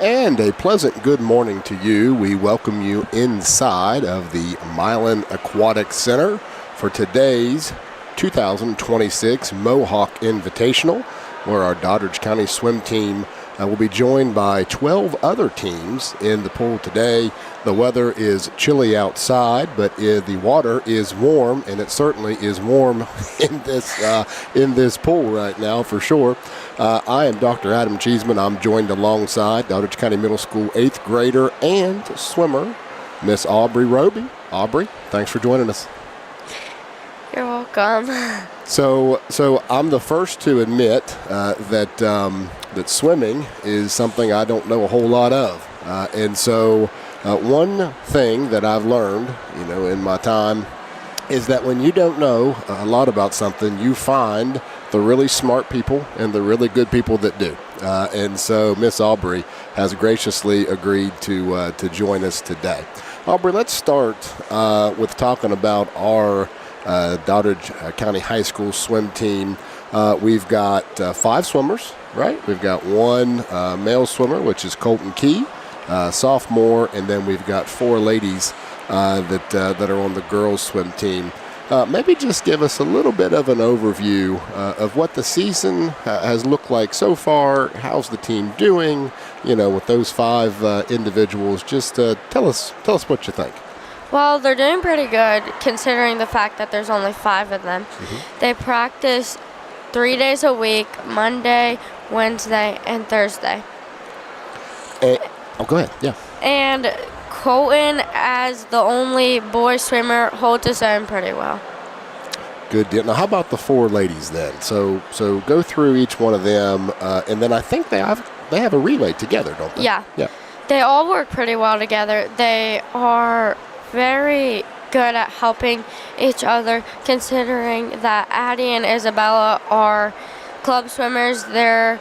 And a pleasant good morning to you. We welcome you inside of the Milan Aquatic Center for today's 2026 Mohawk Invitational, where our Doddridge County swim team will be joined by 12 other teams in the pool today. The weather is chilly outside, but the water is warm, and it certainly is warm in this pool right now for sure. I am Dr. Adam Cheeseman. I'm joined alongside Doddridge County Middle School 8th grader and swimmer, Miss Aubrey Roby. Aubrey, thanks for joining us. You're welcome. So I'm the first to admit that swimming is something I don't know a whole lot of, and so one thing that I've learned, in my time, is that when you don't know a lot about something, you find the really smart people and the really good people that do. And so Miss Aubrey has graciously agreed to join us today. Aubrey, let's start with talking about our Doddridge County High School swim team. We've got 5 swimmers, right? We've got one male swimmer, which is Colton Key, sophomore, and then we've got 4 ladies that are on the girls swim team. Maybe just give us a little bit of an overview of what the season has looked like so far. How's the team doing? With those 5 individuals, just tell us what you think. Well, they're doing pretty good considering the fact that there's only 5 of them. Mm-hmm. They practice 3 days a week, Monday, Wednesday, and Thursday. Go ahead. Yeah. And Colton, as the only boy swimmer, holds his own pretty well. Good deal. Now, how about the 4 ladies then? So go through each one of them, and then I think they have a relay together, don't they? Yeah. Yeah. They all work pretty well together. They are very good at helping each other, considering that Addie and Isabella are club swimmers. They're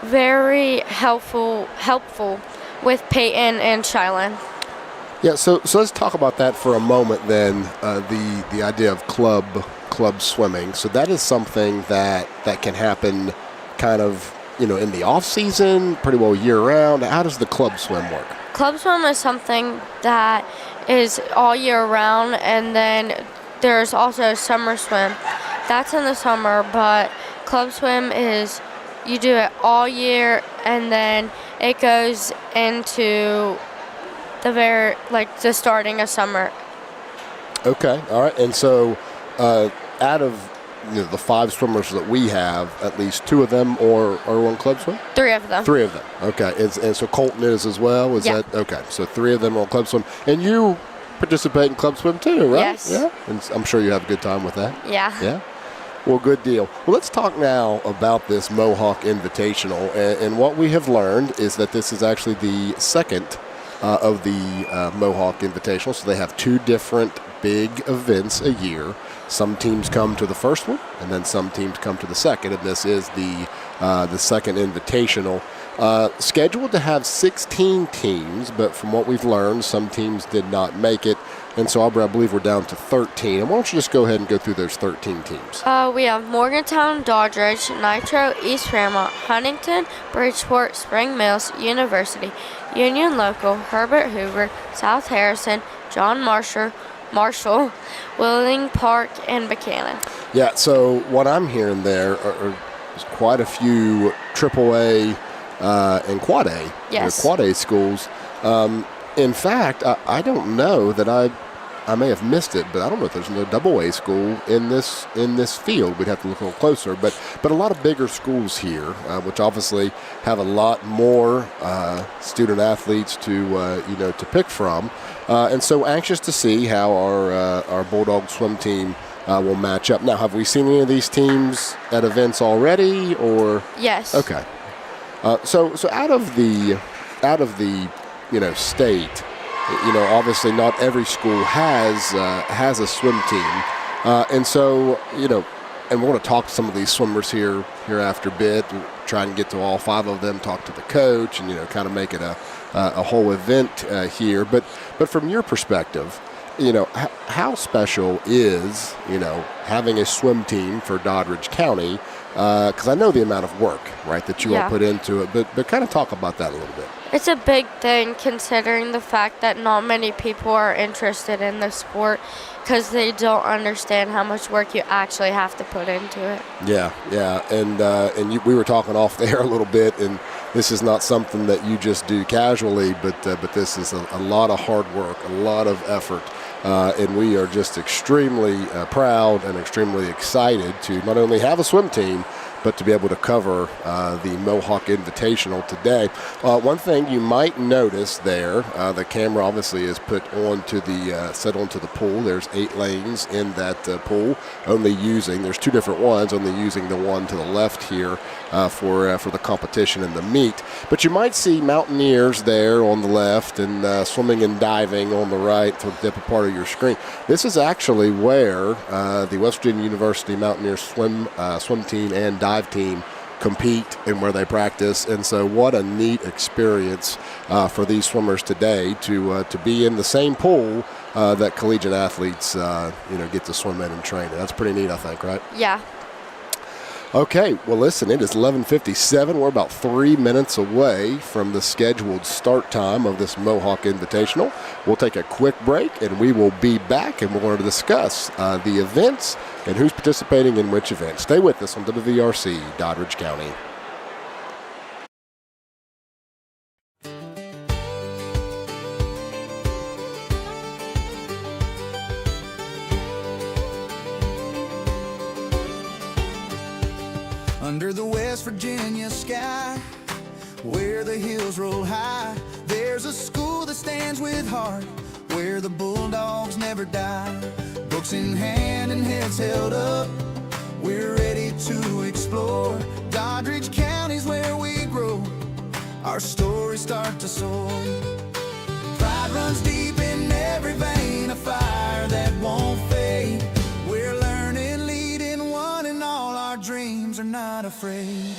very helpful with Peyton and Shylin. Yeah, so let's talk about that for a moment then, the idea of club swimming. So that is something that can happen kind of, in the off season, pretty well year round. How does the club swim work? Club swim is something that is all year round, and then there's also summer swim. That's in the summer, but club swim is you do it all year, and then it goes into the starting of summer. Okay, all right. And so out of the 5 swimmers that we have, at least 2 of them are on club swim? 3 of them. 3 of them. Okay. And so Colton is as well? Is yeah. that okay? So 3 of them are on club swim. And you participate in club swim too, right? Yes. Yeah. And I'm sure you have a good time with that. Yeah. Yeah. Well, good deal. Well, let's talk now about this Mohawk Invitational. And what we have learned is that this is actually the second of the Mohawk Invitational. So they have 2 different big events a year. Some teams come to the first one, and then some teams come to the second, and this is the second invitational. Scheduled to have 16 teams, but from what we've learned, some teams did not make it, and so Aubrey, I believe we're down to 13. And why don't you just go ahead and go through those 13 teams? We have Morgantown, Doddridge, Nitro, East Fairmont, Huntington, Bridgeport, Spring Mills, University, Union Local, Herbert Hoover, South Harrison, John Marshall, Willing Park, and Buchanan. Yeah, so what I'm hearing there are quite a few AAA and Quad A, yes. Quad A schools. In fact, I don't know that I may have missed it, but I don't know if there's no AA school in this field. We'd have to look a little closer, but a lot of bigger schools here, which obviously have a lot more student athletes to pick from, and so anxious to see how our Bulldog swim team will match up. Now, have we seen any of these teams at events already, or? Yes. Okay. So out of the state. Obviously not every school has a swim team. And so, and we're going to talk to some of these swimmers here after a bit, and try and get to all 5 of them, talk to the coach, and, kind of make it a whole event here. But from your perspective, how special is, having a swim team for Doddridge County Because I know the amount of work, right, that you all Yeah. put into it, but kind of talk about that a little bit. It's a big thing considering the fact that not many people are interested in the sport because they don't understand how much work you actually have to put into it. Yeah, and we were talking off the air a little bit, and this is not something that you just do casually, but this is a lot of hard work, a lot of effort, and we are just extremely proud and extremely excited to not only have a swim team, but to be able to cover the Mohawk Invitational today. One thing you might notice there, the camera obviously is put onto set onto the pool. There's 8 lanes in that pool. There's 2 different ones, only using the one to the left here for the competition and the meet. But you might see mountaineers there on the left and swimming and diving on the right toward the upper part of your screen. This is actually where the West Virginia University Mountaineers swim team and dive team compete and where they practice. And so what a neat experience for these swimmers today to be in the same pool that collegiate athletes get to swim in and train in. That's pretty neat, I think, right? Yeah. Okay, well, listen, it is 11:57. We're about 3 minutes away from the scheduled start time of this Mohawk Invitational. We'll take a quick break, and we will be back, and we're going to discuss the events and who's participating in which event. Stay with us on WVRC, Doddridge County. Under the West Virginia sky, where the hills roll high, there's a school that stands with heart, where the Bulldogs never die. Books in hand and heads held up, we're ready to explore. Doddridge County's where we grow, our stories start to soar. Pride runs deep in every vein, a fire that won't fade. We're learning, leading one and all, our dreams are not afraid.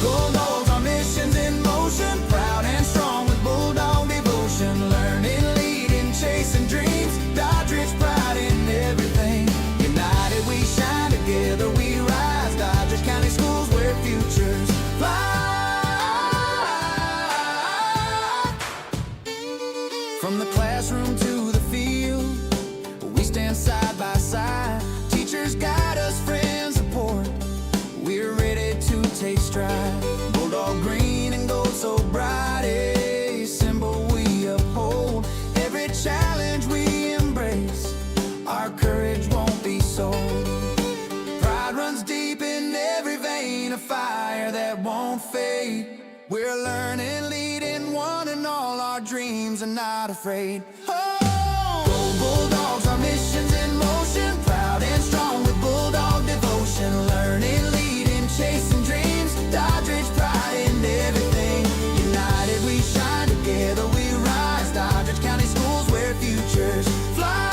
Bulldogs, our mission's in motion, proud and strong with Bulldog devotion. Learning, leading, chasing dreams, Doddridge pride in everything. United we shine, together we rise. Doddridge County Schools where futures fly. From the classroom to the field, we stand side by side. Teachers guide us, friends support, we're ready to take stride. Bulldog green and gold so bright, a symbol we uphold. Every challenge we embrace, our courage won't be sold. Pride runs deep in every vein, a fire that won't fade. We're learning, leading one and all, our dreams are not afraid. Oh, go Bulldogs, our mission's in motion, proud and strong with Bulldog devotion. Learning, leading, chasing dreams, Doddridge pride in everything. United we shine, together we rise. Doddridge County Schools where futures fly.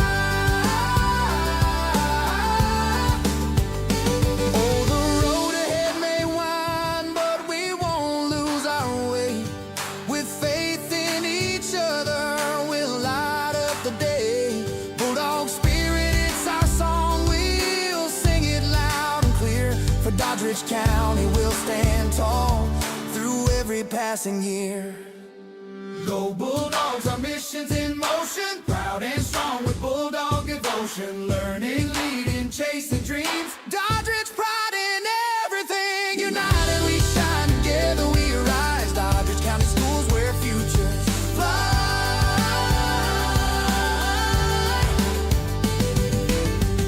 Oh, the road ahead may wind, but we won't lose our way. With faith in each other, we'll light up the day. Bulldog spirit, it's our song, we'll sing it loud and clear. For Doddridge County, we'll stand tall through every passing year. Go Bulldogs, our mission's in motion, proud and strong with Bulldog devotion. Learning, leading, chasing dreams, Doddridge pride in everything. United we shine, together we rise. Doddridge County Schools where futures fly.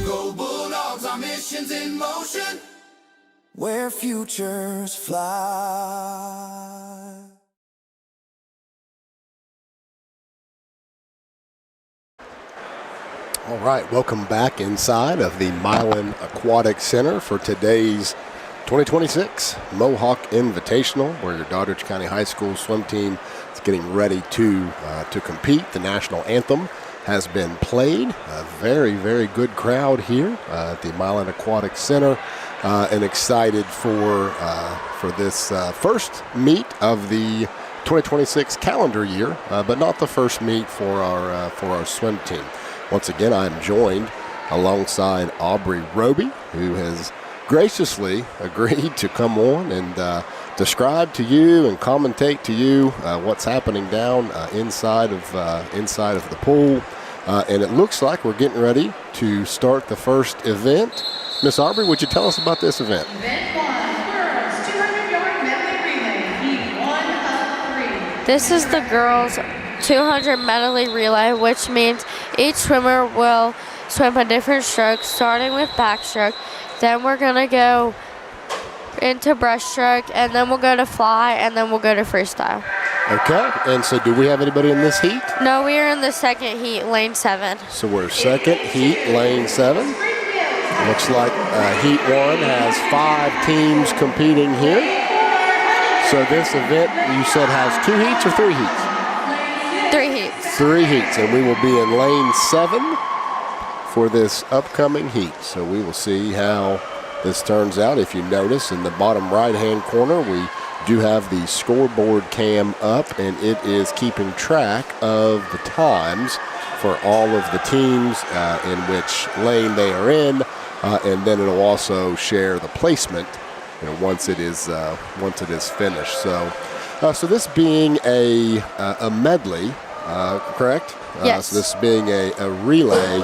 Go Bulldogs, our mission's in motion, where futures fly. All right, welcome back inside of the Milan Aquatic Center for today's 2026 Mohawk Invitational, where your Doddridge County High School swim team is getting ready to compete. The national anthem has been played. A very, very good crowd here at the Milan Aquatic Center, and excited for this first meet of the 2026 calendar year, but not the first meet for our swim team. Once again, I'm joined alongside Aubrey Roby, who has graciously agreed to come on and describe to you and commentate to you what's happening down inside of the pool. And it looks like we're getting ready to start the first event. Miss Aubrey, would you tell us about this event? Event 1, girls, 200-yard medley relay, heat 1 of 3. This is the girls' 200 medley relay, which means each swimmer will swim a different stroke, starting with backstroke. Then we're going to go into breaststroke, and then we'll go to fly, and then we'll go to freestyle. Okay, and so do we have anybody in this heat? No, we are in the second heat, lane 7. So we're second heat, lane 7. Looks like heat 1 has 5 teams competing here. So this event, you said, has 2 heats or 3 heats? 3 heats. 3 heats, and we will be in lane 7 for this upcoming heat. So we will see how this turns out. If you notice in the bottom right-hand corner, we do have the scoreboard cam up, and it is keeping track of the times for all of the teams in which lane they are in, and then it'll also share the placement, once it is finished. So this being a medley, correct? Yes. So this being a relay.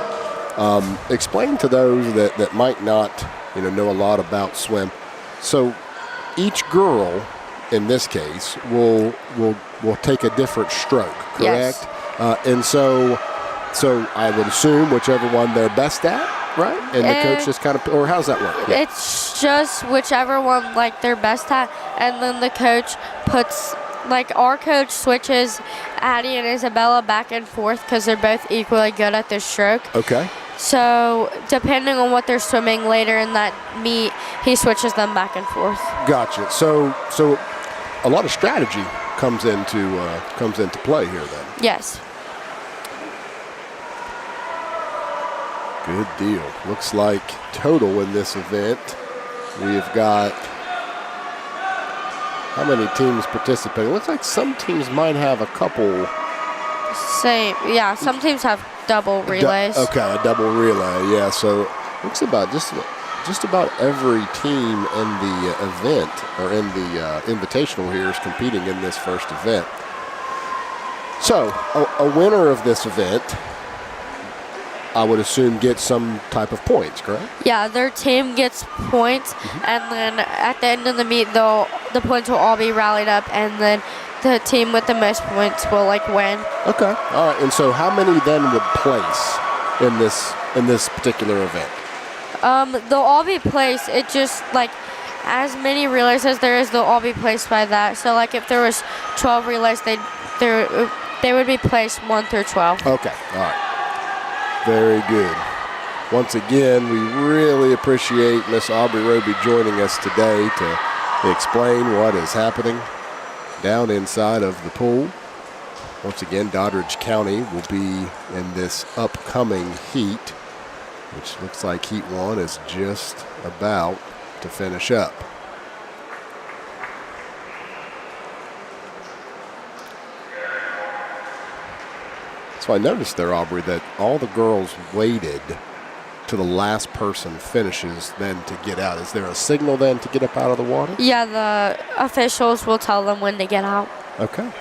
Explain to those that might not know a lot about swim. So each girl in this case will take a different stroke, correct? Yes. And so I would assume whichever one they're best at, right? And the coach just kind of, or how's that work? Yeah. It's just whichever one they're best at, and then the coach puts, our coach switches Addie and Isabella back and forth because they're both equally good at this stroke. Okay. So depending on what they're swimming later in that meet, he switches them back and forth. Gotcha. So a lot of strategy comes into play here then. Yes. Good deal. Looks like total in this event, we've got how many teams participating? Looks like some teams might have a couple. Some teams have double relays. Okay, a double relay. Yeah. So looks about just about every team in the event or in the invitational here is competing in this first event. So a winner of this event, I would assume, gets some type of points, correct? Yeah, their team gets points, and then at the end of the meet, the points will all be rallied up, and then the team with the most points will win. Okay. All right. And so how many then would place in this particular event? They'll all be placed. It just as many relays as there is, they'll all be placed by that. So if there was 12 relays, they would be placed 1 through 12. Okay. All right. Very good. Once again, we really appreciate Miss Aubrey Roby joining us today to explain what is happening down inside of the pool. Once again, Doddridge County will be in this upcoming heat, which looks like heat 1 is just about to finish up. So I noticed there, Aubrey, that all the girls waited till the last person finishes then to get out. Is there a signal then to get up out of the water? Yeah, the officials will tell them when to get out. Okay.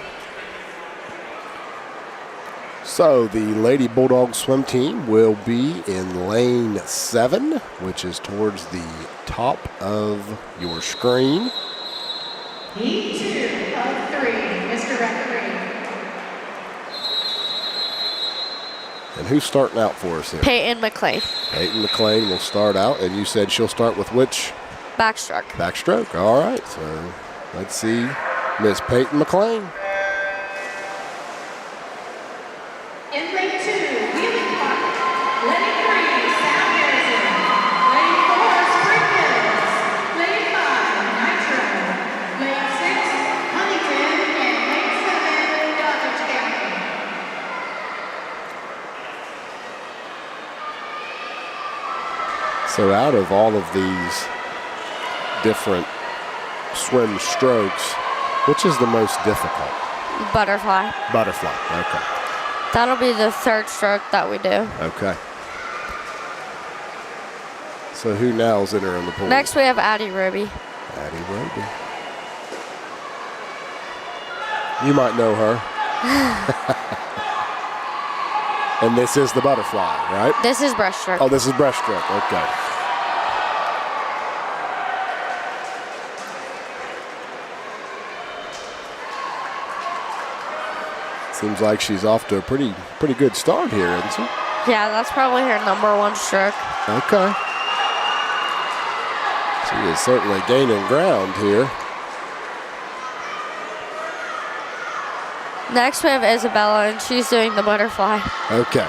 So the Lady Bulldog swim team will be in lane 7, which is towards the top of your screen. Heat 2 of 3, Mr. Referee. And who's starting out for us here? Peyton McLean. Peyton McLean will start out, and you said she'll start with which? Backstroke. Backstroke. All right. So let's see Miss Peyton McLean. In lane 2, wheeling part. Lane 3, Sam Harrison. Lane 4, Springfields. Lane 5, Nitro. Lane 6, Huntington. And lane 7, Doddridge County. So out of all of these different swim strokes, which is the most difficult? Butterfly. Butterfly. Okay. That'll be the third stroke that we do. Okay. So who now's entering the pool? Next we have Addie Roby. Addie Roby. You might know her. And this is the butterfly, right? This is breaststroke. Oh, this is breaststroke. Okay. Seems like she's off to a pretty good start here, isn't she? Yeah, that's probably her #1 stroke. Okay. She is certainly gaining ground here. Next we have Isabella, and she's doing the butterfly. Okay.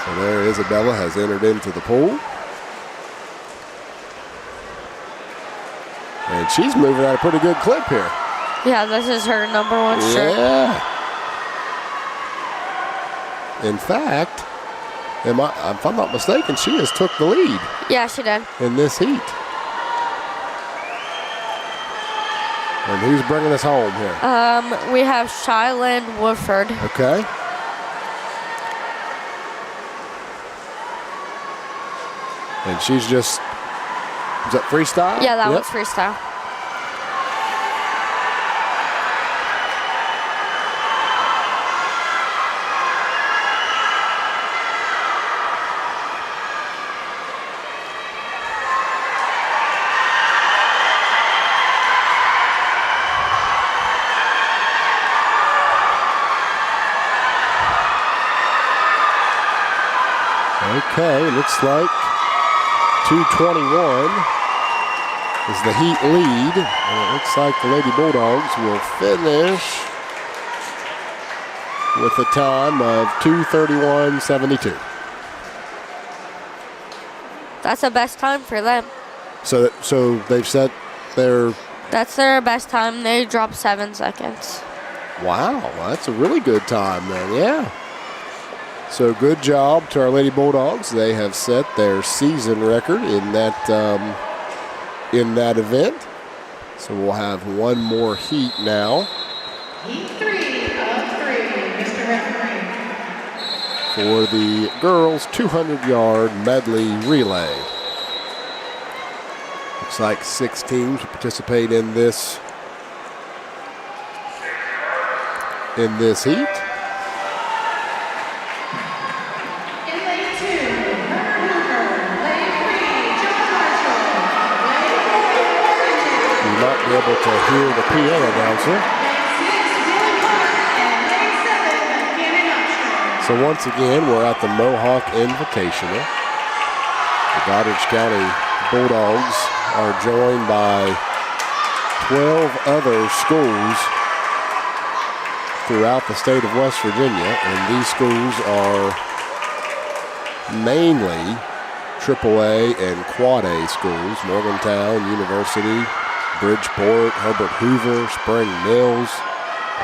So there Isabella has entered into the pool. And she's moving at a pretty good clip here. Yeah, this is her #1 stroke. Yeah. In fact, if I'm not mistaken, she has took the lead Yeah, she did. in this heat. And who's bringing us home here? We have Shyland Woodford. Okay. And she's just, is that freestyle? Yeah, that Yep. one's freestyle. Okay, looks like 2:21 is the heat lead. And it looks like the Lady Bulldogs will finish with a time of 2:31.72. That's the best time for them. So they've set their, That's their best time. They dropped 7 seconds. wow, that's a really good time then, yeah. So good job to our Lady Bulldogs. They have set their season record in that event. So we'll have one more heat now Heat 3 of 3, Mr. Referee. for the girls' 200-yard medley relay. Looks like 6 teams will participate in this heat. In lane 2, Herman Hoover. Lane 3, John Marshall. Lane 4, Warrington. You might be able to hear the PA announcer. Lane 6, Willie Park. And lane 7, Cannon Armstrong. So once again, we're at the Mohawk Invitational. The Goddard County Bulldogs are joined by 12 other schools throughout the state of West Virginia, and these schools are mainly AAA and Quad A schools: Morgantown University, Bridgeport, Herbert Hoover, Spring Mills.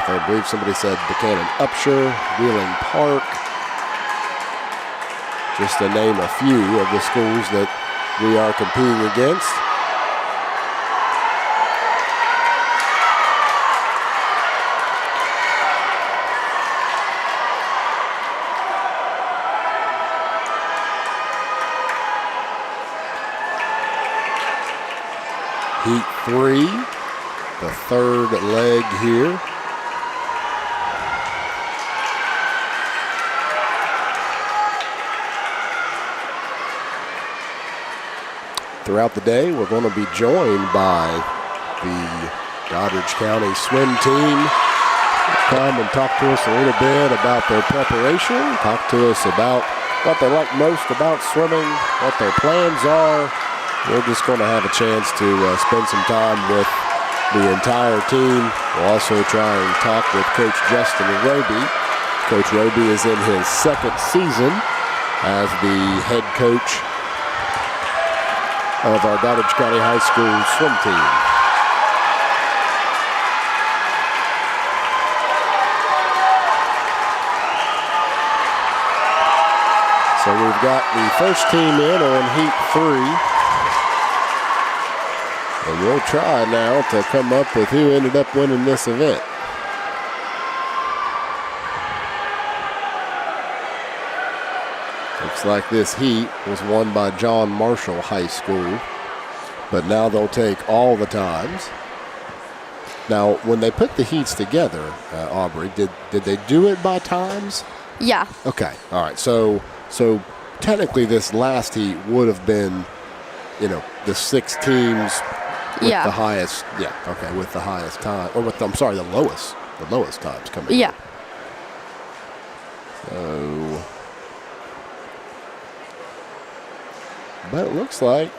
I believe somebody said Buchanan Upshur, Wheeling Park. Just to name a few of the schools that we are competing against. Heat 3, the third leg here. Throughout the day, we're going to be joined by the Goddard County swim team. Come and talk to us a little bit about their preparation, talk to us about what they like most about swimming, what their plans are. We're just going to have a chance to spend some time with the entire team. We'll also try and talk with Coach Justin Roby. Coach Roby is in his second season as the head coach of our Goddard County High School swim team. So we've got the first team in on Heat 3. And we'll try now to come up with who ended up winning this event. Looks like this heat was won by John Marshall High School, but now they'll take all the times. Now, when they put the heats together, Aubrey, did they do it by times? Yeah. Okay, all right. So technically, this last heat would have been, the 6 teams with Yeah. the highest. Yeah. Okay, with the highest time, or with the lowest times coming. Yeah. So, but it looks like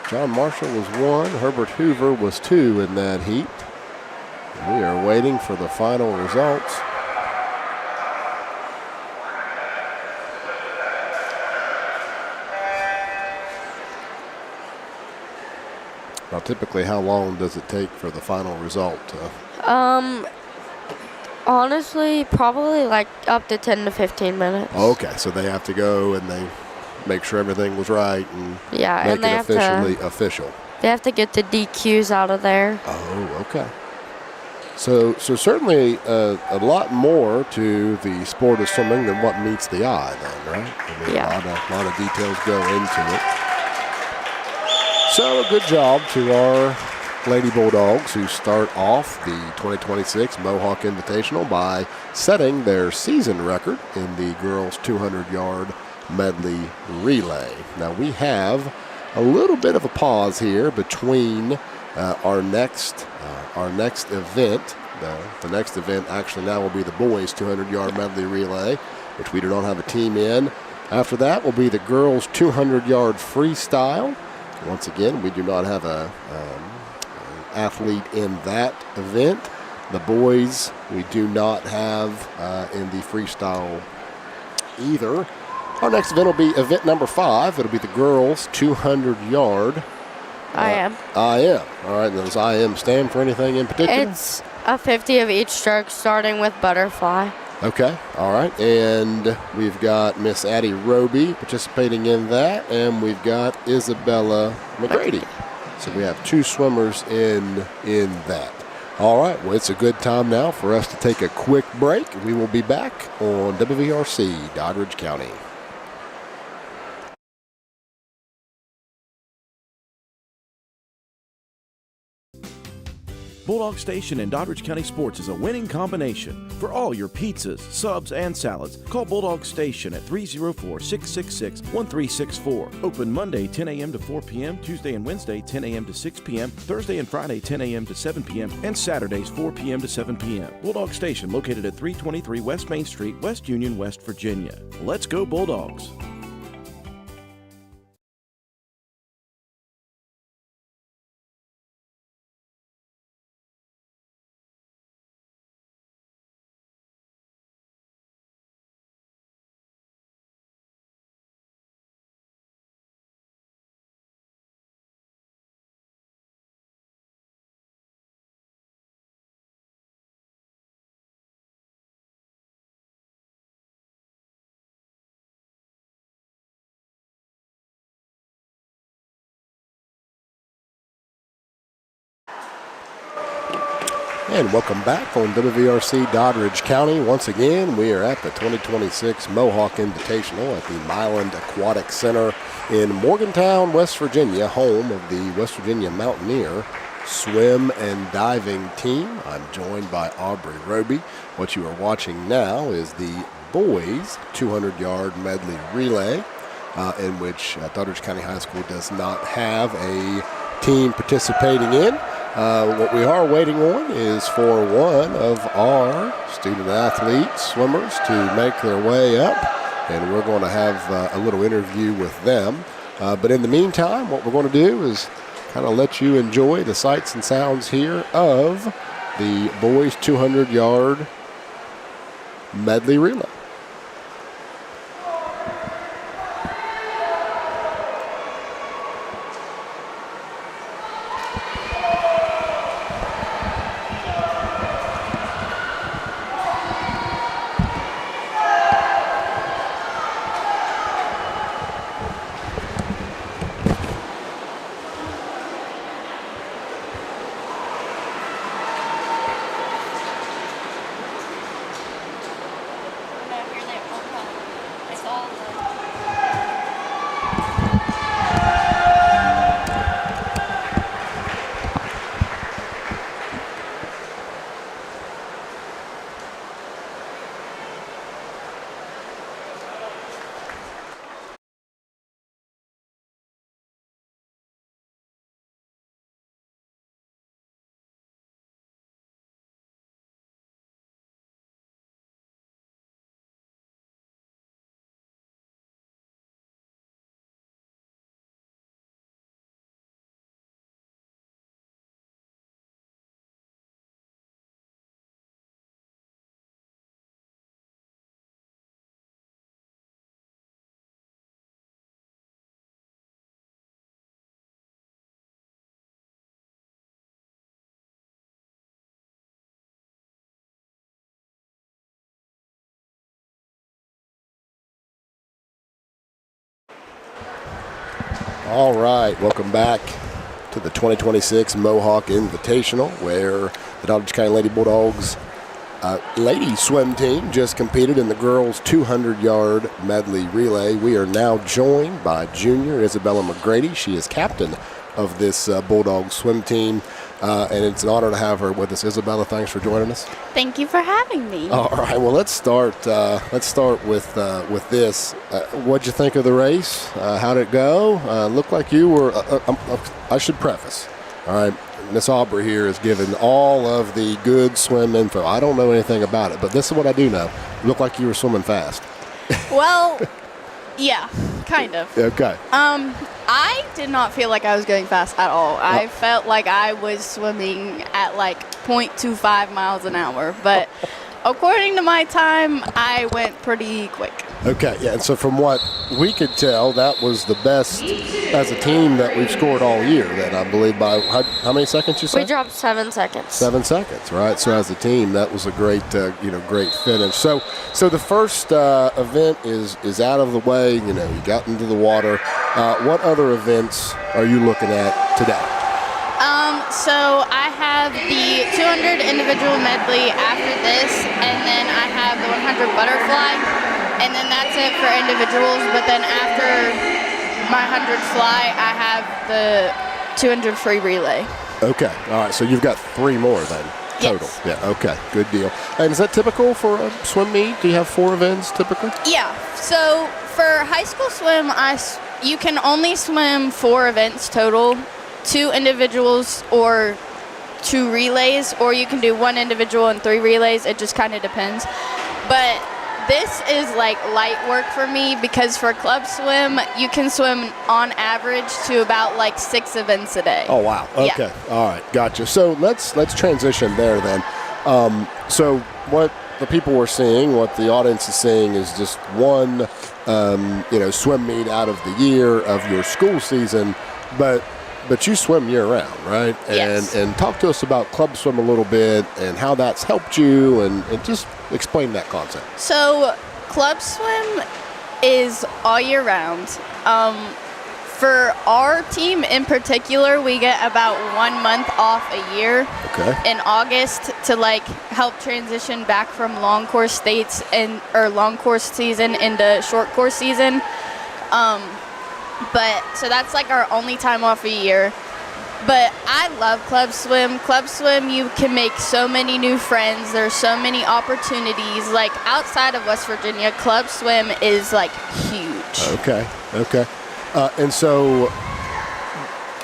John Marshall was 1, Herbert Hoover was 2 in that heat. We are waiting for the final results. Now, typically, how long does it take for the final result? Honestly, probably like up to 10 to 15 minutes. Okay, so they have to go and they make sure everything was right and Yeah, make and they it have officially to. official. They have to get the DQs out of there. Oh, okay. So certainly a lot more to the sport of swimming than what meets the eye, then, right? I mean, Yeah. a lot of details go into it. So a good job to our Lady Bulldogs, who start off the 2026 Mohawk Invitational by setting their season record in the girls' 200-yard medley relay. Now we have a little bit of a pause here between our next event. The next event actually now will be the boys' 200-yard medley relay, which we do not have a team in. After that will be the girls' 200-yard freestyle. Once again, we do not have an athlete in that event. The boys, we do not have in the freestyle either. Our next event will be event number 5. It'll be the girls' 200-yard. IM. IM. All right, and does IM stand for anything in particular? It's a 50 of each stroke, starting with butterfly. Okay, all right. And we've got Miss Addie Roby participating in that, and we've got Isabella McGrady. So we have 2 swimmers in that. All right, well, it's a good time now for us to take a quick break. We will be back on WVRC Doddridge County. Bulldog Station in Doddridge County Sports is a winning combination. For all your pizzas, subs, and salads, call Bulldog Station at 304-666-1364. Open Monday 10 a.m. to 4 p.m., Tuesday and Wednesday 10 a.m. to 6 p.m., Thursday and Friday 10 a.m. to 7 p.m., and Saturdays 4 p.m. to 7 p.m. Bulldog Station located at 323 West Main Street, West Union, West Virginia. Let's go Bulldogs! And welcome back on WVRC Doddridge County. Once again, we are at the 2026 Mohawk Invitational at the Milan Aquatic Center in Morgantown, West Virginia, home of the West Virginia Mountaineer swim and diving team. I'm joined by Aubrey Roby. What you are watching now is the boys' 200-yard medley relay, in which Doddridge County High School does not have a team participating in. What we are waiting on is for one of our student athletes, swimmers, to make their way up, and we're going to have a little interview with them. But in the meantime, what we're going to do is kind of let you enjoy the sights and sounds here of the boys' 200-yard medley relay. All right, welcome back to the 2026 Mohawk Invitational, where the Doddridge County Lady Bulldogs ladies swim team just competed in the girls 200-yard medley relay. We are now joined by junior Isabella McGrady. She is captain of this Bulldog swim team, and it's an honor to have her with us. Isabella, thanks for joining us. Thank you for having me. All right, well, let's start with this. What'd you think of the race? How'd it go? Looked like you were. I should preface. All right, Miss Aubrey here is giving all of the good swim info. I don't know anything about it, but this is what I do know. It looked like you were swimming fast. Well, yeah, kind of. Okay. I did not feel like I was going fast at all. I felt like I was swimming at like 0.25 miles an hour, but according to my time, I went pretty quick. Okay, yeah, and so from what we could tell, that was the best as a team that we've scored all year, then, I believe, by how many seconds you said? We dropped 7 seconds. 7 seconds, right? So as a team, that was a great, great finish. So the first event is out of the way. You got into the water. What other events are you looking at today? So I have the 200 individual medley after this, and then I have the 100 butterfly, and then that's it for individuals. But then after my 100 fly, I have the 200 free relay. Okay, all right. So you've got 3 more then total. Yes. Yeah. Okay. Good deal. And is that typical for a swim meet? Do you have 4 events typically? Yeah. So for high school swim, you can only swim 4 events total. 2 individuals or 2 relays, or you can do 1 individual and 3 relays. It just kind of depends. But this is like light work for me because for club swim, you can swim on average to about like 6 events a day. Oh, wow. Okay. Yeah. All right. Gotcha. So let's transition there then. So what the people were seeing, what the audience is seeing is just one, swim meet out of the year of your school season, but you swim year-round, right? Yes. And talk to us about club swim a little bit and how that's helped you, and just explain that concept. So club swim is all year round. For our team in particular, we get about 1 month off a year in August to help transition back from long course states or long course season into short course season. But so that's our only time off a year. But I love club swim. Club swim, you can make so many new friends. There's so many opportunities. Outside of West Virginia, club swim is huge. Okay. And so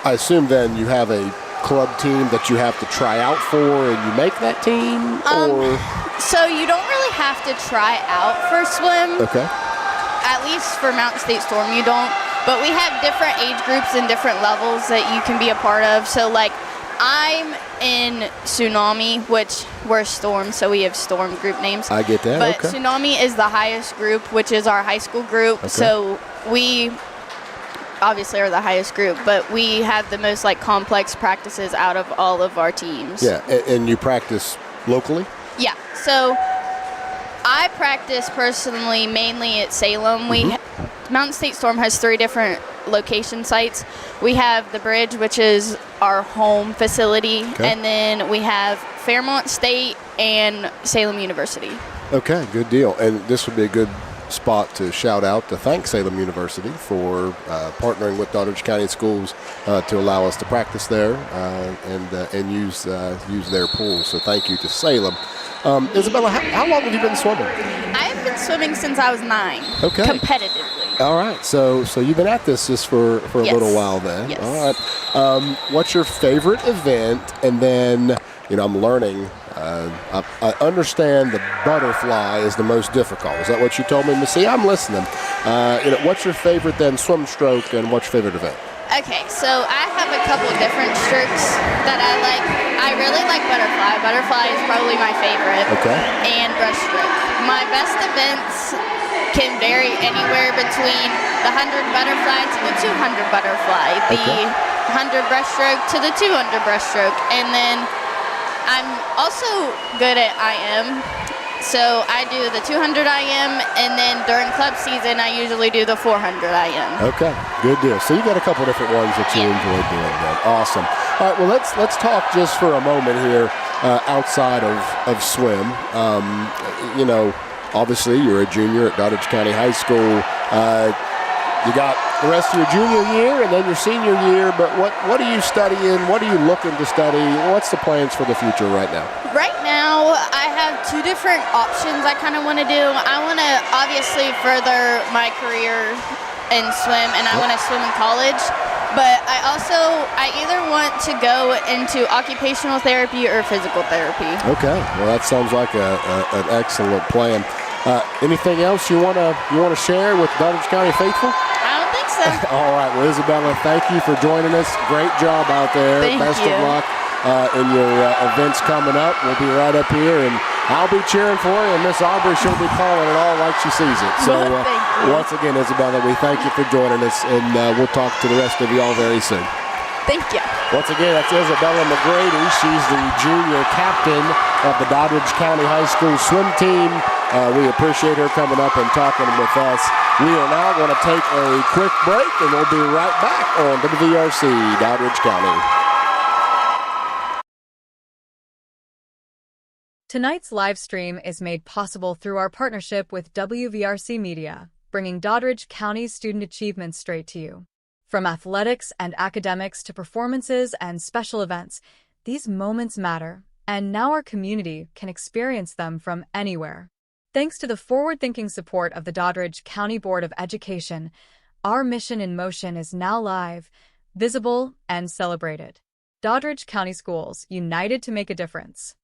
I assume then you have a club team that you have to try out for, and you make that team, or? So you don't really have to try out for swim. Okay. At least for Mountain State Storm, you don't. But we have different age groups and different levels that you can be a part of. So, I'm in Tsunami, which we're Storm, so we have Storm group names. I get that, But okay. Tsunami is the highest group, which is our high school group. Okay. So we obviously are the highest group, but we have the most, complex practices out of all of our teams. Yeah, and you practice locally? Yeah, so I practice personally mainly at Salem. Mountain State Storm has 3 different location sites. We have the Bridge, which is our home facility, and then we have Fairmont State and Salem University. Okay, good deal. And this would be a good spot to shout out to thank Salem University for partnering with Doddridge County Schools to allow us to practice there and use their pool. So thank you to Salem. Isabella, how long have you been swimming? I've been swimming since I was 9. Okay. Competitively. All right. So you've been at this just for a little while then. Yes. All right. What's your favorite event? And then, I'm learning. I understand the butterfly is the most difficult. Is that what you told me? See, I'm listening. What's your favorite then swim stroke, and what's your favorite event? Okay, so I have a couple different strokes that I like. I really like butterfly. Butterfly is probably my favorite. Okay. And breaststroke. My best events can vary anywhere between the 100 butterfly to the 200 butterfly, the 100 breaststroke to the 200 breaststroke, and then I'm also good at IM. So I do the 200 IM, and then during club season, I usually do the 400 IM. Okay, good deal. So you got a couple different ones that you enjoy doing then. Awesome. All right, well, let's talk just for a moment here outside of swim. You know, obviously you're a junior at Doddridge County High School. You got the rest of your junior year and then your senior year, but what are you studying? What are you looking to study? What's the plans for the future right now? Right now, I have two different options I kind of want to do. I want to obviously further my career in swim, and I want to swim in college. But I either want to go into occupational therapy or physical therapy. Okay, well that sounds like an excellent plan. Anything else you wanna share with Doddridge County faithful? I don't think so. All right, well Isabella, thank you for joining us. Great job out there. Best of luck in your events coming up. We'll be right up here, and I'll be cheering for you. And Miss Aubrey, she'll be calling it all like she sees it. So once again, Isabella, we thank you for joining us, and we'll talk to the rest of you all very soon. Thank you. Once again, that's Isabella McGrady. She's the junior captain of the Doddridge County High School swim team. We appreciate her coming up and talking with us. We are now going to take a quick break, and we'll be right back on WVRC Doddridge County. Tonight's live stream is made possible through our partnership with WVRC Media, bringing Doddridge County's student achievements straight to you. From athletics and academics to performances and special events, these moments matter, and now our community can experience them from anywhere. Thanks to the forward-thinking support of the Doddridge County Board of Education, our mission in motion is now live, visible, and celebrated. Doddridge County Schools, united to make a difference.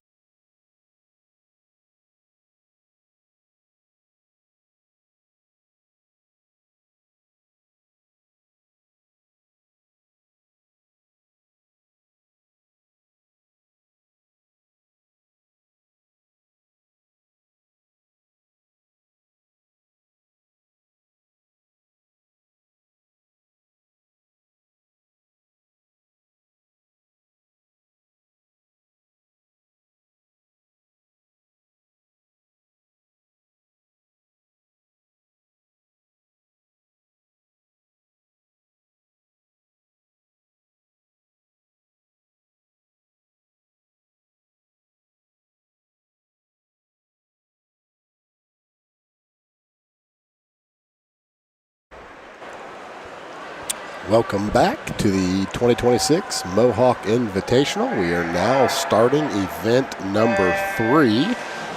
Welcome back to the 2026 Mohawk Invitational. We are now starting event number 3,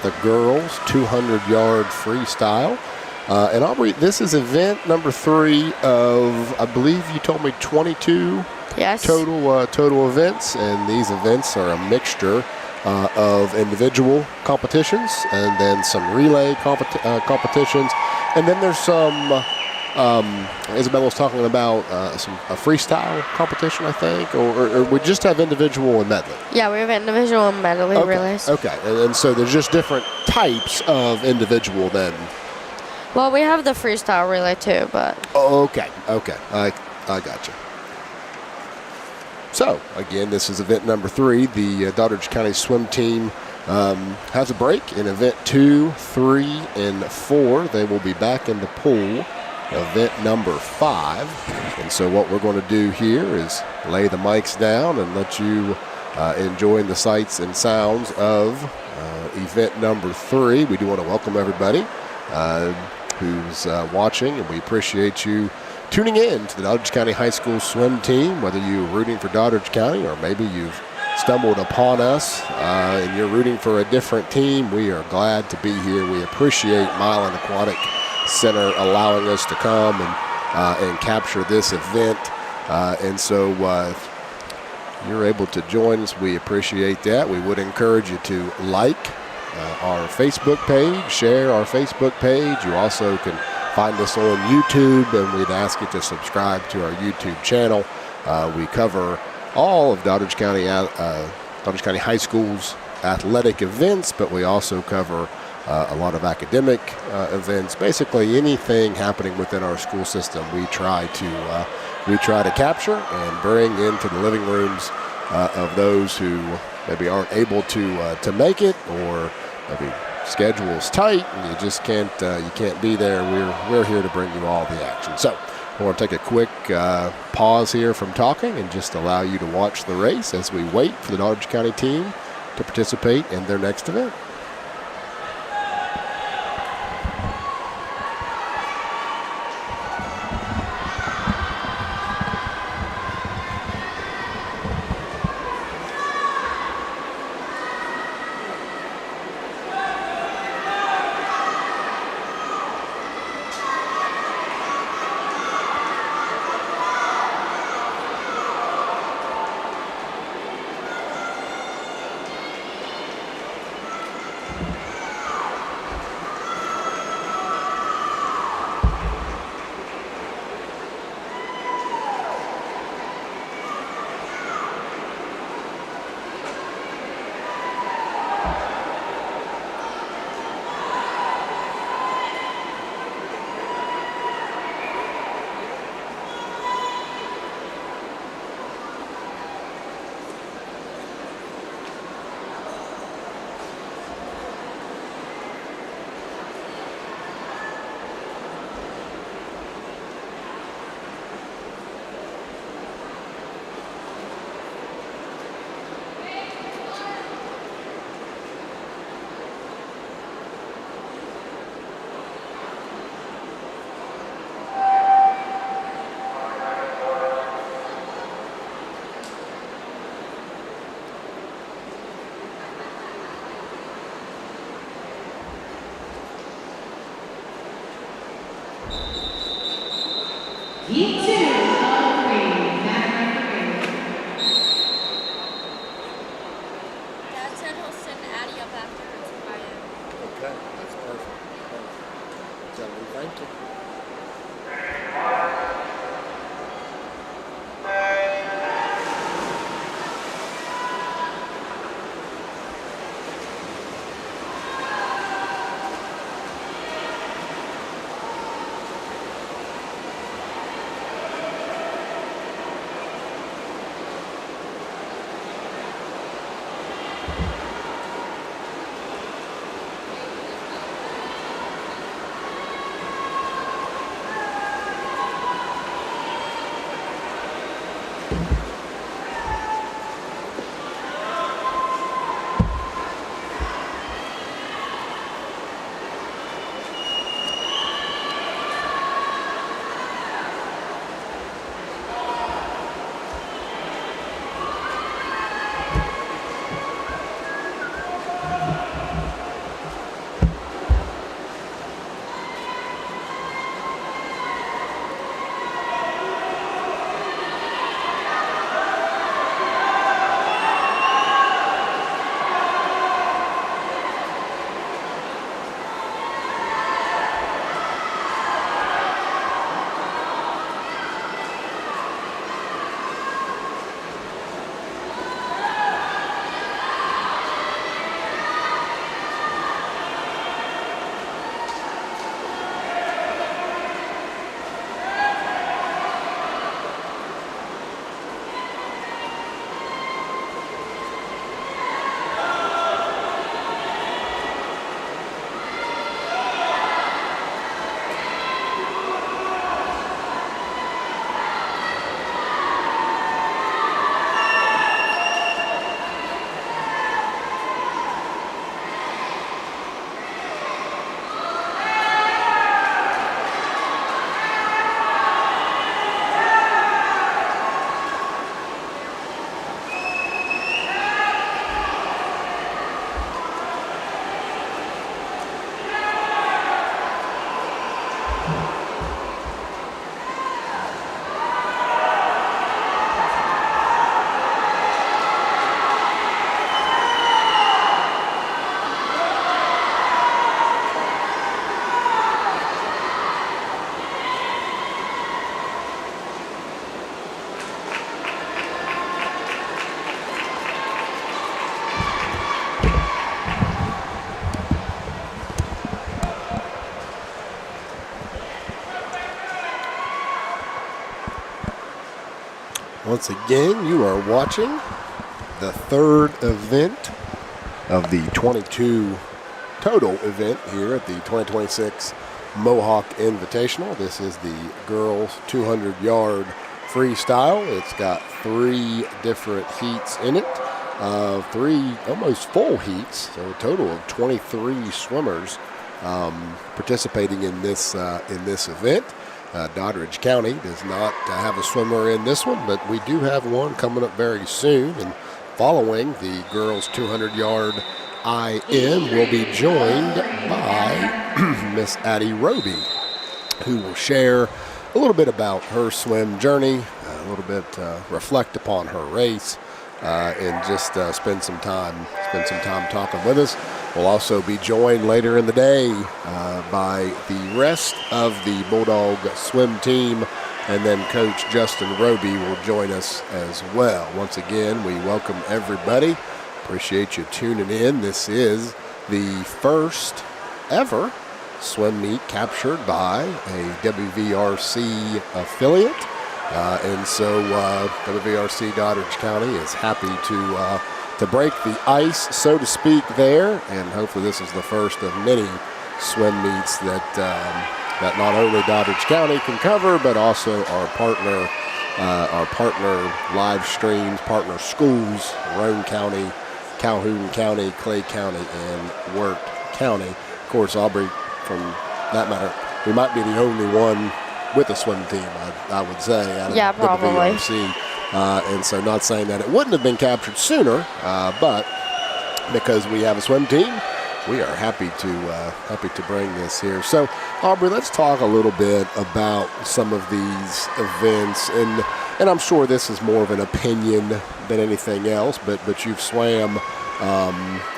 the girls 200-yard freestyle. And Aubrey, this is event number 3 of, I believe you told me 22 total events, and these events are a mixture of individual competitions and then some relay competitions, and then there's some Isabella was talking about a freestyle competition, I think, or we just have individual and medley? Yeah, we have individual and medley relays. Okay, and so there's just different types of individual then? Well, we have the freestyle relay too, but... Okay, I got you. So, again, this is event number 3. The Doddridge County swim team has a break in event 2, 3, and 4. They will be back in the pool. Event number 5, and so what we're going to do here is lay the mics down and let you enjoy the sights and sounds of event number 3. We do want to welcome everybody who's watching, and we appreciate you tuning in to the Doddridge County High School swim team, whether you're rooting for Doddridge County or maybe you've stumbled upon us and you're rooting for a different team. We are glad to be here. We appreciate Milan Aquatic Center allowing us to come and capture this event, and so if you're able to join us, we appreciate that. We would encourage you to like our Facebook page, share our Facebook page. You also can find us on YouTube, and we'd ask you to subscribe to our YouTube channel. We cover all of Doddridge County High School's athletic events, but we also cover a lot of academic events. Basically, anything happening within our school system, we try to capture and bring into the living rooms of those who maybe aren't able to make it, or maybe schedule's tight and you just can't be there, we're here to bring you all the action. So I want to take a quick pause here from talking and just allow you to watch the race as we wait for the Doddridge County team to participate in their next event. Heat 2 of 3, Dad said he'll send Addie up afterwards if I am. Okay, that's perfect. Gentlemen, thank you. Once again, you are watching the third event of the 22 total event here at the 2026 Mohawk Invitational. This is the girls 200-yard freestyle. It's got 3 different heats in it, 3 almost full heats, so a total of 23 swimmers participating in this event. Doddridge County does not have a swimmer in this one, but we do have one coming up very soon. And following the girls 200-yard IM, we'll be joined by Miss Addie Roby, who will share a little bit about her swim journey, a little bit reflect upon her race, and just spend some time talking with us. We'll also be joined later in the day by the rest of the Bulldog swim team, and then Coach Justin Roby will join us as well. Once again, we welcome everybody. Appreciate you tuning in. This is the first ever swim meet captured by a WVRC affiliate. And so WVRC Doddridge County is happy to break the ice, so to speak, there. And hopefully this is the first of many swim meets that not only Doddridge County can cover, but also our partner live streams, partner schools, Roane County, Calhoun County, Clay County, and Wirt County. Of course, Aubrey, from that matter, we might be the only one with a swim team, I would say, out of probably. WVRC. And so not saying that it wouldn't have been captured sooner, but because we have a swim team, we are happy to bring this here. So, Aubrey, let's talk a little bit about some of these events, and I'm sure this is more of an opinion than anything else, but you've swam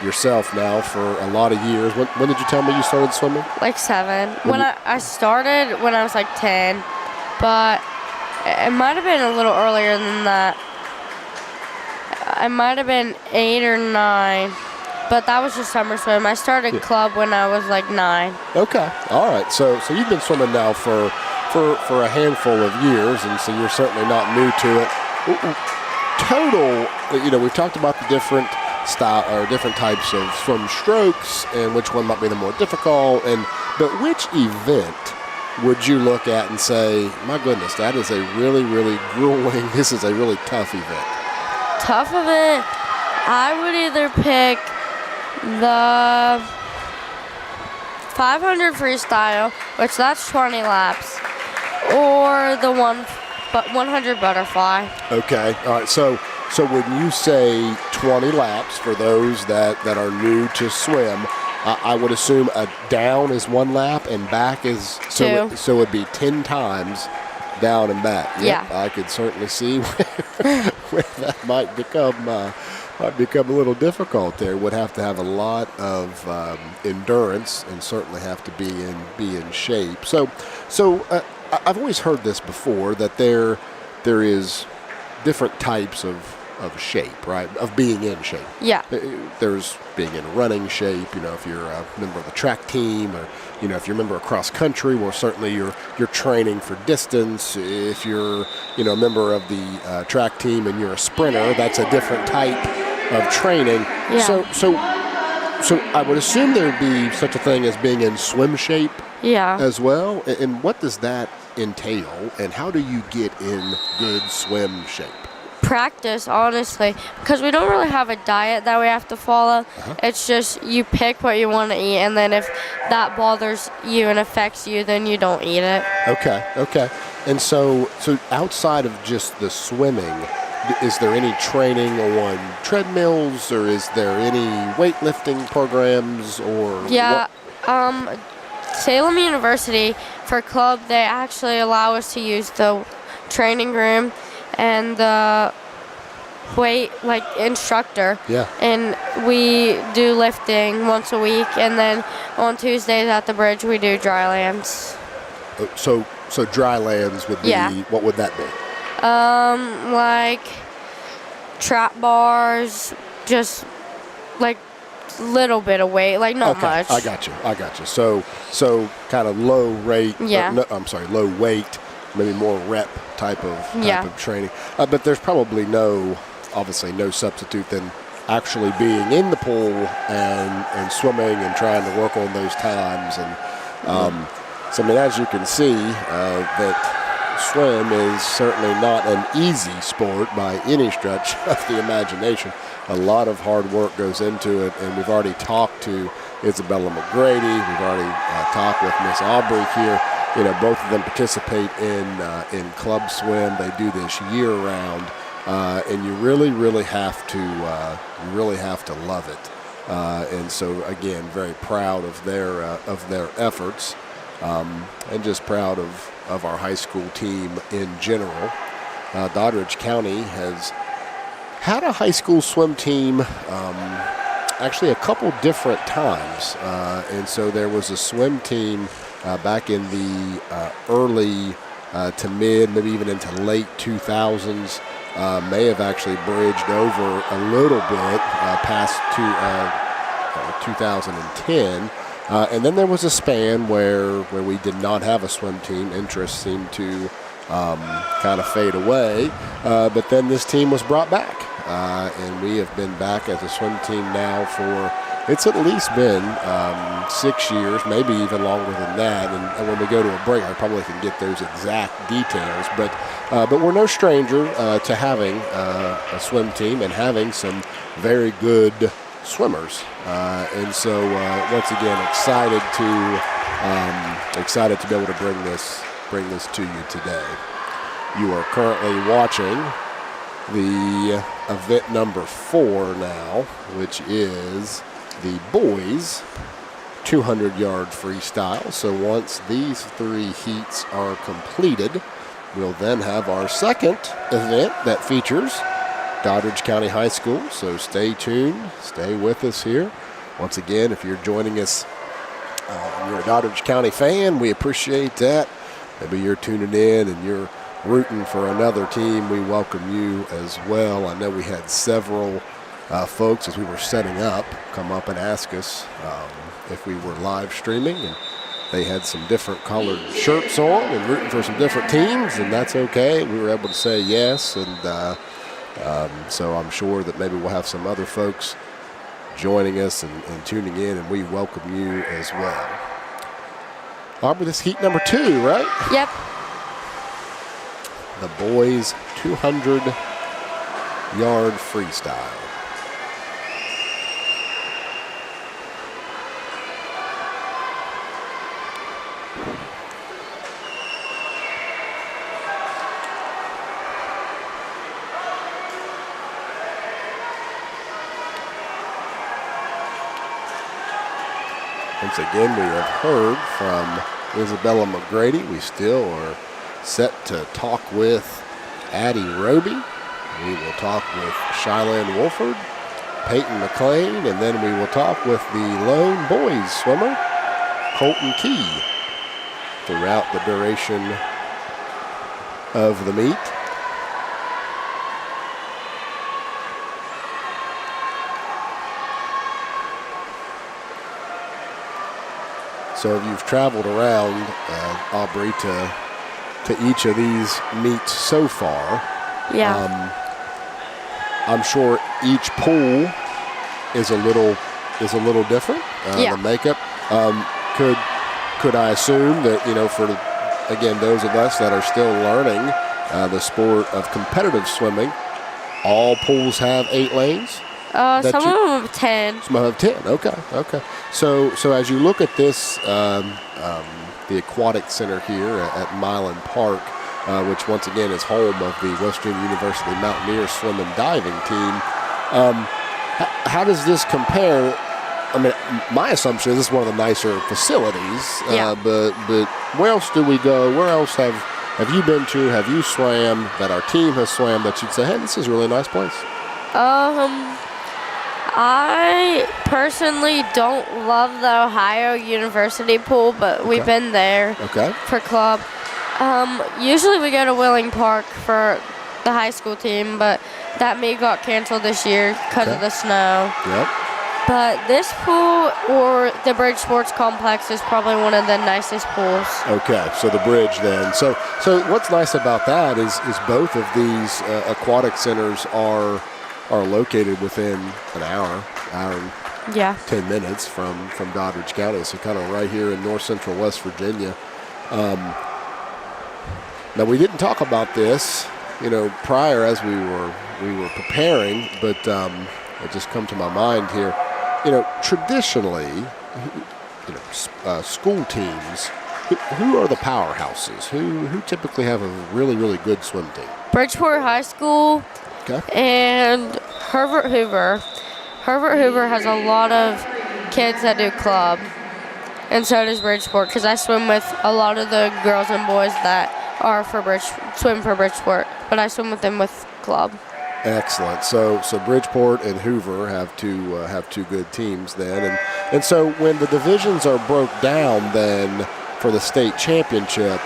yourself now for a lot of years. When did you tell me you started swimming? Like 7. I started when I was like 10, but it might have been a little earlier than that. I might have been 8 or 9, but that was just summer swim. I started club when I was like 9. Okay, all right. So you've been swimming now for a handful of years, and so you're certainly not new to it. Total, we've talked about the different style or different types of swim strokes and which one might be the more difficult, but which event would you look at and say, my goodness, that is a really, really grueling, this is a really tough event? Tough event, I would either pick the 500 freestyle, which that's 20 laps, or the 100 butterfly. Okay, all right, so when you say 20 laps, for those that are new to swim, I would assume a down is 1 lap and back is 2. So it'd be 10 times down and back. Yeah. I could certainly see where that might become a little difficult. There would have to have a lot of endurance and certainly have to be in shape. So I've always heard this before, that there is different types of shape, right? Of being in shape. Yeah. There's being in running shape, if you're a member of the track team, or, if you're a member of cross country, well, certainly you're training for distance. If you're, a member of the track team and you're a sprinter, that's a different type of training. Yeah. So I would assume there would be such a thing as being in swim shape as well. And what does that entail, and how do you get in good swim shape? Practice, honestly, because we don't really have a diet that we have to follow. It's just you pick what you want to eat, and then if that bothers you and affects you, then you don't eat it. Okay. And so outside of just the swimming, is there any training on treadmills, or is there any weightlifting programs, or Salem University, for club, they actually allow us to use the training room and the weight instructor. Yeah. And we do lifting once a week, and then on Tuesdays at the bridge we do dry lands. So dry lands would be, what would that be? Like trap bars, just like little bit of weight, like not much. I got you. So kind of low rate. Low weight, maybe more rep type of training. But there's probably no substitute than actually being in the pool and swimming and trying to work on those times. And so, I mean, as you can see, that swim is certainly not an easy sport by any stretch of the imagination. A lot of hard work goes into it, and we've already talked to Isabella McGrady. We've already talked with Miss Aubrey here. You know, both of them participate in club swim. They do this year round, and you really have to love it. And so again, very proud of their efforts, and just proud of our high school team in general. Doddridge County has had a high school swim team actually a couple different times. And so there was a swim team back in the early to mid, maybe even into late 2000s. May have actually bridged over a little bit past 2010. And then there was a span where we did not have a swim team. Interest seemed to kind of fade away. But then this team was brought back. And we have been back as a swim team now for, it's at least been 6 years, maybe even longer than that. And when we go to a break, I probably can get those exact details. But we're no stranger to having a swim team and having some very good swimmers. And so once again, excited to be able to bring this to you today. You are currently watching the event number 4 now, which is the boys 200-yard freestyle. So once these 3 heats are completed, we'll then have our second event that features Doddridge County High School. So stay tuned, stay with us here. Once again, if you're joining us, you're a Doddridge County fan, we appreciate that. Maybe you're tuning in and you're rooting for another team, we welcome you as well. I know we had several folks as we were setting up come up and ask us if we were live streaming, and they had some different colored shirts on and rooting for some different teams, and that's okay. We were able to say yes, and so I'm sure that maybe we'll have some other folks joining us and tuning in, and we welcome you as well. Aubrey, this heat number 2, right? Yep. The boys 200-yard freestyle. Once again, we have heard from Isabella McGrady. We still are set to talk with Addie Roby. We will talk with Shylin Wolford, Peyton McLean, and then we will talk with the lone boys swimmer, Colton Key, throughout the duration of the meet. So if you've traveled around, Aubrey, to each of these meets so far, Yeah. I'm sure each pool is a little different. Yeah. The makeup. Could I assume that, you know, for again those of us that are still learning the sport of competitive swimming, all pools have 8 lanes? Some of them have 10. Some have 10. Okay. So as you look at this, the aquatic center here at Milan Park, which once again is home of the Western University Mountaineers swim and diving team, how does this compare? I mean, my assumption is this is one of the nicer facilities. Yeah. But where else do we go? Where else have you been to? Have you swam that our team has swam that you'd say, hey, this is a really nice place? I personally don't love the Ohio University pool, but we've been there for club. Usually we go to Willing Park for the high school team, but that meet got canceled this year because of the snow. Yep. But this pool or the Bridge Sports Complex is probably one of the nicest pools. Okay, so the Bridge then. So what's nice about that is both of these aquatic centers are are located within an hour and Yeah. 10 minutes from Doddridge County, so kind of right here in north central West Virginia. Now, we didn't talk about this, prior as we were preparing, but it just come to my mind here. Traditionally, school teams, who are the powerhouses? Who typically have a really, really good swim team? Bridgeport High School Okay. and Herbert Hoover. Herbert Hoover has a lot of kids that do club, and so does Bridgeport, because I swim with a lot of the girls and boys that are swim for Bridgeport, but I swim with them with club. Excellent. So Bridgeport and Hoover have two good teams then, and so when the divisions are broke down then for the state championship,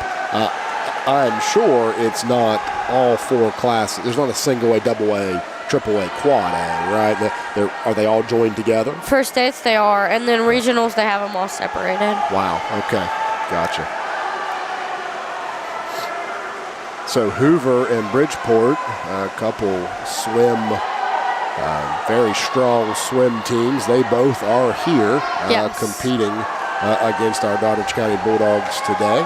I'm sure it's not all 4 classes. There's not a single A, double A, triple A, quad A, right? Are they all joined together? For states they are, and then regionals they have them all separated. Wow. Okay. Gotcha. So Hoover and Bridgeport, a couple very strong swim teams. They both are here Yes. competing against our Doddridge County Bulldogs today.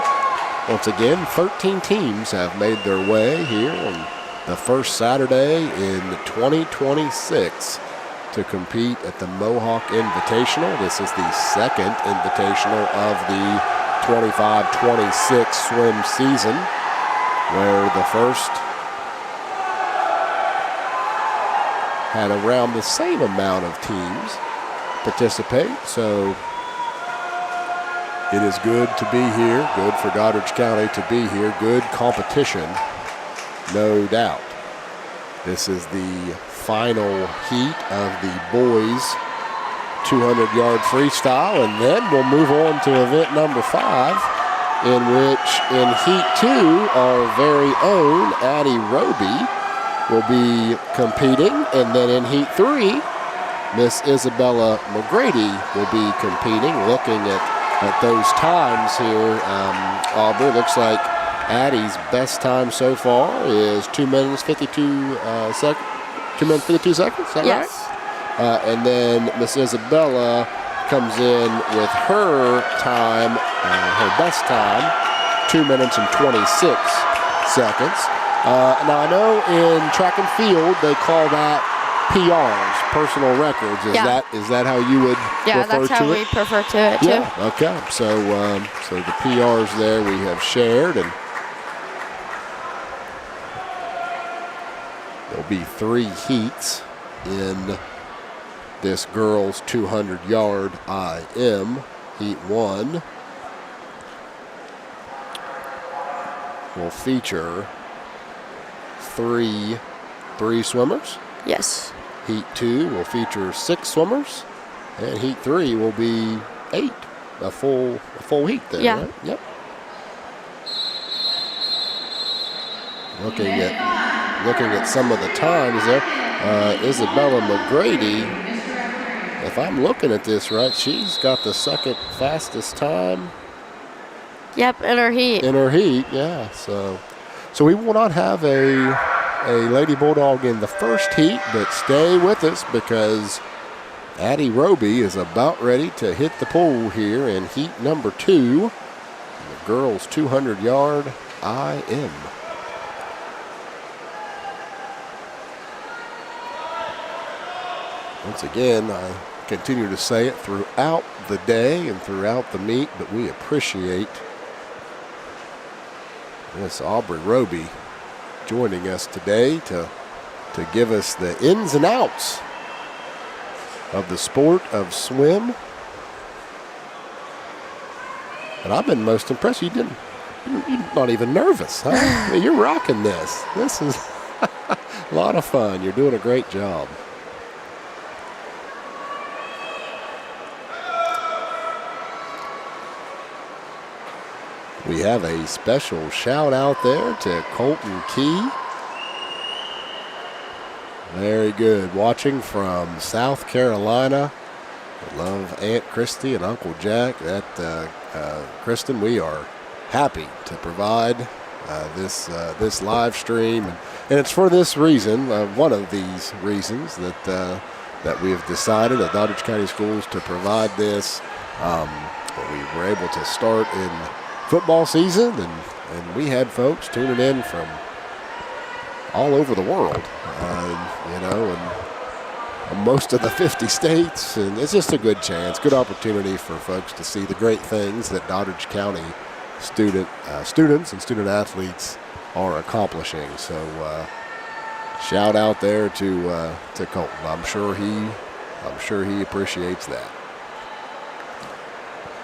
Once again, 13 teams have made their way here on the first Saturday in 2026 to compete at the Mohawk Invitational. This is the second invitational of the 25-26 swim season, where the first had around the same amount of teams participate. So it is good to be here, good for Doddridge County to be here, good competition, no doubt. This is the final heat of the boys 200-yard freestyle, and then we'll move on to event number 5, in which in Heat 2, our very own Addie Roby will be competing. And then in Heat 3, Miss Isabella McGrady will be competing. Looking at those times here, Aubrey, looks like Addie's best time so far is 2 minutes 52 seconds. 2 minutes 52 seconds, is that Yes. right? And then Miss Isabella comes in with her time, her best time, 2 minutes and 26 seconds. Now, I know in track and field they call that PRs, personal records. Is that how you would Yeah, refer that's how to we it? prefer to it too. Yeah. Okay. So the PRs there we have shared, and there'll be 3 heats in this girls 200-yard IM. Heat 1 will feature three swimmers. Yes. Heat 2 will feature 6 swimmers, and Heat 3 will be 8. A full heat there, Yeah. right? Yep. Looking at some of the times there, Isabella McGrady, if I'm looking at this right, she's got the second fastest time Yep, in her heat. in her heat. Yeah, so we will not have a Lady Bulldog in the first heat, but stay with us because Addie Roby is about ready to hit the pool here in heat number 2, the girls 200-yard IM. Once again, I continue to say it throughout the day and throughout the meet, but we appreciate Miss Aubrey Roby joining us today to give us the ins and outs of the sport of swim. And I've been most impressed. You're not even nervous, huh? I mean, you're rocking this. This is a lot of fun. You're doing a great job. We have a special shout out there to Colton Key. Very good. Watching from South Carolina. I love Aunt Christy and Uncle Jack. Kristen, we are happy to provide this live stream. And it's for this reason, one of these reasons, that we have decided at Doddridge County Schools to provide this. We were able to start in football season, and we had folks tuning in from all over the world, and most of the 50 states. And it's just a good chance, good opportunity for folks to see the great things that Doddridge County students and student athletes are accomplishing. So shout out there to Colton. I'm sure he appreciaats that.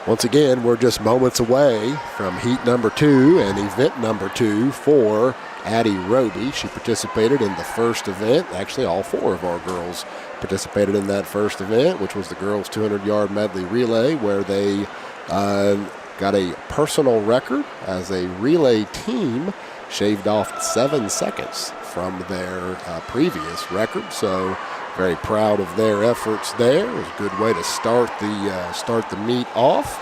Once again, we're just moments away from heat number 2 and event number 2 for Addie Roby. She participated in the first event. Actually, all 4 of our girls participated in that first event, which was the girls' 200-yard medley relay, where they got a personal record as a relay team, shaved off 7 seconds from their previous record. So very proud of their efforts there. It was a good way to start the meet off.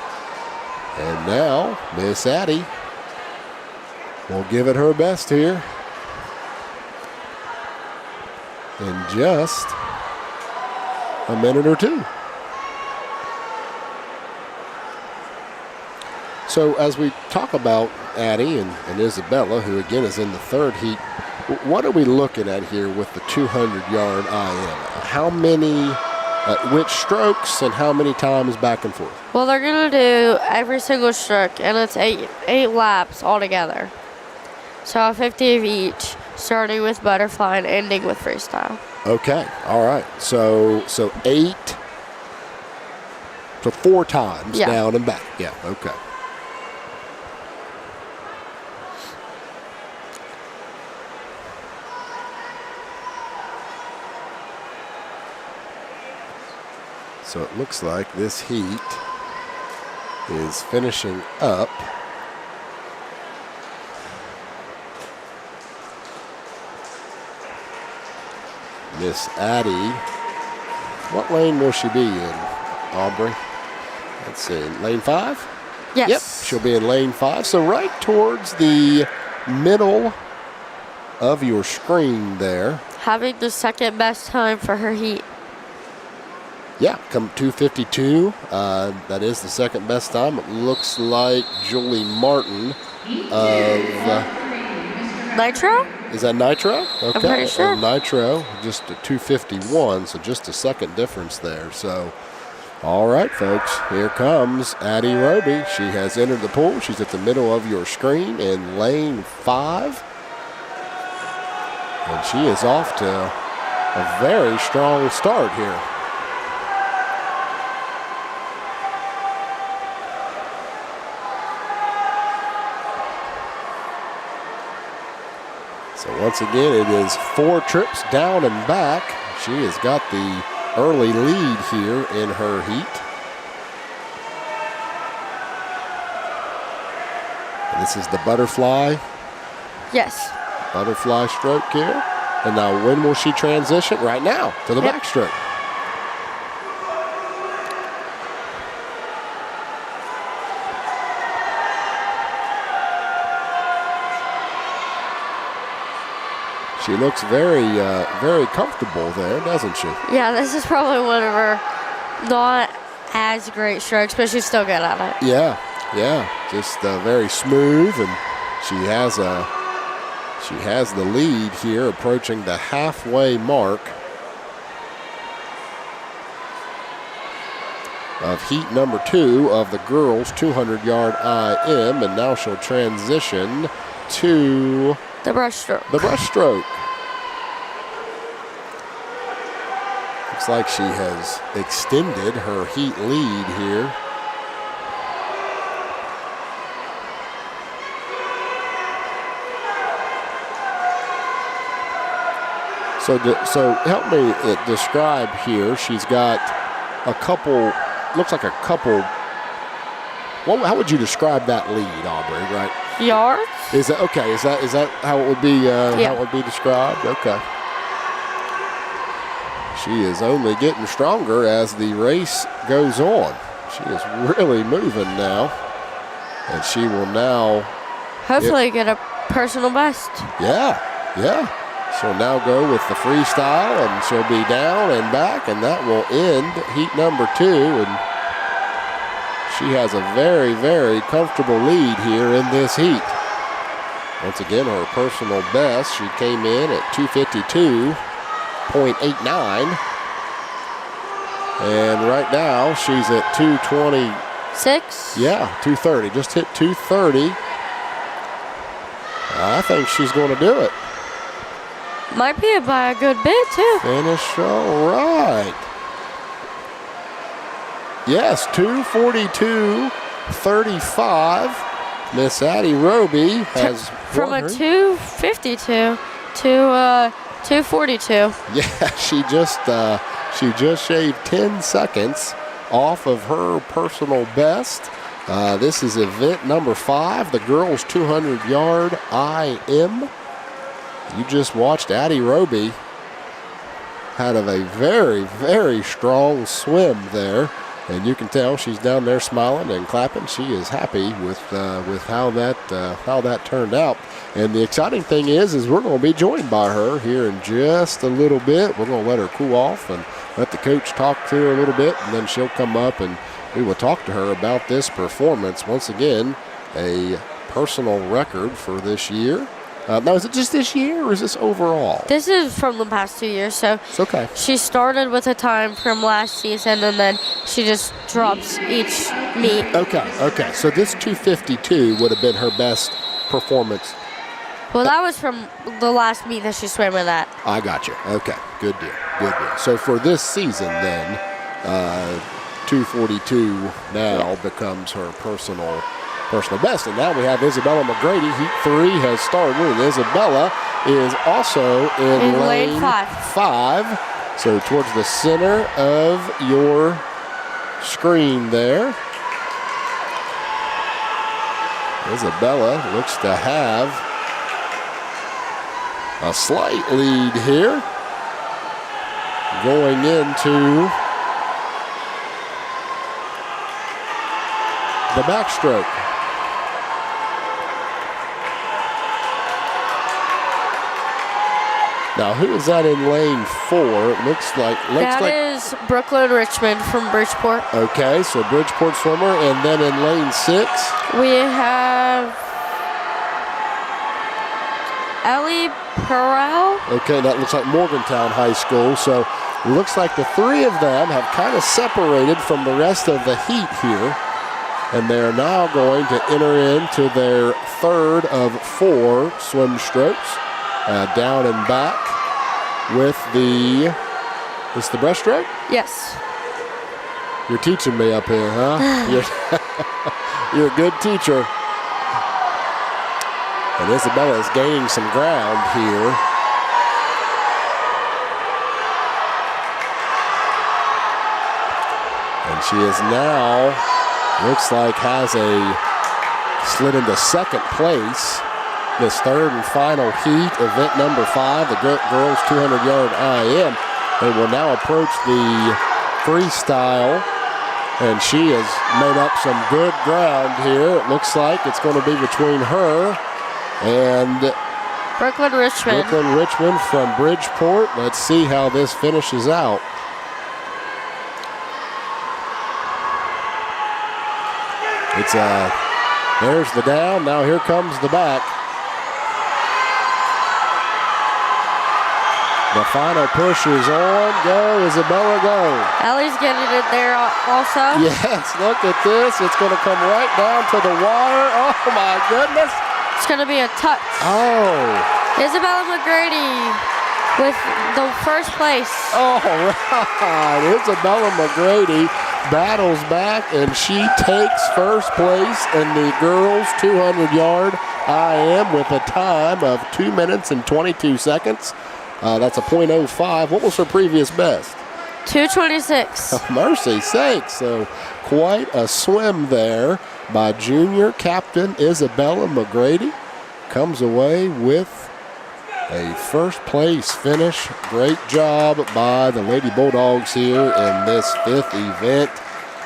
And now Miss Addie will give it her best here in just a minute or two. So as we talk about Addie and Isabella, who again is in the third heat, what are we looking at here with the 200-yard IM? How many, which strokes and how many times back and forth? Well, they're going to do every single stroke, and it's eight laps altogether. So 50 of each, starting with butterfly and ending with freestyle. Okay, all right. So 8, so 4 times down and back. Yeah, okay. So it looks like this heat is finishing up Miss Addie. What lane will she be in, Aubrey? Let's see, lane 5? Yes. Yep, she'll be in lane 5. So right towards the middle of your screen there. Having the second best time for her heat. Yeah, come 2:52. That is the second best time. It looks like Julie Martin of Nitro? Is that Nitro? Okay. I'm pretty sure. Nitro, just a 2:51, so just a second difference there. So, all right, folks, here comes Addie Roby. She has entered the pool. She's at the middle of your screen in lane 5. And she is off to a very strong start here. So once again, it is 4 trips down and back. She has got the early lead here in her heat. And this is the butterfly. Yes. Butterfly stroke here. And now when will she transition? Right now to the backstroke. She looks very, very comfortable there, doesn't she? Yeah, this is probably one of her not as great strokes, but she's still good at it. Yeah, just very smooth, and she has the lead here, approaching the halfway mark of heat number 2 of the girls' 200-yard IM, and now she'll transition to the breaststroke. The breaststroke. Looks like she has extended her heat lead here. So help me describe here. She's got a couple, looks like a couple. How would you describe that lead, Aubrey? Right? Yards. Is that okay? Is that how it would be? How it would be described? Okay. She is only getting stronger as the race goes on. She is really moving now, and she will now hopefully get a personal best. Yeah. She'll now go with the freestyle, and she'll be down and back, and that will end heat number 2. And she has a very, very comfortable lead here in this heat. Once again, her personal best, she came in at 2:52.89. And right now, she's at 2:20. Yeah, 2:30. Just hit 2:30. I think she's going to do it. Might be by a good bit, too. Finish all right. Yes, 2:42.35. Miss Addie Roby has from won a her. 2:52 to 2:42. Yeah, she just shaved 10 seconds off of her personal best. This is event number 5, the girls 200-yard IM. You just watched Addie Roby had a very, very strong swim there, and you can tell she's down there smiling and clapping. She is happy with how that turned out. And the exciting thing is we're going to be joined by her here in just a little bit. We're going to let her cool off and let the coach talk to her a little bit, and then she'll come up and we will talk to her about this performance. Once again, a personal record for this year. Now, is it just this year or is this overall? This is from the past 2 years, so It's okay. she started with a time from last season, and then she just drops each meet. Okay. So this 2:52 would have been her best performance. Well, that was from the last meet that she swam in at. I got you. Okay, good deal. So for this season then, 2:42 now becomes her personal best. And now we have Isabella McGrady. Heat 3 has started, and Isabella is also in lane 5. So towards the center of your screen there. Isabella looks to have a slight lead here going into the backstroke. Now, who is that in lane 4? It looks like That is Brooklyn Richmond from Bridgeport. Okay, so Bridgeport swimmer, and then in lane 6 we have Ellie Perel. Okay, that looks like Morgantown High School. So it looks like the 3 of them have kind of separated from the rest of the heat here. And they're now going to enter into their 3rd of 4 swim strokes. Down and back with the breaststroke? Yes. You're teaching me up here, huh? You're a good teacher. And Isabella is gaining some ground here. And she is now, looks like has slid into 2nd place. This 3rd and final heat, event number 5, the girls 200-yard IM. They will now approach the freestyle, and she has made up some good ground here. It looks like it's going to be between her and Brooklyn Richmond from Bridgeport. Let's see how this finishes out. There's the down. Now here comes the back. The final push is on. Go, Isabella, go. Ellie's getting it there also. Yes, look at this. It's going to come right down to the water. Oh, my goodness. It's going to be a touch. Oh. Isabella McGrady with the first place. All right. Isabella McGrady battles back, and she takes first place in the girls 200-yard IM with a time of 2 minutes and 22 seconds. That's a .05. What was her previous best? 2:26. Oh, mercy sakes. So quite a swim there by junior captain Isabella McGrady. Comes away with a first place finish. Great job by the Lady Bulldogs here in this 5th event,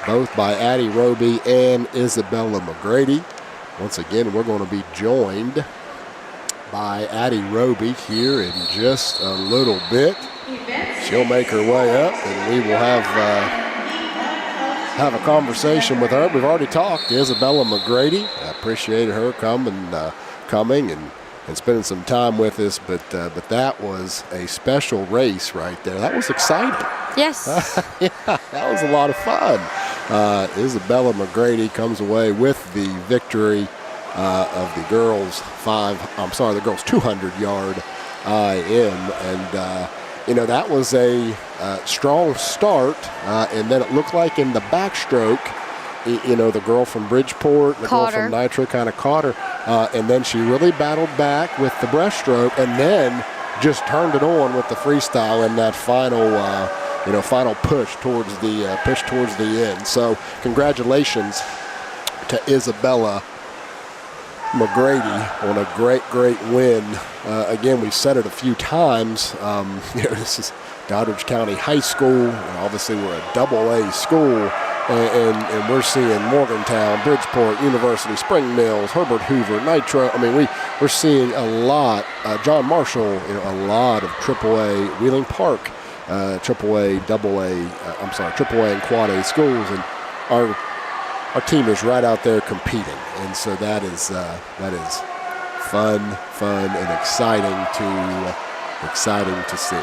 both by Addie Roby and Isabella McGrady. Once again, we're going to be joined by Addie Roby here in just a little bit. She'll make her way up, and we will have a conversation with her. We've already talked to Isabella McGrady. I appreciated her coming and spending some time with us, but that was a special race right there. That was exciting. Yes. Yeah, that was a lot of fun. Isabella McGrady comes away with the victory of the girls' 200-yard IM, and that was a strong start, and then it looked like in the backstroke, the girl from Bridgeport, the girl from Nitro kind of caught her, and then she really battled back with the breaststroke, and then just turned it on with the freestyle in that final push towards the end. So congratulations to Isabella McGrady on a great win. Again, we've said it a few times. This is Doddridge County High School, and obviously we're a AA school, and we're seeing Morgantown, Bridgeport, University, Spring Mills, Herbert Hoover, Nitro. I mean, we're seeing a lot. John Marshall, a lot of AAA, Wheeling Park, AAA and Quad A schools, and our team is right out there competing, and so that is fun and exciting to see.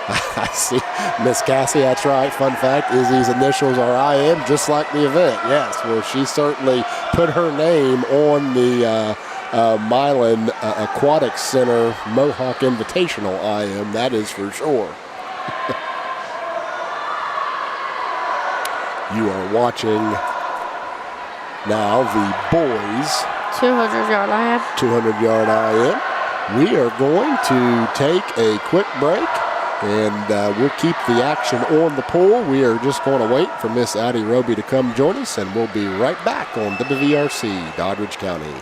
I see Miss Cassie. That's right. Fun fact: Izzy's initials are IM, just like the event. Yes. Well, she certainly put her name on the Milan Aquatic Center Mohawk Invitational IM. That is for sure. You are watching now the boys 200-yard IM. 200-yard IM. We are going to take a quick break, and we'll keep the action on the pool. We are just going to wait for Miss Addie Roby to come join us, and we'll be right back on WVRC Doddridge County.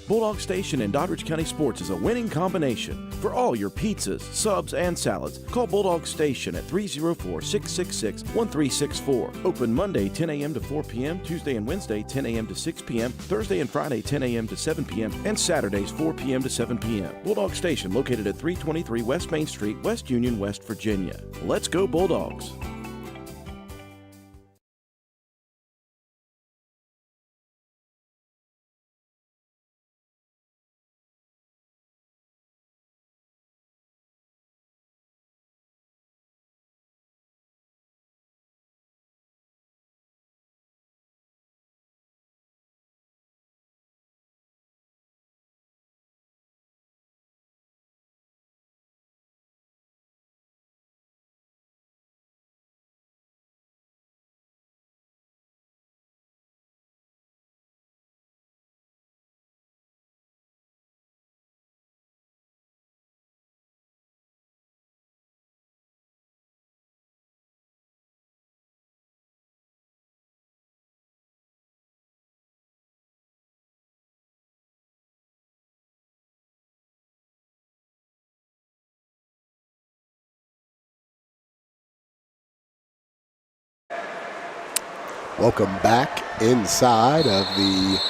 Bulldog Station in Doddridge County Sports is a winning combination. For all your pizzas, subs, and salads, call Bulldog Station at 304-666-1364. Open Monday 10 a.m. to 4 p.m., Tuesday and Wednesday 10 a.m. to 6 p.m., Thursday and Friday 10 a.m. to 7 p.m., and Saturdays 4 p.m. to 7 p.m. Bulldog Station located at 323 West Main Street, West Union, West Virginia. Let's go Bulldogs! Welcome back inside of the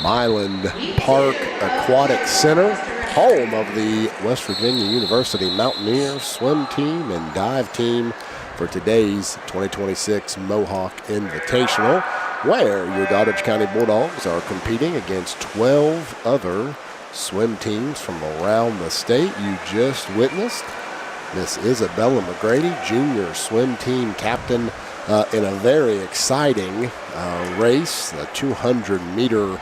Milan Park Aquatic Center, home of the West Virginia University Mountaineers swim team and dive team for today's 2026 Mohawk Invitational, where your Doddridge County Bulldogs are competing against 12 other swim teams from around the state. You just witnessed Miss Isabella McGrady, junior swim team captain, in a very exciting race, the 200-meter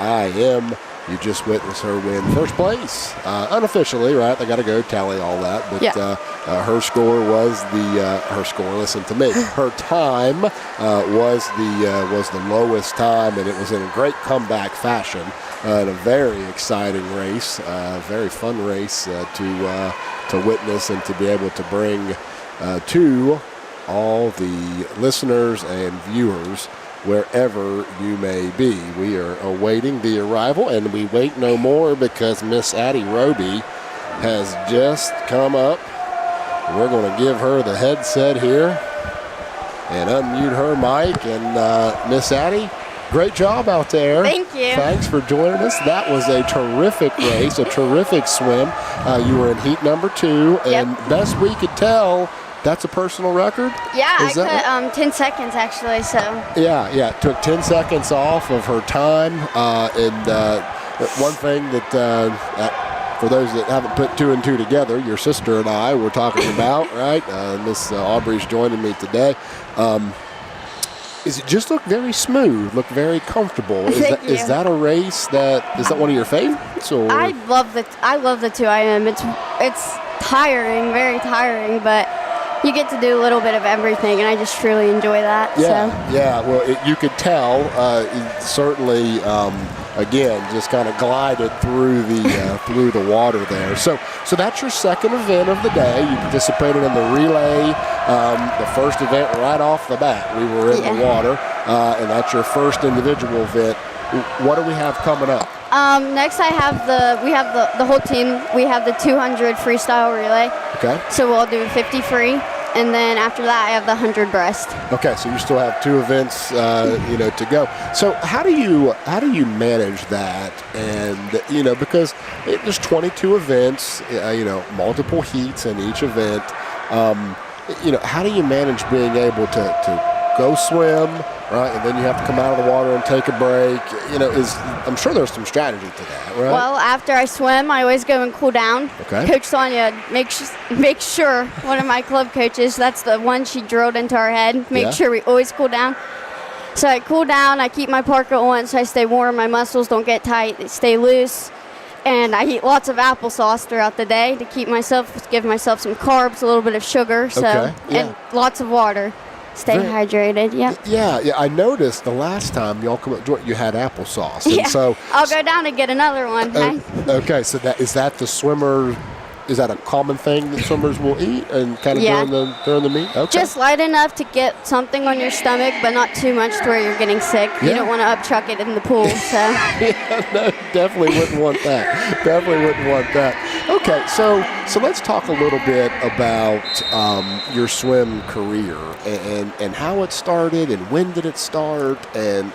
IM. You just witnessed her win first place, unofficially, right? They got to go tally all that, but Yeah. Her score was her score. Listen to me. Her time was the lowest time, and it was in a great comeback fashion. In a very exciting race, very fun race to witness and to be able to bring to all the listeners and viewers wherever you may be. We are awaiting the arrival, and we wait no more because Miss Addie Roby has just come up. We're going to give her the headset here. and unmute her mic. And Miss Addie, great job out there. Thank you. Thanks for joining us. That was a terrific race, a terrific swim. You were in heat number 2, and best we could tell, that's a personal record? Yeah, Is that I cut 10 seconds actually, so. Yeah, took 10 seconds off of her time. One thing that, for those that haven't put 2 and 2 together, your sister and I were talking about, right? Miss Aubrey's joining me today. Is it just look very smooth, look very comfortable? Is that a race is that one of your favorites? Or? I love the 2IM. It's tiring, very tiring, but you get to do a little bit of everything, and I just truly enjoy that. Yeah. Well, you could tell. Certainly, again, just kind of glided through the water there. So that's your second event of the day. You participated in the relay, the first event right off the bat. We were in the water, and that's your first individual event. What do we have coming up? Next, we have the whole team. We have the 200 freestyle relay. Okay. So we'll do a 50 free, and then after that, I have the 100 breast. Okay, so you still have 2 events, to go. So how do you manage that? And because there's 22 events, multiple heats in each event. How do you manage being able to go swim, right? And then you have to come out of the water and take a break. I'm sure there's some strategy to that, right? Well, after I swim, I always go and cool down. Okay. Coach Sonia make sure, one of my club coaches, that's the one she drilled into our head, make sure we always cool down. So I cool down, I keep my parka on so I stay warm, my muscles don't get tight, they stay loose. And I eat lots of applesauce throughout the day to give myself some carbs, a little bit of sugar, and lots of water. Stay hydrated, Yeah, I noticed the last time y'all come up, you had applesauce. Yeah, and so I'll go down and get another one. Okay, so is that the swimmer? Is that a common thing that swimmers will eat and kind of during the meet? Okay. Just light enough to get something on your stomach, but not too much to where you're getting sick. You don't want to upchuck it in the pool. So. No, definitely wouldn't want that. Okay, so let's talk a little bit about your swim career and how it started and when did it start and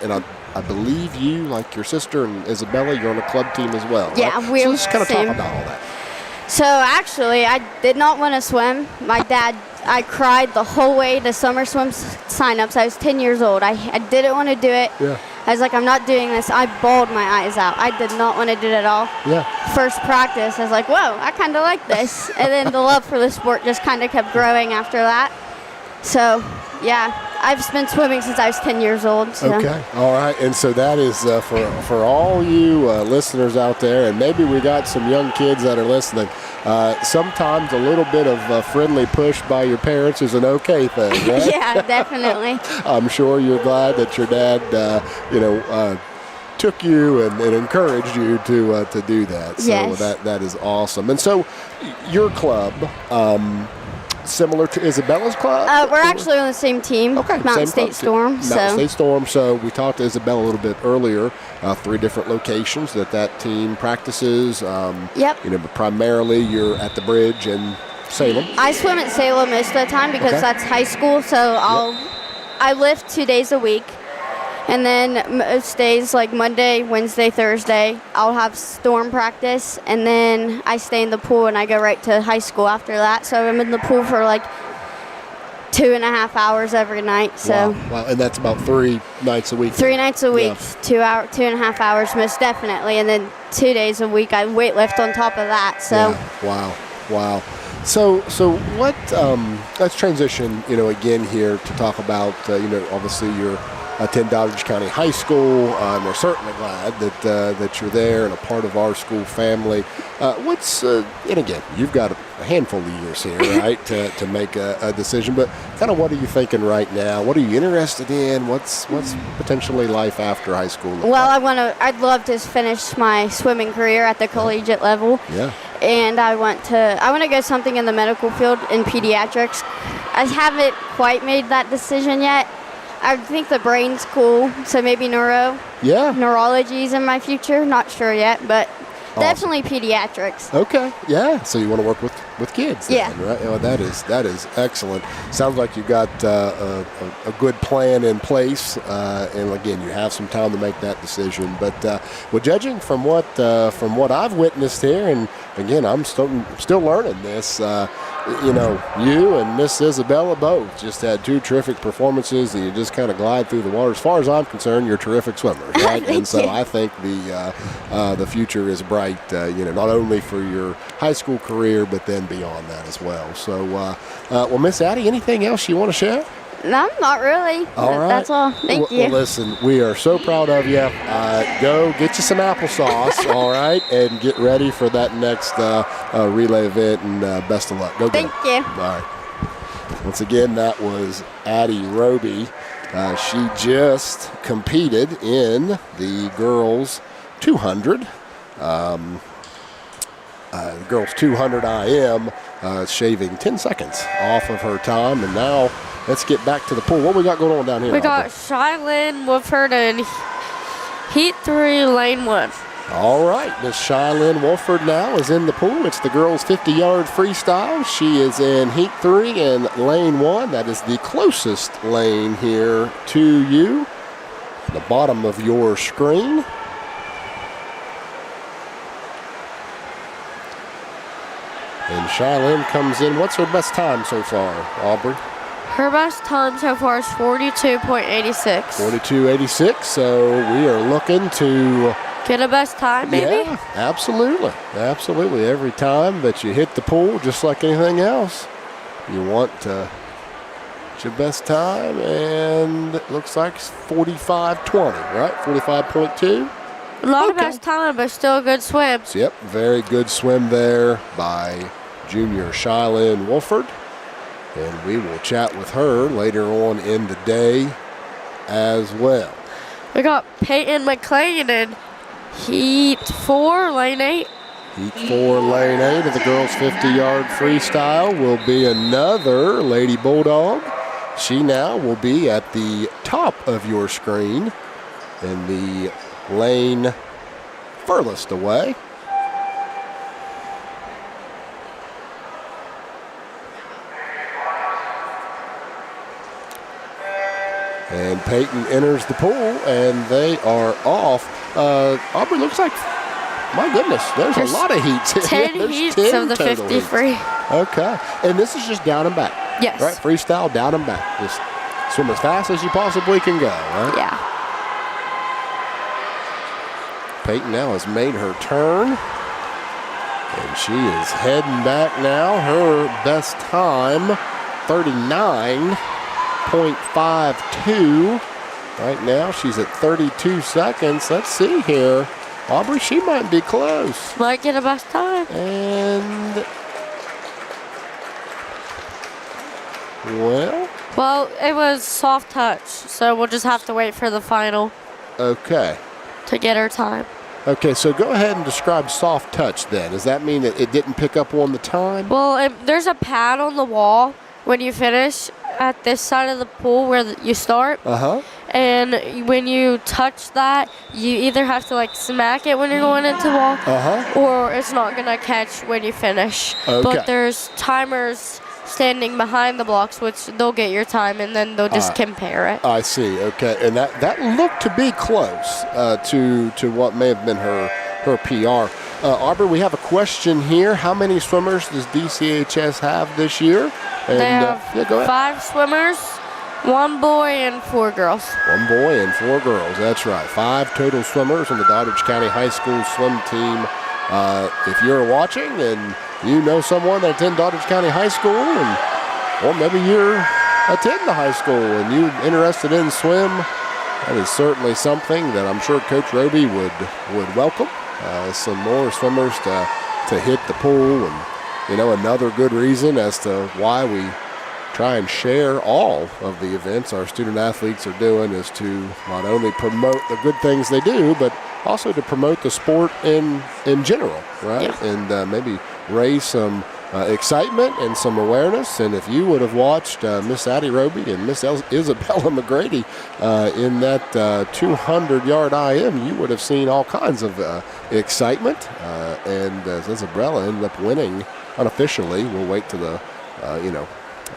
I believe you, like your sister and Isabella, you're on a club team as well. Right? Yeah, we're so let's kind of same. talk about all that. So actually, I did not want to swim. My dad, I cried the whole way to summer swim signups. I was 10 years old. I didn't want to do it. Yeah. I was like, I'm not doing this. I bawled my eyes out. I did not want to do it at all. Yeah. First practice, I was like, whoa, I kind of like this. And then the love for the sport just kind of kept growing after that. So, yeah, I've been swimming since I was 10 years old. So. Okay, all right. And so that is for all you listeners out there, and maybe we got some young kids that are listening. Sometimes a little bit of friendly push by your parents is an okay thing, right? Yeah, definitely. I'm sure you're glad that your dad, took you and encouraged you to do that. So yes. that is awesome. And so your club. Similar to Isabella's club? We're actually on the same team, okay, Mountain State Storm. Mountain State Storm. So we talked to Isabella a little bit earlier. 3 different locations that team practices. Yep. But primarily you're at the bridge in Salem. I swim at Salem most of the time because that's high school. So I lift 2 days a week. And then most days, like Monday, Wednesday, Thursday, I'll have storm practice. And then I stay in the pool and I go right to high school after that. So I'm in the pool for like 2.5 hours every night. So Wow. And that's about 3 nights a week. 3 nights a week, 2.5 hours most definitely. And then 2 days a week I weight lift on top of that. So Wow. So what? Let's transition. Again here to talk about. Obviously you're. Attend Doddridge County High School, and we're certainly glad that you're there and a part of our school family. And again, you've got a handful of years here, right, to make a decision. But kind of what are you thinking right now? What are you interested in? What's potentially life after high school? Well, I'd love to finish my swimming career at the collegiate level. Yeah. And I want to go something in the medical field in pediatrics. I haven't quite made that decision yet. I think the brain's cool, so maybe neurology's in my future. Not sure yet, but Definitely pediatrics. Okay, yeah. So you want to work with kids, then, Yeah. right? Oh, that is excellent. Sounds like you got a good plan in place, and again, you have some time to make that decision. But well, judging from what I've witnessed here, and again, I'm still learning this. You and Miss Isabella both just had two terrific performances, and you just kind of glide through the water. As far as I'm concerned, you're terrific swimmers, right? And so I think the future is bright. Not only for your high school career, but then beyond that as well. So, well, Miss Addie, anything else you want to share? No, not really. All right. That's all. Thank you. Well, listen, we are so proud of you. Go get you some applesauce, all right, and get ready for that next relay event, and best of luck. Go get Thank it. you. All right. Once again, that was Addie Roby. She just competed in the girls 200. Girls 200 IM, shaving 10 seconds off of her time. And now let's get back to the pool. What we got going on down here? We got Shylin Wolford in Heat 3, Lane 1. All right, Miss Shylin Wolford now is in the pool. It's the girls' 50-yard freestyle. She is in Heat 3 and Lane 1. That is the closest lane here to you. The bottom of your screen. And Shylin comes in. What's her best time so far, Aubrey? Her best time so far is 42.86. 42.86. So we are looking to Get a best time, maybe? Yeah, absolutely. Absolutely. Every time that you hit the pool, just like anything else, you want to get your best time, and it looks like it's 45.20, right? 45.2. Not a best time, but still a good swim. Yep, very good swim there by junior Shylin Wolford. And we will chat with her later on in the day as well. We got Peyton McLean in Heat 4, Lane 8. Heat 4, Lane 8 of the girls' 50-yard freestyle will be another Lady Bulldog. She now will be at the top of your screen in the lane furthest away. And Peyton enters the pool, and they are off. Aubrey, looks like, my goodness, there's a lot of heats. 10 There's heats 10 of the total 50 heats. free. Okay, and this is just down and back. Yes. Right, freestyle, down and back. Just swim as fast as you possibly can go, right? Yeah. Peyton now has made her turn, and she is heading back now. Her best time, 39.52. Right now, she's at 32 seconds. Let's see here. Aubrey, she might be close. Might get a best time. And, Well, it was soft touch, so we'll just have to wait for the final okay. to get her time. Okay, so go ahead and describe soft touch then. Does that mean that it didn't pick up on the time? Well, there's a pad on the wall when you finish at this side of the pool where you start. Uh-huh. And when you touch that, you either have to like smack it when you're going into the wall, or it's not gonna catch when you finish. Okay. But there's timers standing behind the blocks, which they'll get your time, and then they'll just compare it. I see. Okay, and that looked to be close to what may have been her PR. Aubrey, we have a question here. How many swimmers does DCHS have this year? And, They have go ahead. 5 swimmers, 1 boy and 4 girls. 1 boy and 4 girls. That's right. 5 total swimmers on the Doddridge County High School swim team. If you're watching and you know someone that attends Doddridge County High School, or maybe you're attending the high school and you're interested in swim, that is certainly something that I'm sure Coach Roby would welcome. Some more swimmers to hit the pool, and another good reason as to why we try and share all of the events our student athletes are doing is to not only promote the good things they do, but also to promote the sport in general, right? Yeah. And maybe raise some excitement and some awareness. And if you would have watched Miss Addie Roby and Miss Isabella McGrady in that 200-yard IM, you would have seen all kinds of excitement. And Isabella ended up winning unofficially. We'll wait till the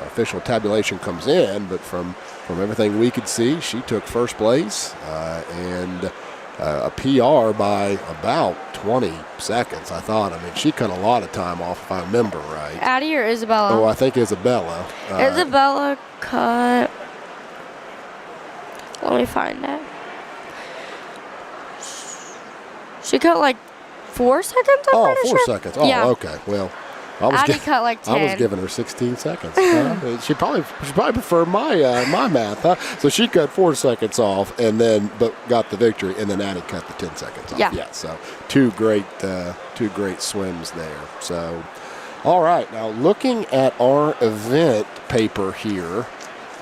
official tabulation comes in, but from everything we could see, she took first place and a PR by about 20 seconds, I thought. I mean, she cut a lot of time off, if I remember right. Addie or Isabella? Oh, I think Isabella. Isabella cut. Let me find it. She cut like 4 seconds. I'm pretty 4 sure. seconds. Oh, yeah. Okay. Well, Addie cut like 10. I was giving her 16 seconds. She probably preferred my math, huh? So she cut 4 seconds off, but got the victory, and then Addie cut the 10 seconds off. Yeah. So two great swims there. So, all right. Now looking at our event paper here,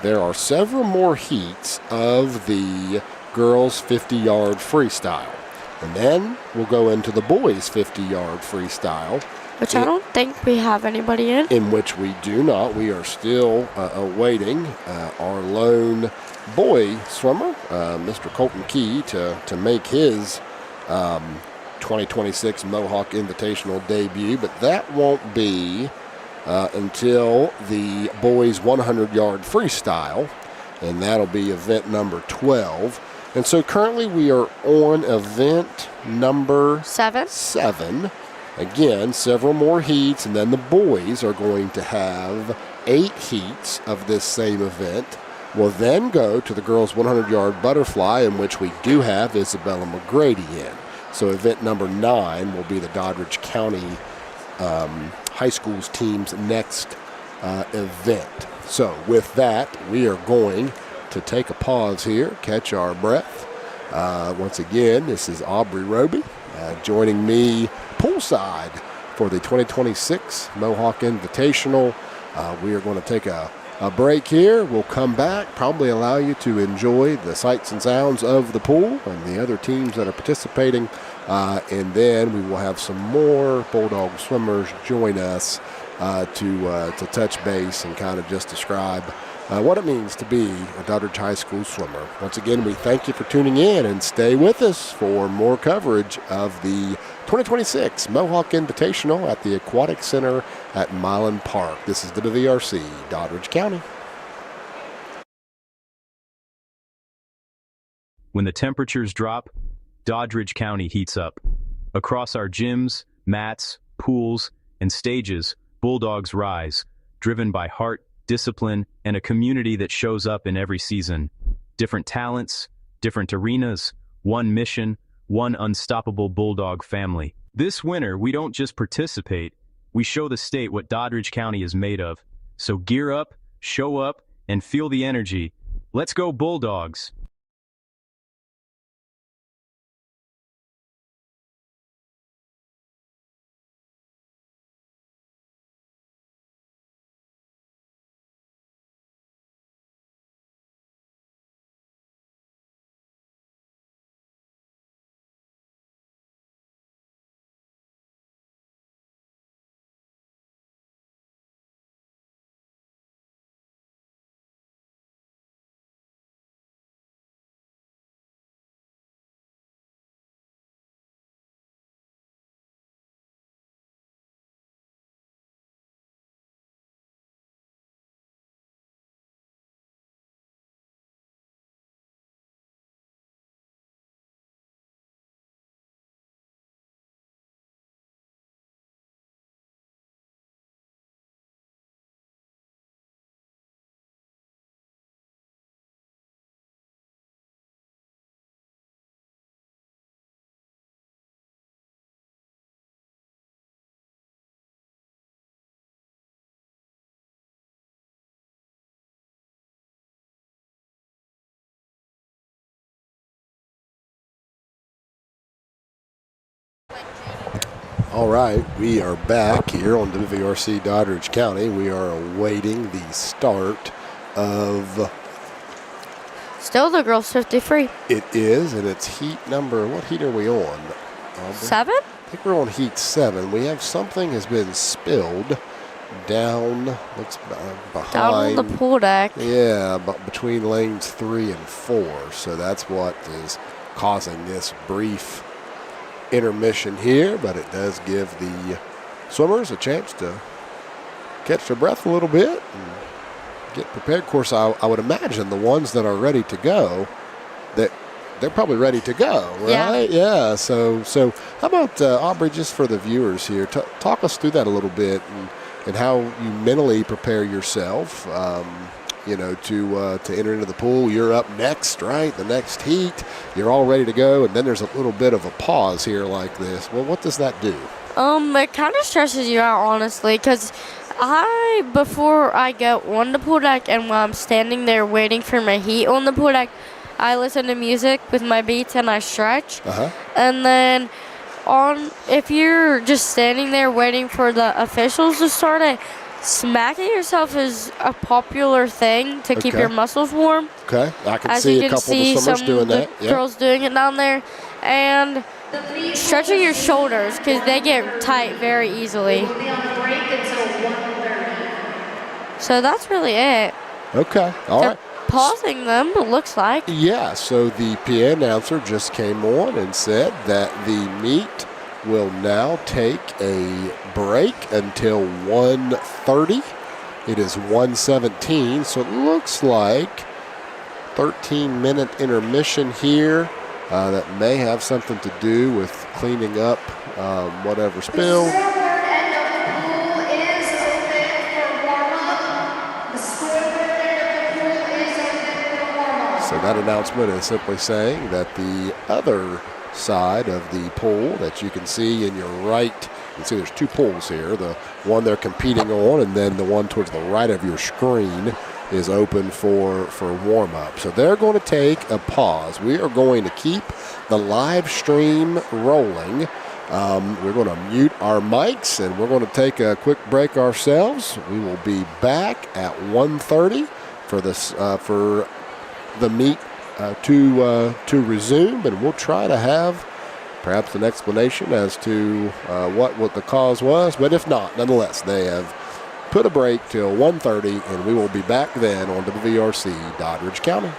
there are several more heats of the girls' 50-yard freestyle, and then we'll go into the boys' 50-yard freestyle. Which I don't think we have anybody in. In which we do not. We are still awaiting our lone boy swimmer, Mr. Colton Key, to make his 2026 Mohawk Invitational debut. But that won't be until the boys' 100-yard freestyle, and that'll be event number 12. And so currently we are on event number 7. Again, several more heats, and then the boys are going to have 8 heats of this same event. We'll then go to the girls' 100-yard butterfly, in which we do have Isabella McGrady in. So event number 9 will be the Doddridge County High School's team's next event. So with that, we are going to take a pause here, catch our breath. Once again, this is Aubrey Roby joining me poolside for the 2026 Mohawk Invitational. We are going to take a break here. We'll come back, probably allow you to enjoy the sights and sounds of the pool and the other teams that are participating. And then we will have some more Bulldog swimmers join us to touch base and kind of just describe what it means to be a Doddridge High School swimmer. Once again, we thank you for tuning in, and stay with us for more coverage of the 2026 Mohawk Invitational at the Aquatic Center at Milan Park. This is WVRC, Doddridge County. When the temperatures drop, Doddridge County heats up. Across our gyms, mats, pools, and stages, Bulldogs rise, driven by heart, discipline, and a community that shows up in every season. Different talents, different arenas, one mission, one unstoppable Bulldog family. This winter, we don't just participate, we show the state what Doddridge County is made of. So gear up, show up, and feel the energy. Let's go Bulldogs! All right, we are back here on WVRC Doddridge County. We are awaiting the start of... Still the girls 53. It is, and it's heat number... What heat are we on, Aubrey? 7? I think we're on heat 7. We have something has been spilled down, looks behind. Down on the pool deck. Yeah, but between lanes 3 and 4. So that's what is causing this brief intermission here, but it does give the swimmers a chance to catch their breath a little bit and get prepared. Of course, I would imagine the ones that are ready to go, that they're probably ready to go, right? Yeah. So how about Aubrey, just for the viewers here, talk us through that a little bit and how you mentally prepare yourself, to enter into the pool. You're up next, right? The next heat, you're all ready to go, and then there's a little bit of a pause here like this. Well, what does that do? It kind of stresses you out, honestly, because before I go on the pool deck and while I'm standing there waiting for my heat on the pool deck, I listen to music with my beats and I stretch. And then if you're just standing there waiting for the officials to start it, smacking yourself is a popular thing to keep your muscles warm. Okay, I can see a couple of the swimmers doing that. Girls doing it down there. And stretching your shoulders because they get tight very easily. We'll be on break until 1:30. So that's really it. Okay, all right. Pausing them, it looks like. Yeah, so the PA announcer just came on and said that the meet will now take a break until 1:30. It is 1:17, so it looks like 13-minute intermission here. That may have something to do with cleaning up whatever spilled. The scoreboard end of the pool is open for warm-up. The scoreboard end of the pool is open for warm-up. So that announcement is simply saying that the other side of the pool that you can see in your right, you can see there's two pools here. The one they're competing on and then the one towards the right of your screen is open for warm-up. So they're going to take a pause. We are going to keep the live stream rolling. We're going to mute our mics and we're going to take a quick break ourselves. We will be back at 1:30 for this for the meet to resume, and we'll try to have perhaps an explanation as to what the cause was. But if not, nonetheless, they have put a break till 1:30, and we will be back then on WVRC Doddridge County.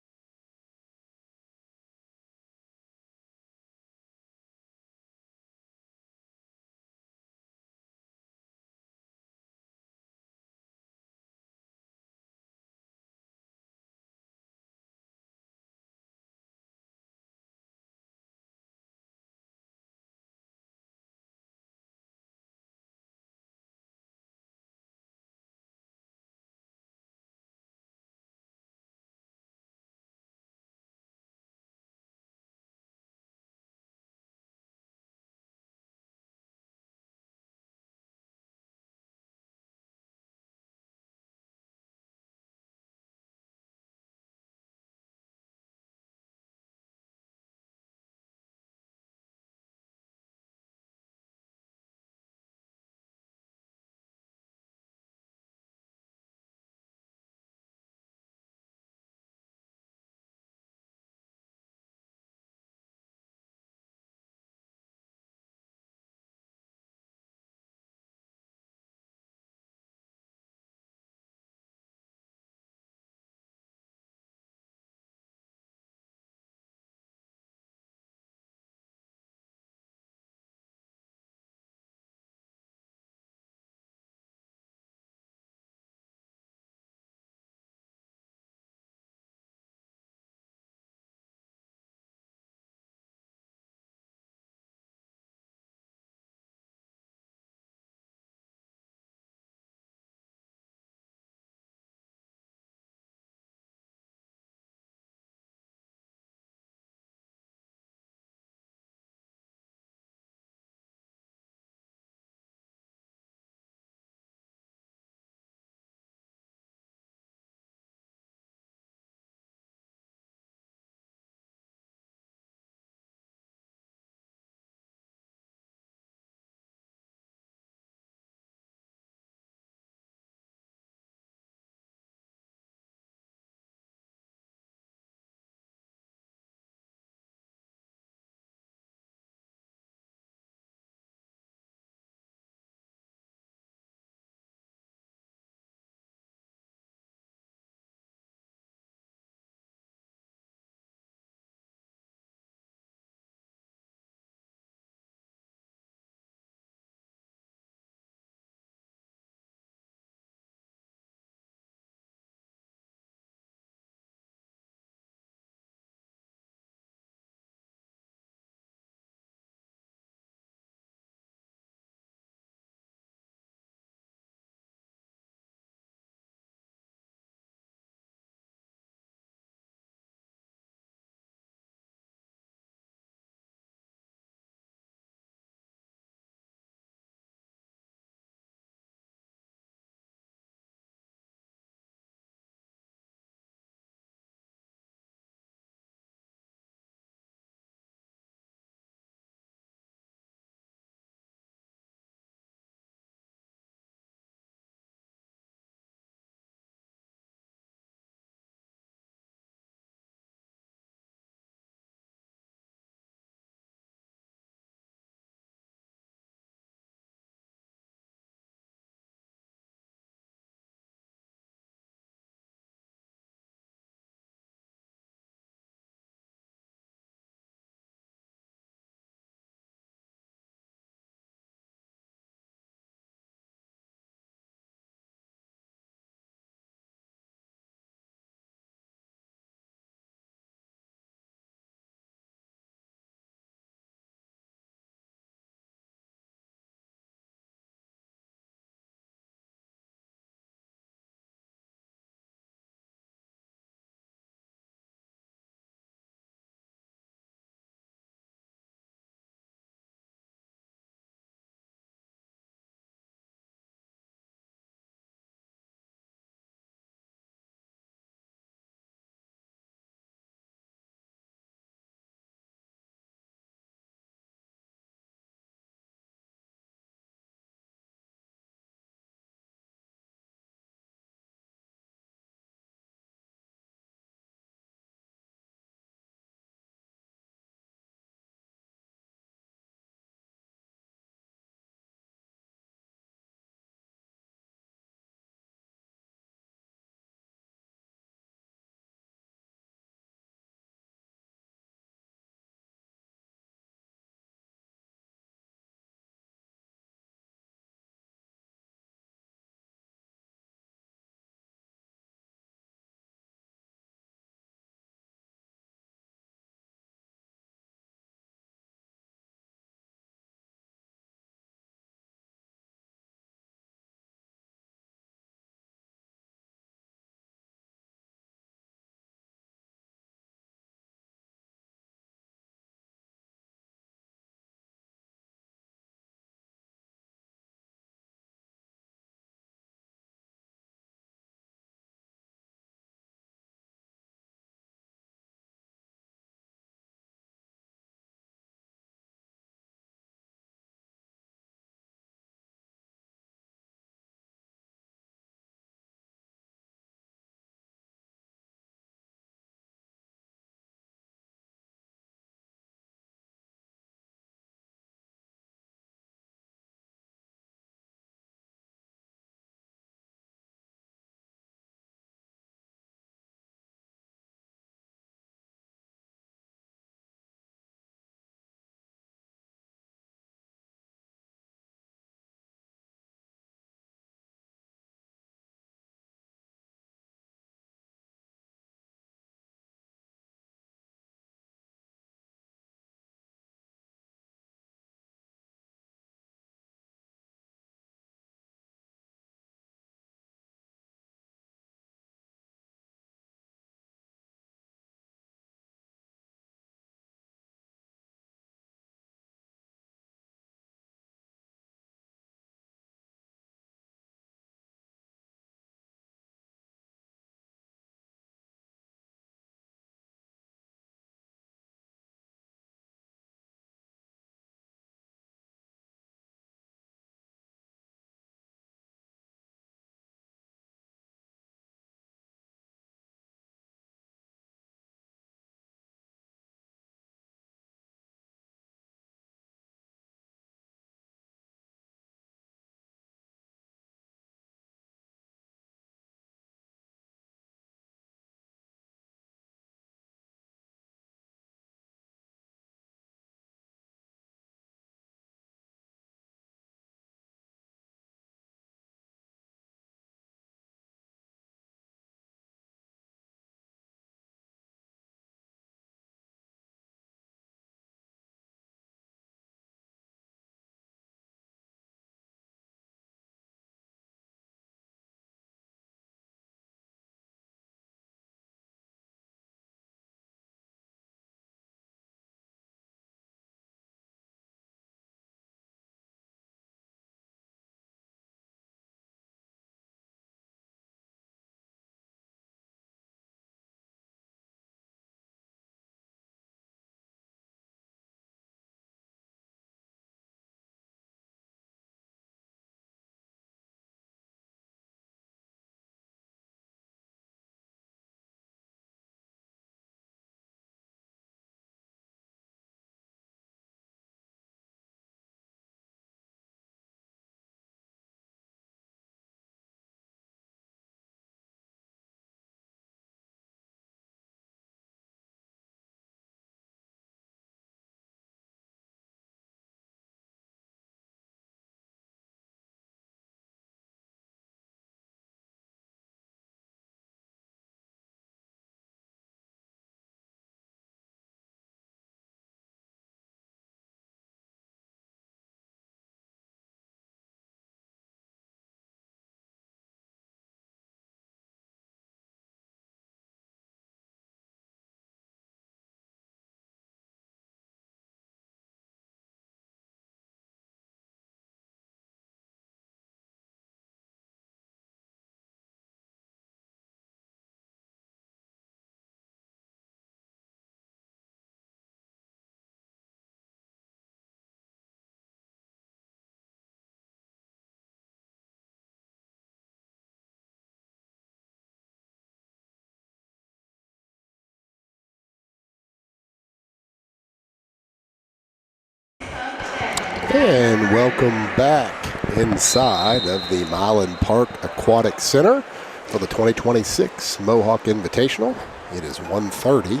And welcome back inside of the Milan Park Aquatic Center for the 2026 Mohawk Invitational. It is 1:30,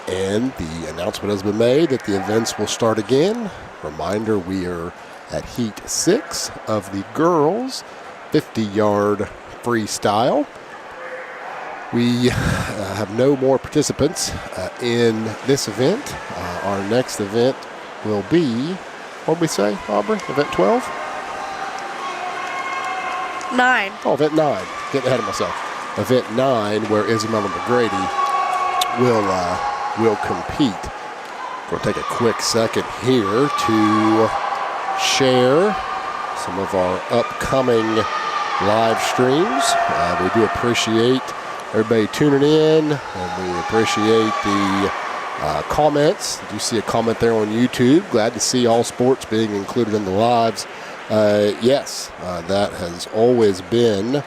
and the announcement has been made that the events will start again. Reminder, we are at Heat 6 of the girls' 50-yard freestyle. We have no more participants in this event. Our next event will be, what did we say, Aubrey? Event 12? 9. Oh, event 9. Getting ahead of myself. Event 9, where Isabella McGrady will compete. We'll take a quick second here to share some of our upcoming live streams. We do appreciate everybody tuning in, and we appreciate the comments. You see a comment there on YouTube. Glad to see all sports being included in the lives. Yes, that has always been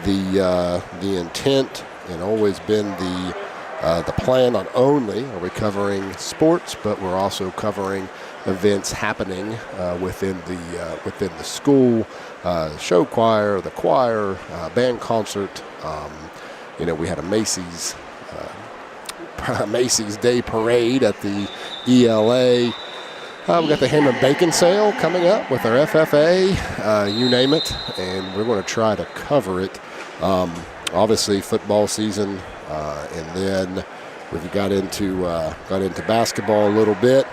the intent, and always been the plan. Not only are we covering sports, but we're also covering events happening within the school, show choir, the choir, band concert. We had a Macy's Day Parade at the ELA. We got the ham and bacon sale coming up with our FFA, you name it, and we're going to try to cover it. Obviously, football season, and then we got into basketball a little bit.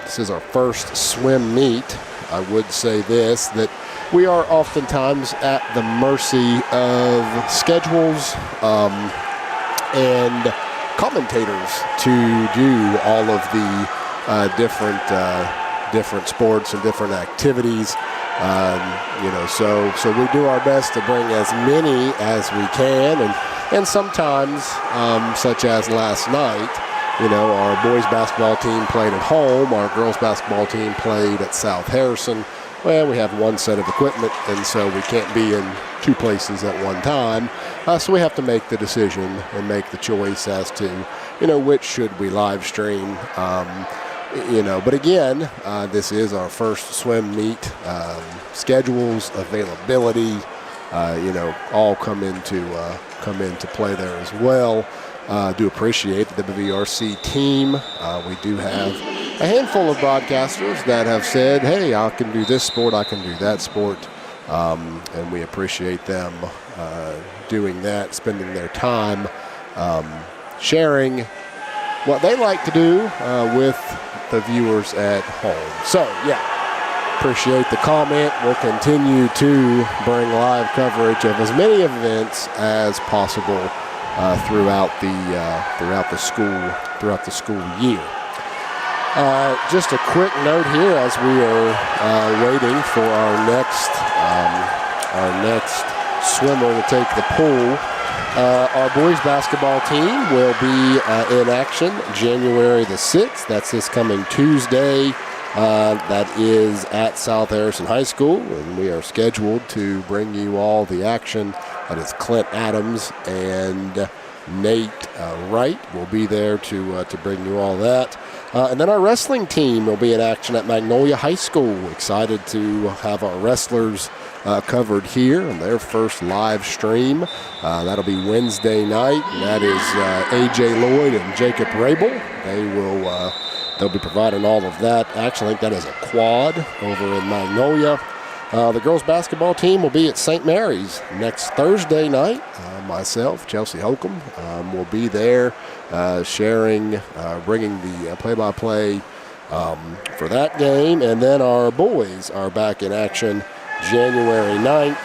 This is our first swim meet. I would say this, that we are oftentimes at the mercy of schedules and commentators to do all of the different sports and different activities. So we do our best to bring as many as we can, and sometimes, such as last night, our boys basketball team played at home, our girls basketball team played at South Harrison. Well, we have one set of equipment, and so we can't be in two places at one time. So we have to make the decision and make the choice as to, which should we live stream. But again, this is our first swim meet. Schedules, availability, all come into play there as well. Do appreciate the WVRC team. We do have a handful of broadcasters that have said, hey, I can do this sport, I can do that sport. And we appreciate them doing that, spending their time sharing what they like to do with the viewers at home. So, yeah, appreciate the comment. We'll continue to bring live coverage of as many events as possible throughout the school year. Just a quick note here as we are waiting for our next swimmer to take the pool. Our boys basketball team will be in action January the 6th. That's this coming Tuesday. That is at South Harrison High School, and we are scheduled to bring you all the action. That is Clint Adams and Nate Wright will be there to bring you all that. And then our wrestling team will be in action at Magnolia High School. Excited to have our wrestlers covered here in their first live stream. That'll be Wednesday night, and that is A.J. Lloyd and Jacob Rabel. They'll be providing all of that. Actually, I think that is a quad over in Magnolia. The girls basketball team will be at St. Mary's next Thursday night. Myself, Chelsea Holcomb, will be there sharing, bringing the play-by-play for that game. And then our boys are back in action January 9th,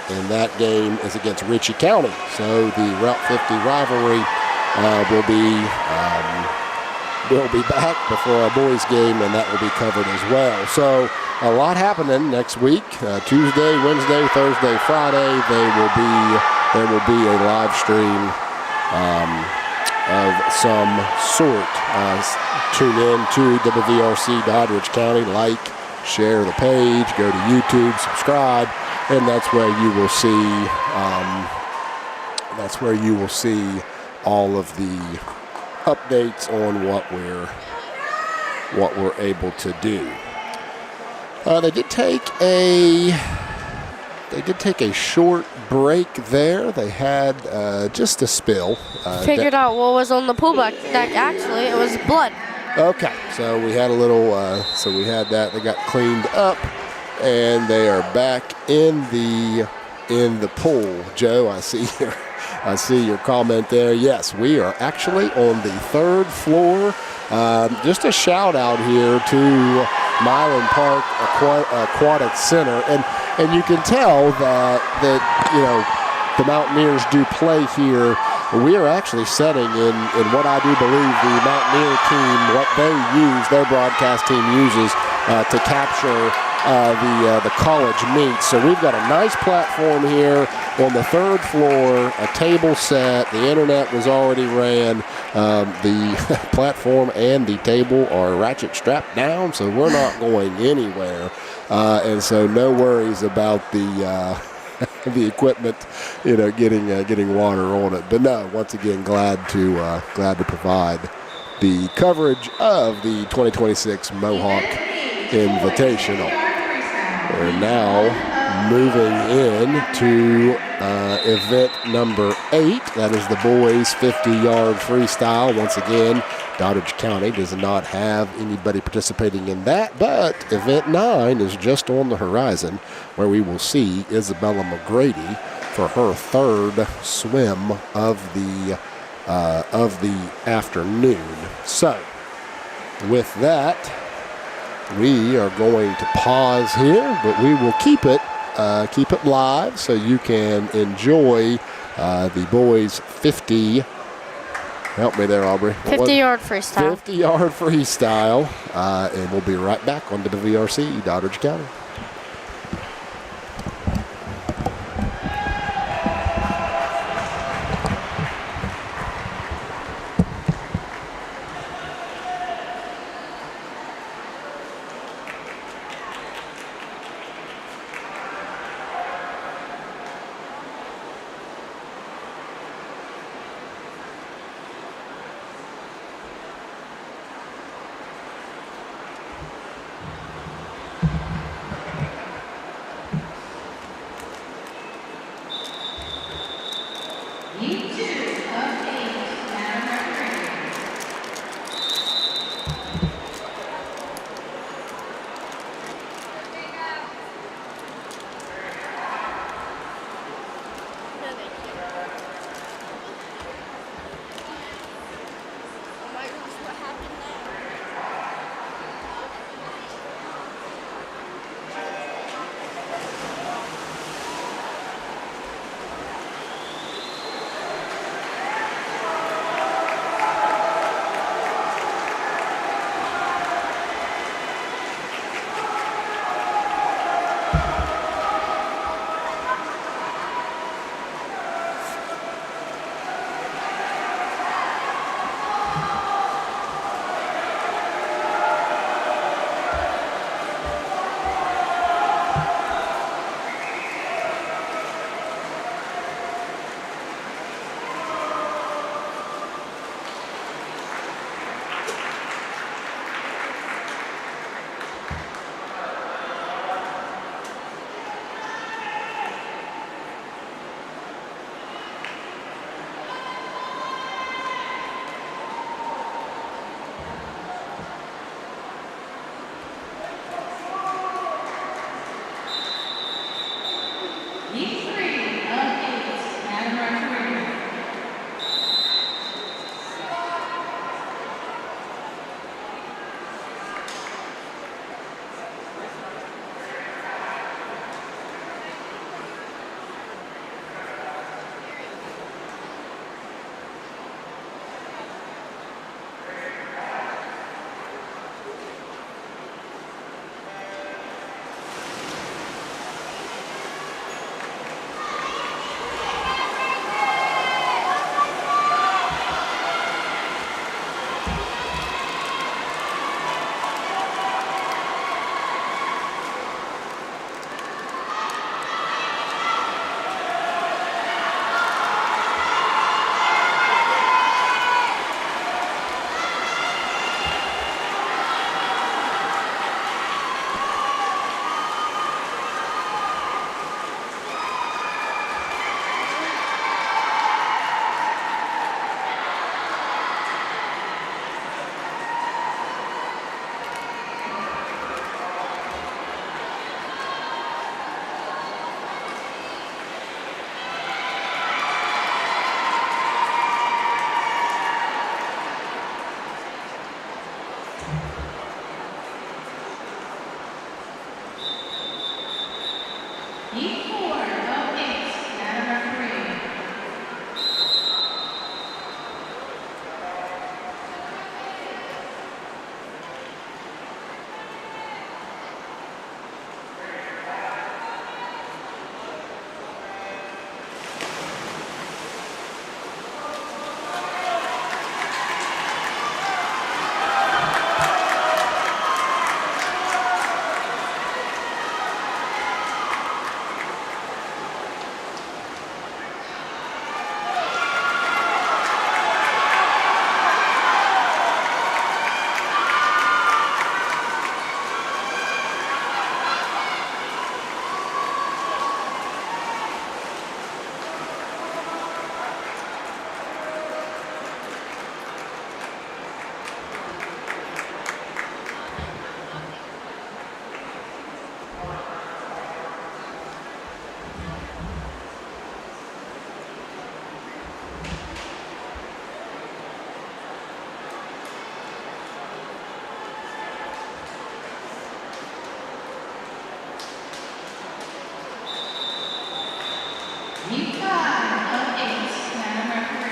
and that game is against Ritchie County. So the Route 50 rivalry will be back before our boys game, and that will be covered as well. So a lot happening next week. Tuesday, Wednesday, Thursday, Friday. There will be a live stream of some sort. Tune in to WVRC Doddridge County, like, share the page, go to YouTube, subscribe, and that's where you will see. That's where you will see all of the updates on what we're able to do. They did take a short break there. They had just a spill. Figured out what was on the pool deck. Actually, it was blood. Okay, so we had a little. So we had that. They got cleaned up, and they are back in the pool. Joe, I see your comment there. Yes, we are actually on the 3rd floor. Just a shout out here to Milan Park Aquatic Center, and you can tell that the Mountaineers do play here. We are actually setting in what I do believe the Mountaineer team, what their broadcast team uses to capture the college meets. So we've got a nice platform here on the 3rd floor, a table set, the internet was already ran. The platform and the table are ratchet strapped down, so we're not going anywhere. And so no worries about the equipment, getting water on it. But no, once again, glad to provide the coverage of the 2026 Mohawk Invitational. We're now moving into event number 8. That is the boys 50-yard freestyle. Once again, Doddridge County does not have anybody participating in that, but event 9 is just on the horizon, where we will see Isabella McGrady for her 3rd swim of the afternoon. So, with that, we are going to pause here, but we will keep it live so you can enjoy the boys 50. Help me there, Aubrey. 50-yard freestyle. 50-yard freestyle, and we'll be right back on WVRC, Doddridge County. Heat 4 of 8, Madam Referee. Heat 5 of 8, Madam Referee.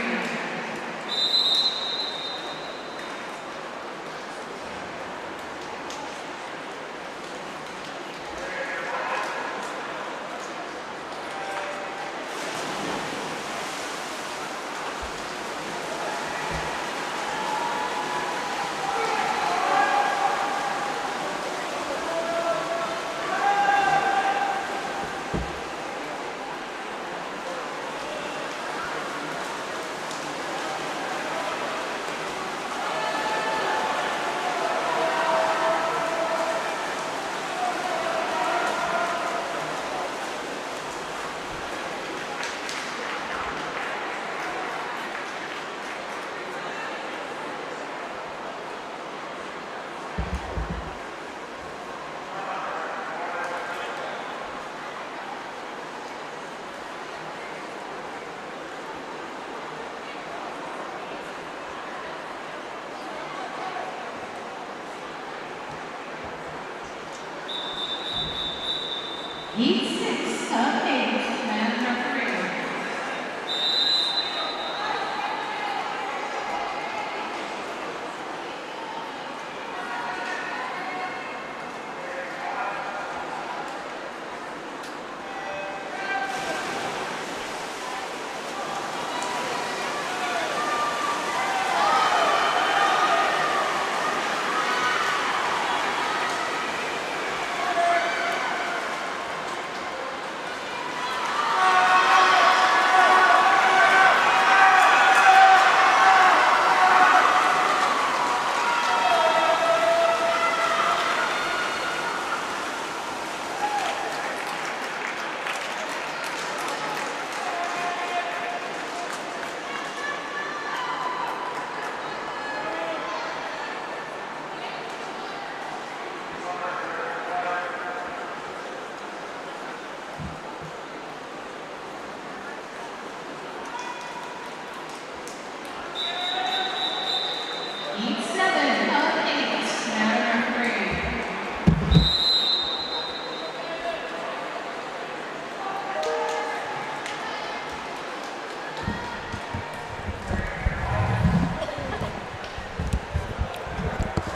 Heat 6 of 8, Madam Referee. Heat 7 of 8, Madam Referee.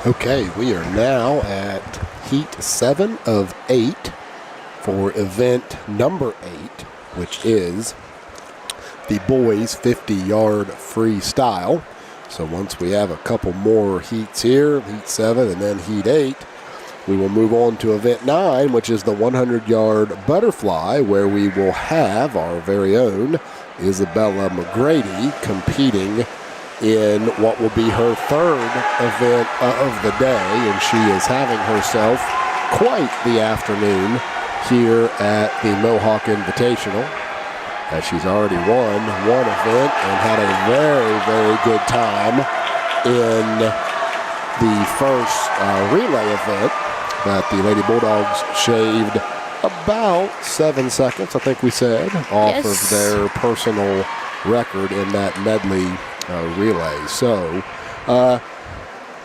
Okay, we are now at Heat 7 of 8 for event number 8, which is the boys 50-yard freestyle. So once we have a couple more heats here, Heat 7 and then Heat 8, we will move on to event 9, which is the 100-yard butterfly, where we will have our very own Isabella McGrady competing in what will be her third event of the day, and she is having herself quite the afternoon here at the Mohawk Invitational, as she's already won one event and had a very, very good time in the first relay event that the Lady Bulldogs shaved about 7 seconds, I think we said, off of their personal record in that medley relay. So,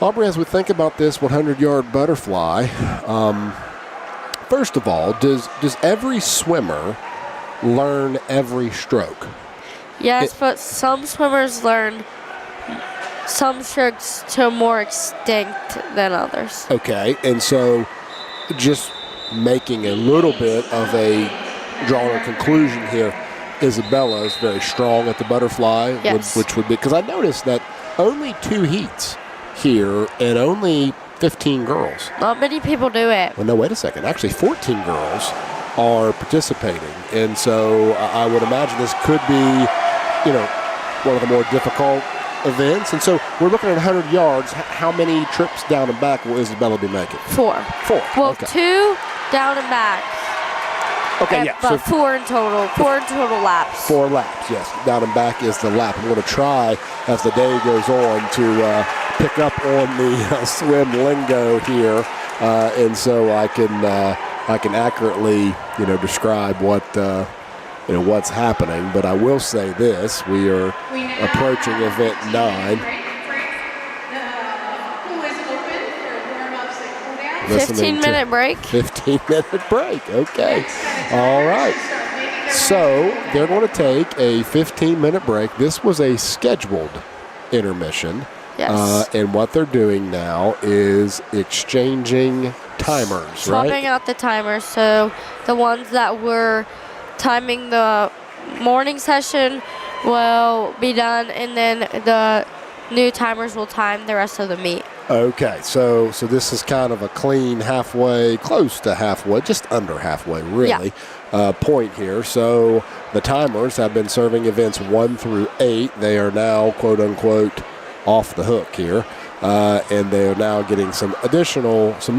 Aubrey, as we think about this 100-yard butterfly, first of all, does every swimmer learn every stroke? Yes, but some swimmers learn some strokes to more extinct than others. Okay, and so just making a little bit of a drawing a conclusion here, Isabella is very strong at the butterfly, Yes. which would be, because I noticed that only 2 heats here and only 15 girls. Not many people do it. Well, no, wait a second. Actually, 14 girls are participating. And so I would imagine this could be, one of the more difficult events. And so we're looking at 100 yards. How many trips down and back will Isabella be making? 4. 4. Well, okay. 2 down and back. Okay, yeah. But 4 in total. 4 in total laps. 4 laps, yes. Down and back is the lap. I'm going to try, as the day goes on, to pick up on the swim lingo here, and so I can accurately, describe what's happening. But I will say this: we are approaching event 9. The pool is open for warm-ups and cool-downs. 15-minute break. 15-minute break. Okay. All right. So they're going to take a 15-minute break. This was a scheduled intermission. Yes. And what they're doing now is exchanging timers, Swapping right? out the timers. So the ones that were timing the morning session will be done, and then the new timers will time the rest of the meet. Okay, so this is kind of a clean halfway, close to halfway, just under halfway, really, point here. So the timers have been serving events 1 through 8. They are now, quote unquote, off the hook here, and they are now getting some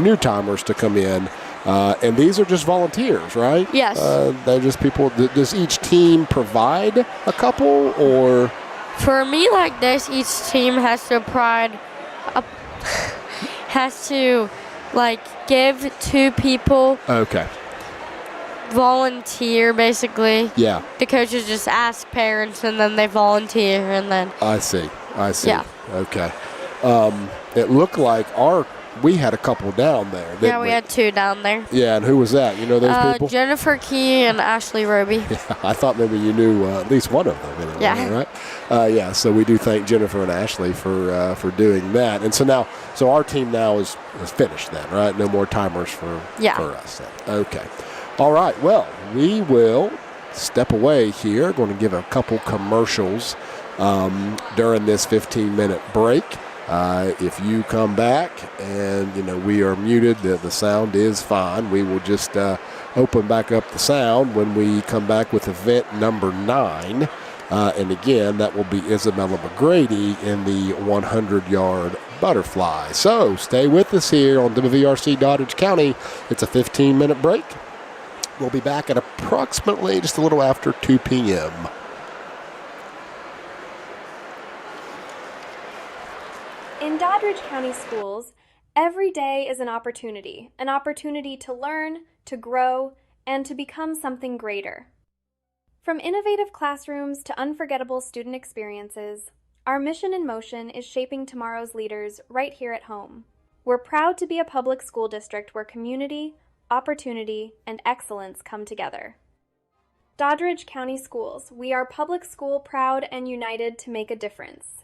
new timers to come in. And these are just volunteers, right? Yes. They're just people. Does each team provide a couple, or? For a meet like this, each team has to give 2 people Okay. volunteer, basically. Yeah. The coaches just ask parents, and then they volunteer, and then. I see. Yeah. Okay. It looked like we had a couple down there. Yeah, we had 2 down there. Yeah, and who was that? You know those people? Jennifer Key and Ashley Roby. Yeah, I thought maybe you knew at least one of them. Anyway, Yeah. Right? So we do thank Jennifer and Ashley for doing that. And so our team now is finished then, right? No more timers for us then. Okay. All right. Well, we will step away here. Going to give a couple commercials during this 15-minute break. If you come back and, we are muted, the sound is fine. We will just open back up the sound when we come back with event number 9. And again, that will be Isabella McGrady in the 100-yard butterfly. So stay with us here on WVRC Doddridge County. It's a 15-minute break. We'll be back at approximately just a little after 2 p.m. In Doddridge County Schools, every day is an opportunity to learn, to grow, and to become something greater. From innovative classrooms to unforgettable student experiences, our mission in motion is shaping tomorrow's leaders right here at home. We're proud to be a public school district where community, opportunity, and excellence come together. Doddridge County Schools, we are public school proud and united to make a difference.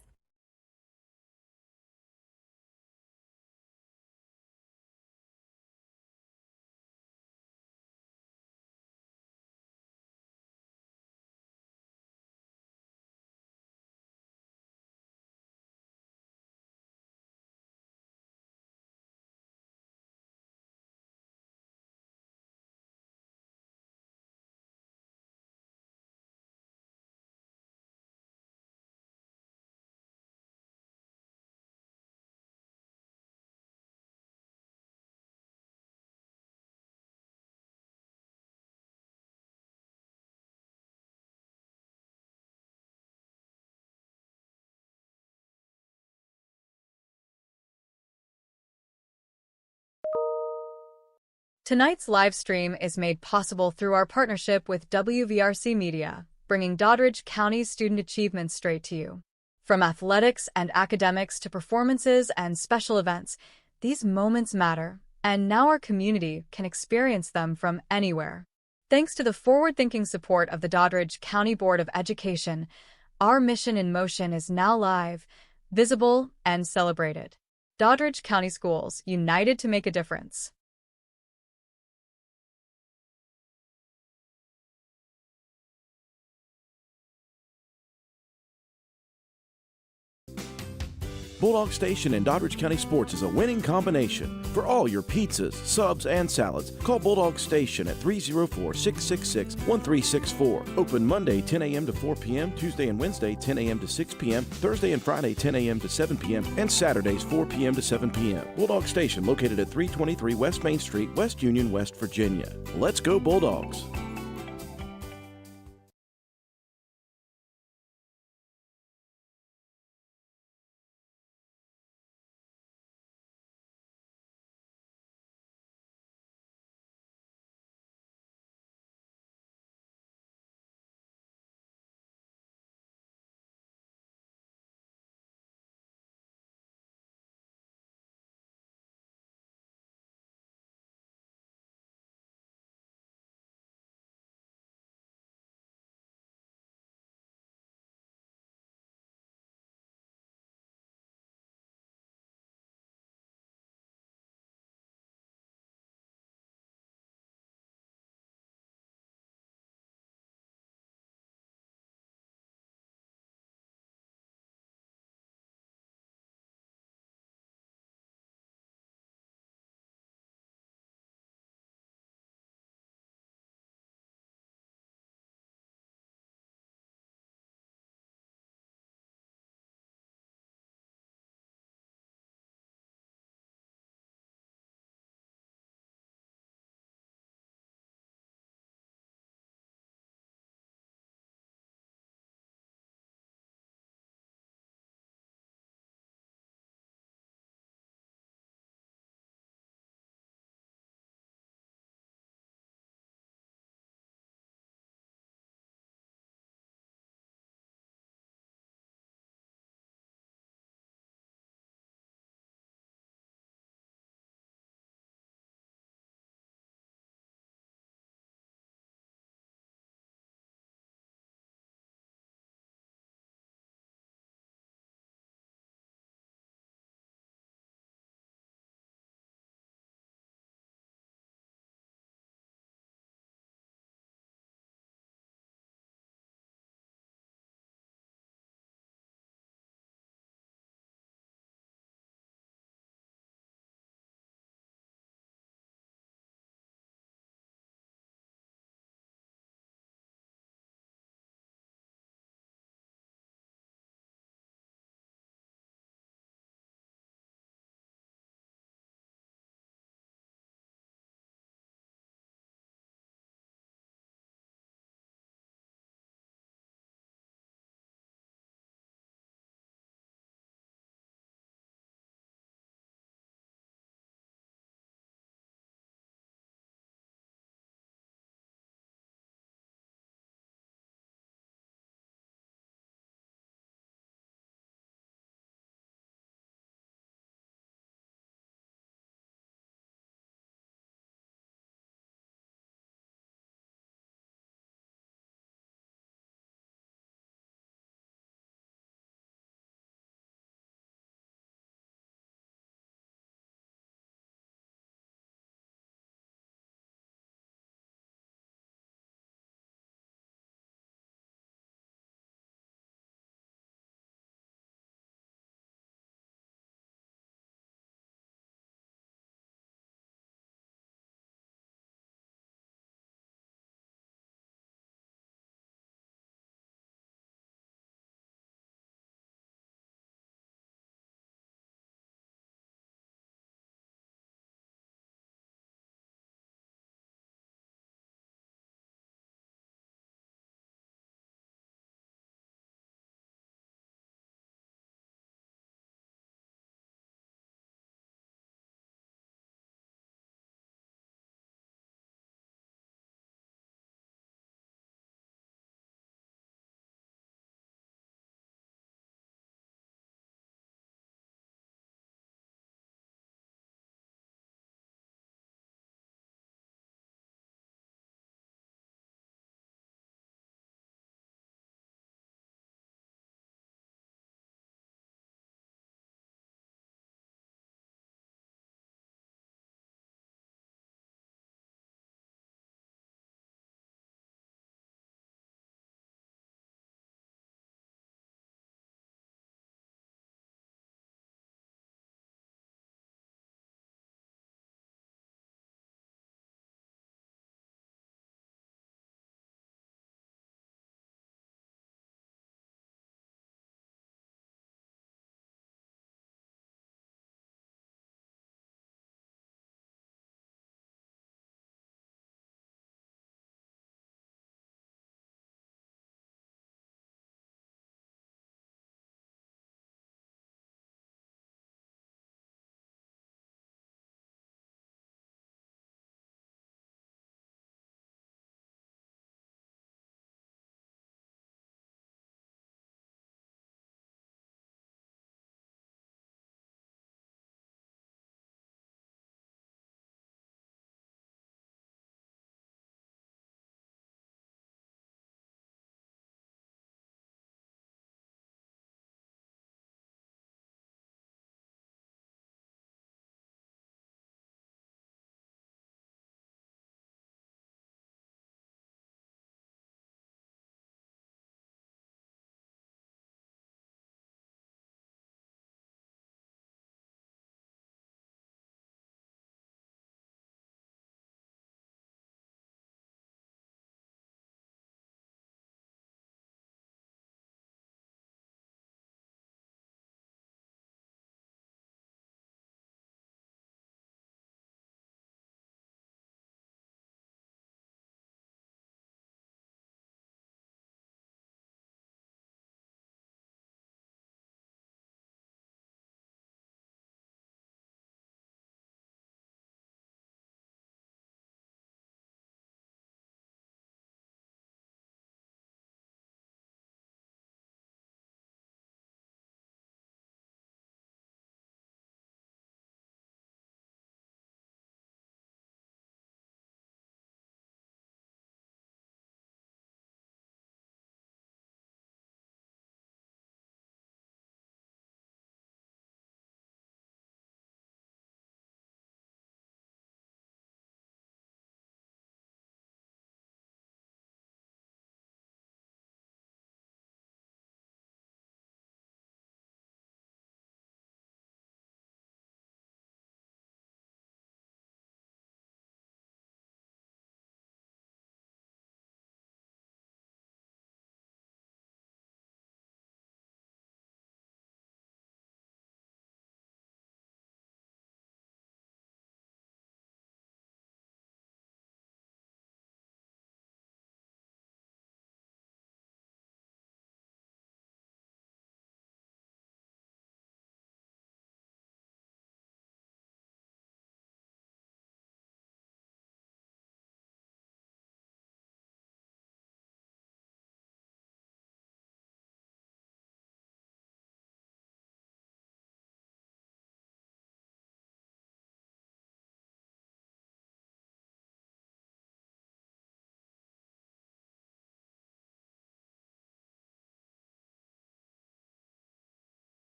Tonight's live stream is made possible through our partnership with WVRC Media, bringing Doddridge County's student achievement straight to you. From athletics and academics to performances and special events, these moments matter, And now our community can experience them from anywhere. Thanks to the forward-thinking support of the Doddridge County Board of Education, our mission in motion is now live, visible, and celebrated. Doddridge County Schools, united to make a difference. Bulldog Station in Doddridge County Sports is a winning combination. For all your pizzas, subs, and salads, call Bulldog Station at 304-666-1364. Open Monday 10 a.m. to 4 p.m., Tuesday and Wednesday 10 a.m. to 6 p.m., Thursday and Friday 10 a.m. to 7 p.m., and Saturdays 4 p.m. to 7 p.m. Bulldog Station located at 323 West Main Street, West Union, West Virginia. Let's go Bulldogs!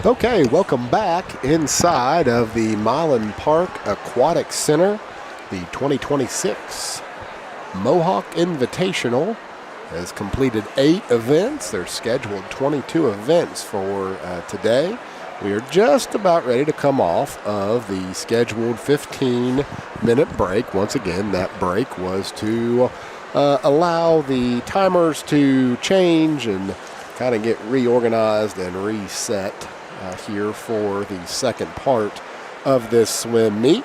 Okay, welcome back inside of the Milan Park Aquatic Center. The 2026 Mohawk Invitational has completed 8 events. They're scheduled 22 events for today. We are just about ready to come off of the scheduled 15-minute break. Once again, that break was to allow the timers to change and kind of get reorganized and reset here for the second part of this swim meet.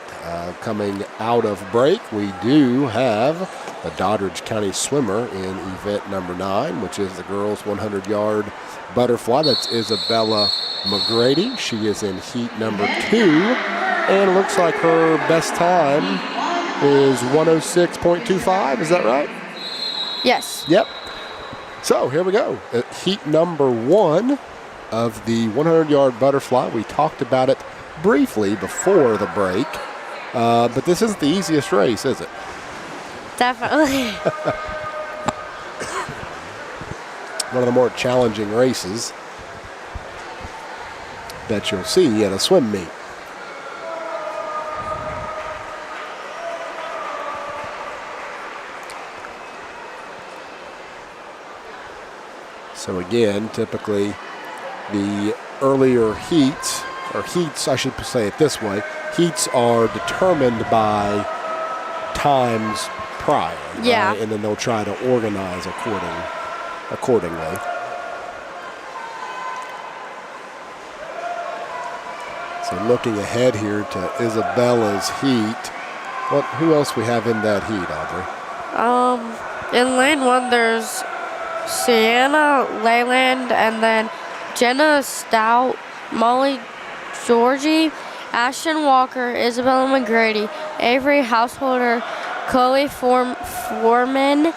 Coming out of break, we do have a Doddridge County swimmer in event number 9, which is the girls 100-yard butterfly. That's Isabella McGrady. She is in heat number 2, and it looks like her best time is 106.25. Is that right? Yes. Yep. So here we go. Heat number 1 of the 100-yard butterfly. We talked about it briefly before the break, but this isn't the easiest race, is it? Definitely. One of the more challenging races that you'll see at a swim meet. So again, typically the earlier heats, or heats, I should say it this way, heats are determined by times prior. Yeah. Right? And then they'll try to organize accordingly. So looking ahead here to Isabella's heat, who else we have in that heat, Audrey? In lane 1, there's Sienna Leyland, and then Jenna Stout, Molly Georgie, Ashton Walker, Isabella McGrady, Avery Householder, Chloe Foreman,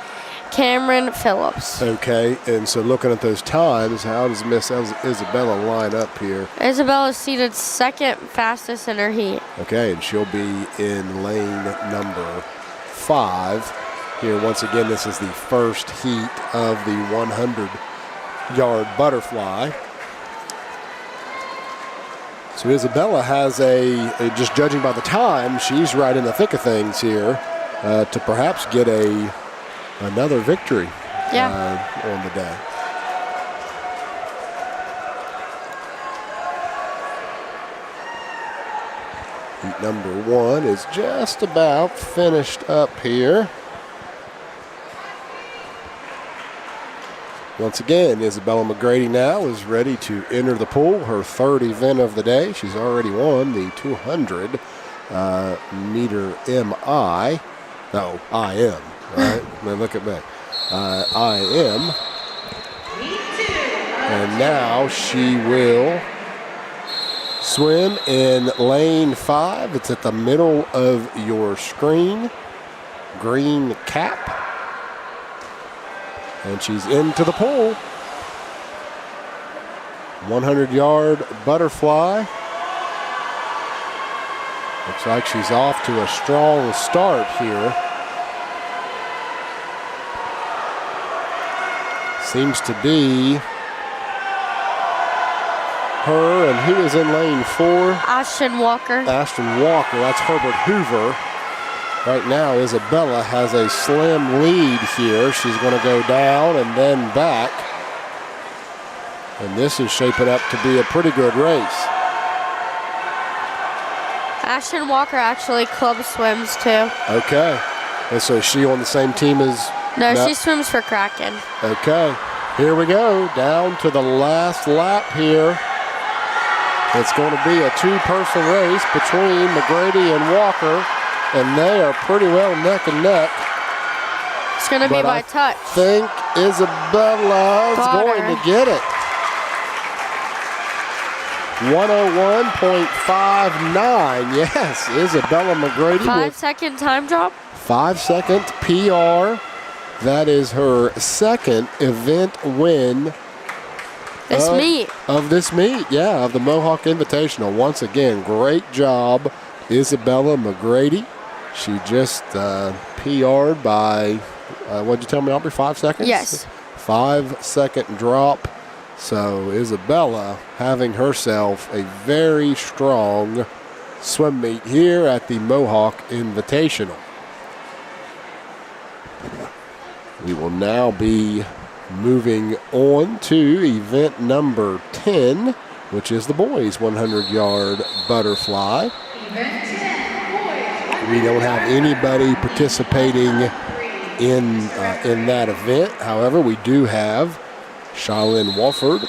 Cameron Phillips. Okay, and so looking at those times, how does Miss Isabella line up here? Isabella's seated second fastest in her heat. Okay, and she'll be in lane number 5. Here, once again, this is the first heat of the 100-yard butterfly. So Isabella has just judging by the time, she's right in the thick of things here to perhaps get another victory on the day. Heat number 1 is just about finished up here. Once again, Isabella McGrady now is ready to enter the pool, her 3rd event of the day. She's already won the 200 meter IM, right? Now look at me. IM. And now she will swim in lane 5. It's at the middle of your screen. Green cap. And she's into the pool. 100-yard butterfly. Looks like she's off to a strong start here. Seems to be her, and who is in lane 4? Ashton Walker. Ashton Walker, that's Herbert Hoover. Right now, Isabella has a slim lead here. She's going to go down and then back. And this is shaping up to be a pretty good race. Ashton Walker actually club swims too. Okay. And so is she on the same team as... No, she swims for Kraken. Okay. Here we go. Down to the last lap here. It's going to be a 2-person race between McGrady and Walker. And they are pretty well neck and neck. It's going to be by touch. I think Isabella is going to get it. 101.59. Yes, Isabella McGrady. 5-second time drop. 5-second PR. That is her 2nd event win. Of this meet, of the Mohawk Invitational. Once again, great job, Isabella McGrady. She just PR'd by, what'd you tell me, Aubrey, 5 seconds? Yes. 5-second drop So Isabella having herself a very strong swim meet here at the Mohawk Invitational. We will now be moving on to event number 10, which is the boys 100-yard butterfly. We don't have anybody participating in that event. However, we do have Shailyn Walford.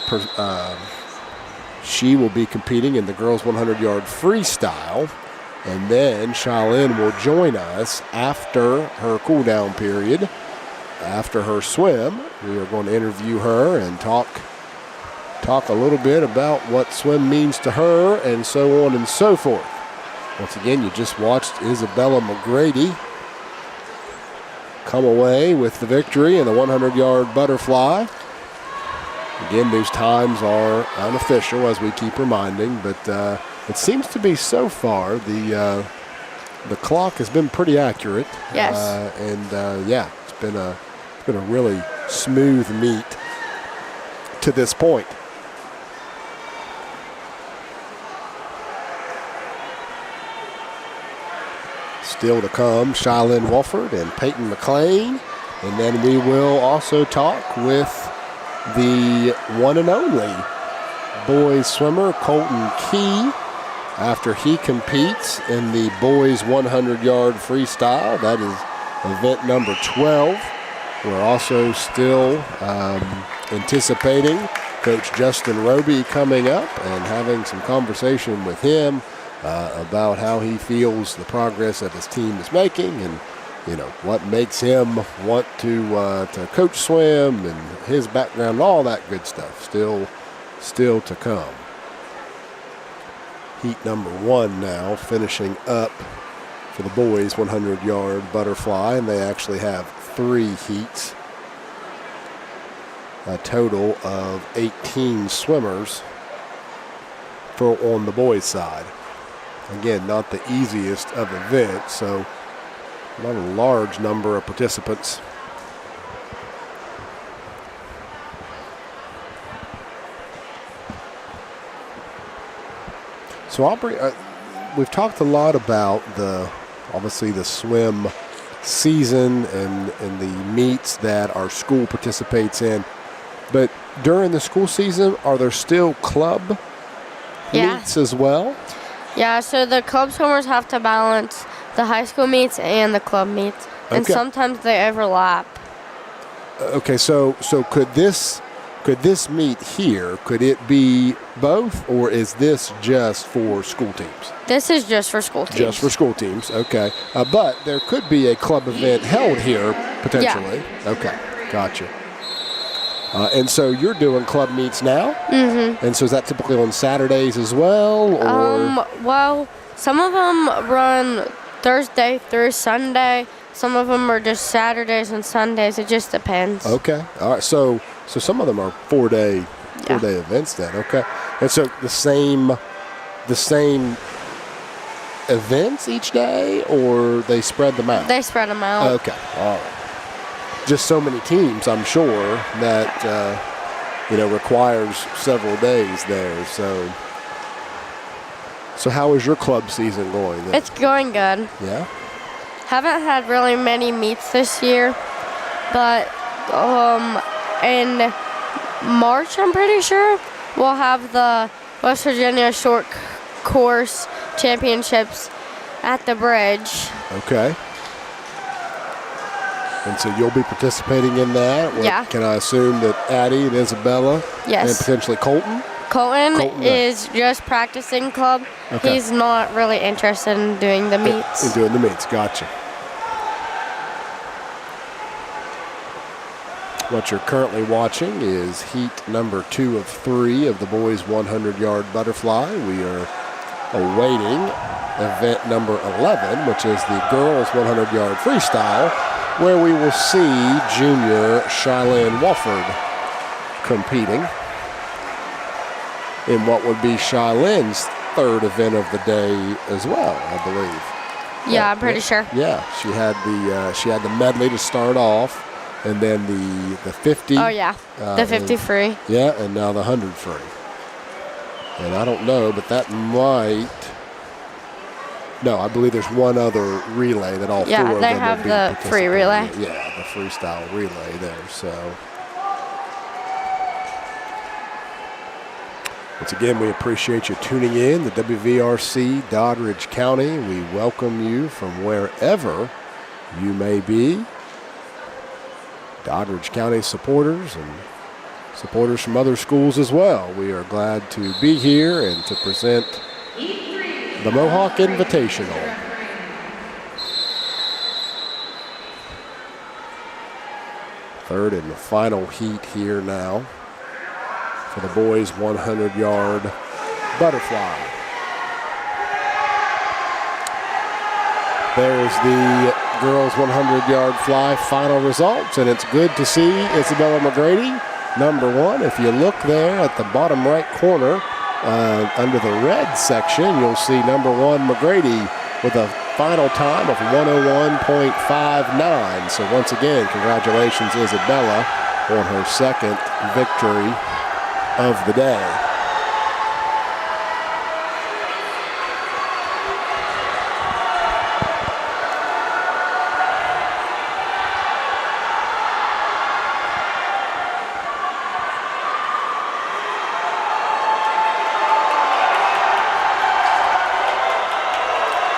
She will be competing in the girls 100-yard freestyle. And then Shailyn will join us after her cool-down period. After her swim, we are going to interview her and talk a little bit about what swim means to her and so on and so forth. Once again, you just watched Isabella McGrady come away with the victory in the 100-yard butterfly. Again, these times are unofficial, as we keep reminding, but it seems to be so far the clock has been pretty accurate. Yes. It's been a really smooth meet to this point. Still to come, Shailyn Walford and Peyton McLean. And then we will also talk with the one and only boys swimmer, Colton Key, after he competes in the boys 100-yard freestyle. That is event number 12. We're also still anticipating Coach Justin Roby coming up and having some conversation with him about how he feels the progress that his team is making and, what makes him want to coach swim and his background and all that good stuff. Still to come. Heat number 1 now finishing up for the boys 100-yard butterfly, and they actually have 3 heats, a total of 18 swimmers on the boys' side. Again, not the easiest of events, so not a large number of participants. So Aubrey, we've talked a lot about obviously the swim season and the meets that our school participates in. But during the school season, are there still club meets as well? Yeah, so the club swimmers have to balance the high school meets and the club meets. And sometimes they overlap. Okay, so could this meet here, could it be both, or is this just for school teams? This is just for school teams. Just for school teams, okay. But there could be a club event held here, potentially. Yeah. Okay, gotcha. And so you're doing club meets now? Mm-hmm. And so is that typically on Saturdays as well? Or? Well, some of them run Thursday through Sunday. Some of them are just Saturdays and Sundays. It just depends. Okay, all right. So some of them are four-day events then. Okay, and so the same events each day, or they spread them out? They spread them out. Okay, all right. Just so many teams, I'm sure, that requires several days there. So how is your club season going then? It's going good. Yeah. Haven't had really many meets this year, but in March, I'm pretty sure, we'll have the West Virginia Short Course Championships at the bridge. Okay. And so you'll be participating in that? Yeah. Can I assume that Addie and Isabella? Yes. And potentially Colton? Colton is just practicing club. Okay. He's not really interested in doing the meets. In doing the meets, gotcha. What you're currently watching is heat number 2 of 3 of the boys 100-yard butterfly. We are awaiting event number 11, which is the girls 100-yard freestyle, where we will see junior Shailyn Walford competing in what would be Shailyn's 3rd event of the day as well, I believe. Yeah, I'm pretty sure. Yeah, she had the medley to start off, and then the 50. Oh, yeah. The 50 free. Yeah, and now the 100 free. And I don't know, but that might. No, I believe there's one other relay that all four of them will be they have the free relay. Yeah, the freestyle relay there. So once again, we appreciate you tuning in to WVRC Doddridge County. We welcome you from wherever you may be. Doddridge County supporters and supporters from other schools as well. We are glad to be here and to present the Mohawk Invitational. Third and final heat here now for the boys' 100-yard butterfly. There's the girls' 100-yard fly final results, and it's good to see Isabella McGrady, number one. If you look there at the bottom right corner, under the red section, you'll see number one McGrady with a final time of 101.59. So once again, congratulations Isabella on her second victory of the day.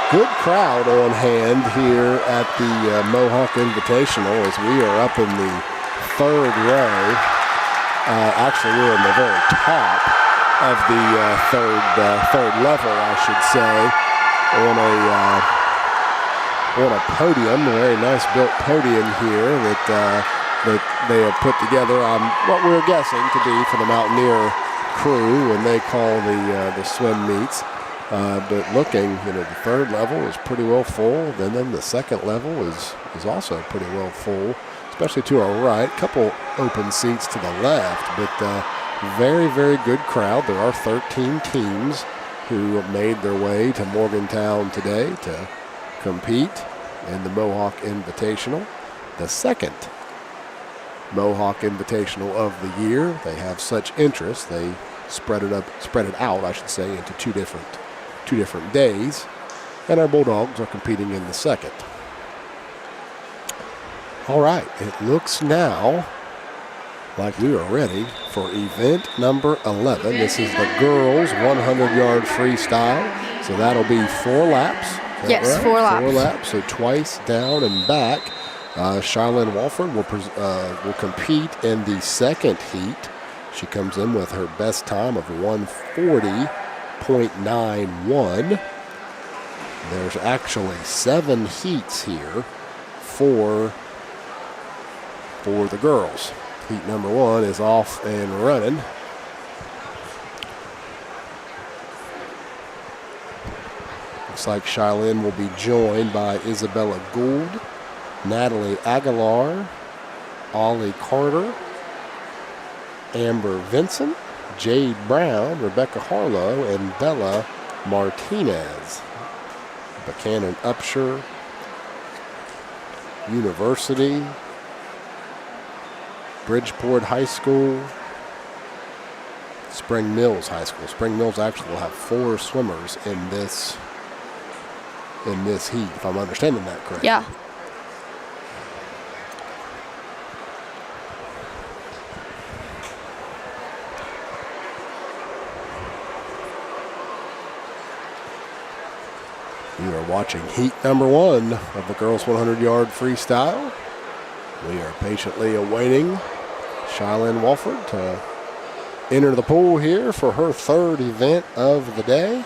Good crowd on hand here at the Mohawk Invitational as we are up in the third row. Actually, we're in the very top of the third level, I should say, on a podium, a very nice built podium here that they have put together on what we're guessing to be for the Mountaineer crew when they call the swim meets. But looking, the third level is pretty well full. Then the second level is also pretty well full, especially to our right. Couple open seats to the left, but very, very good crowd. There are 13 teams who made their way to Morgantown today to compete in the Mohawk Invitational, the second Mohawk Invitational of the year. They have such interest, they spread it out, I should say, into two different days, and our Bulldogs are competing in the second. All right, it looks now like we are ready for event number 11. This is the girls' 100-yard freestyle, so that'll be 4 laps. Yes, right? 4 laps. 4 laps, so twice down and back. Charlene Walford will compete in the second heat. She comes in with her best time of 140.91. There's actually 7 heats here for the girls. Heat number 1 is off and running. Looks like Charlene will be joined by Isabella Gould, Natalie Aguilar, Ollie Carter, Amber Vincent, Jade Brown, Rebecca Harlow, and Bella Martinez. Buchanan Upshur University, Bridgeport High School, Spring Mills High School. Spring Mills actually will have 4 swimmers in this heat, if I'm understanding that correctly. Yeah. You are watching heat number 1 of the girls' 100-yard freestyle. We are patiently awaiting Charlene Walford to enter the pool here for her 3rd event of the day.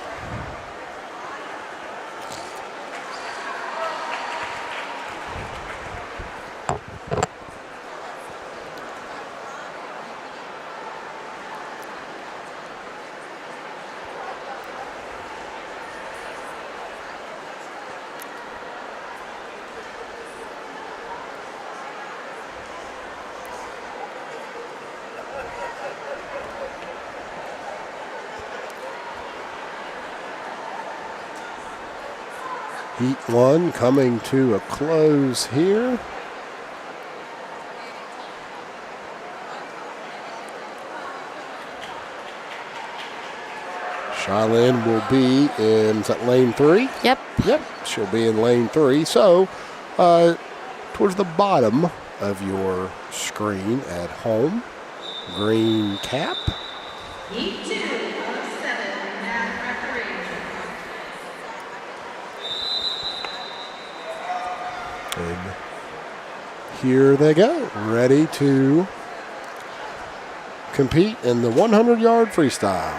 Heat 1 coming to a close here. Shylin will be in, is that lane 3? Yep. Yep, she'll be in lane 3. So, towards the bottom of your screen at home, green cap. Heat 2 of 7 at referee. And here they go, ready to compete in the 100-yard freestyle.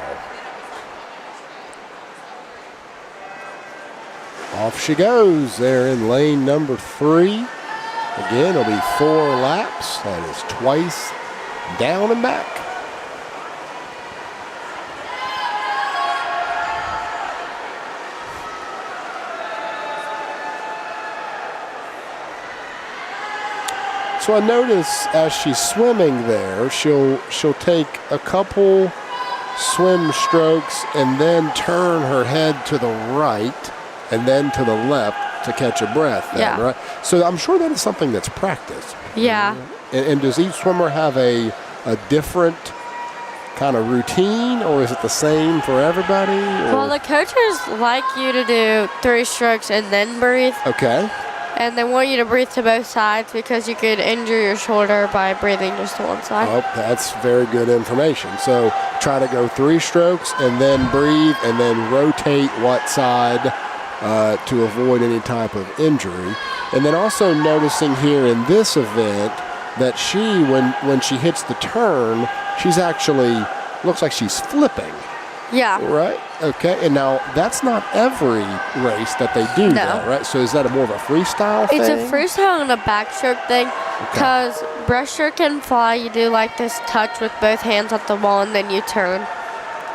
Off she goes. There in lane number 3. Again, it'll be 4 laps. That is twice down and back. So I notice as she's swimming there, she'll take a couple swim strokes and then turn her head to the right and then to the left to catch a breath. Then, Yeah. right? So I'm sure that is something that's practiced. Yeah. And does each swimmer have a different kind of routine, or is it the same for everybody? Or? Well, the coaches like you to do 3 strokes and then breathe. Okay. And they want you to breathe to both sides because you could injure your shoulder by breathing just to one side. Oh, that's very good information. So try to go 3 strokes and then breathe and then rotate what side to avoid any type of injury. And then also noticing here in this event that she, when she hits the turn, she's actually, looks like she's flipping. Yeah. Right? Okay. And now that's not every race that they do that, right? So is that more of a freestyle thing? It's a freestyle and a backstroke thing because breaststroke and fly, you do like this touch with both hands at the wall and then you turn.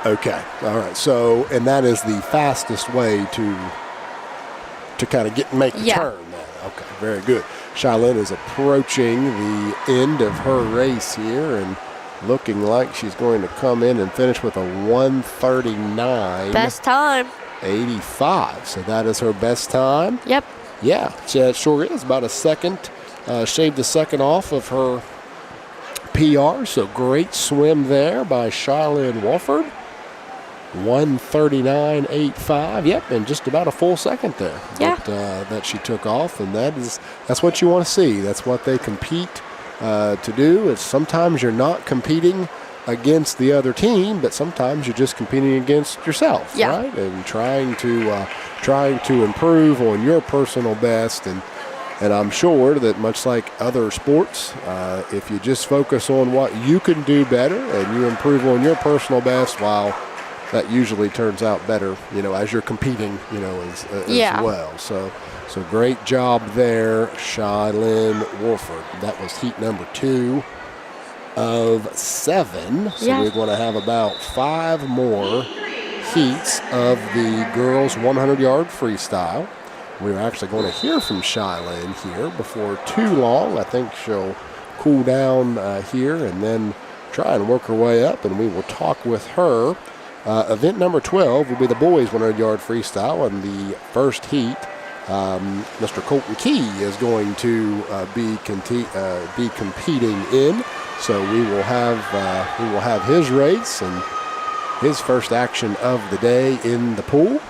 Okay. All right. So, and that is the fastest way to kind of make the turn then. Okay. Very good. Shylin is approaching the end of her race here and looking like she's going to come in and finish with a 1:39. Best time. 85. So that is her best time. Yep. Yeah, it sure is. About a second, shaved a second off of her PR. So great swim there by Shylin Wolford. 1:39.85. Yep, and just about a full second there. Yeah. That she took off, and that's what you want to see. That's what they compete to do. Is sometimes you're not competing against the other team, but sometimes you're just competing against yourself, right? And trying to improve on your personal best. And I'm sure that much like other sports, if you just focus on what you can do better and you improve on your personal best, that usually turns out better, as you're competing, as well. So great job there, Shylin Wolford. That was heat number 2 of 7. So we're going to have about 5 more heats of the girls 100-yard freestyle. We're actually going to hear from Shylin here before too long. I think she'll cool down here and then try and work her way up, and we will talk with her. Event number 12 will be the boys 100-yard freestyle, and the first heat, Mr. Colton Key is going to be competing in. So we will have his race and his first action of the day in the pool.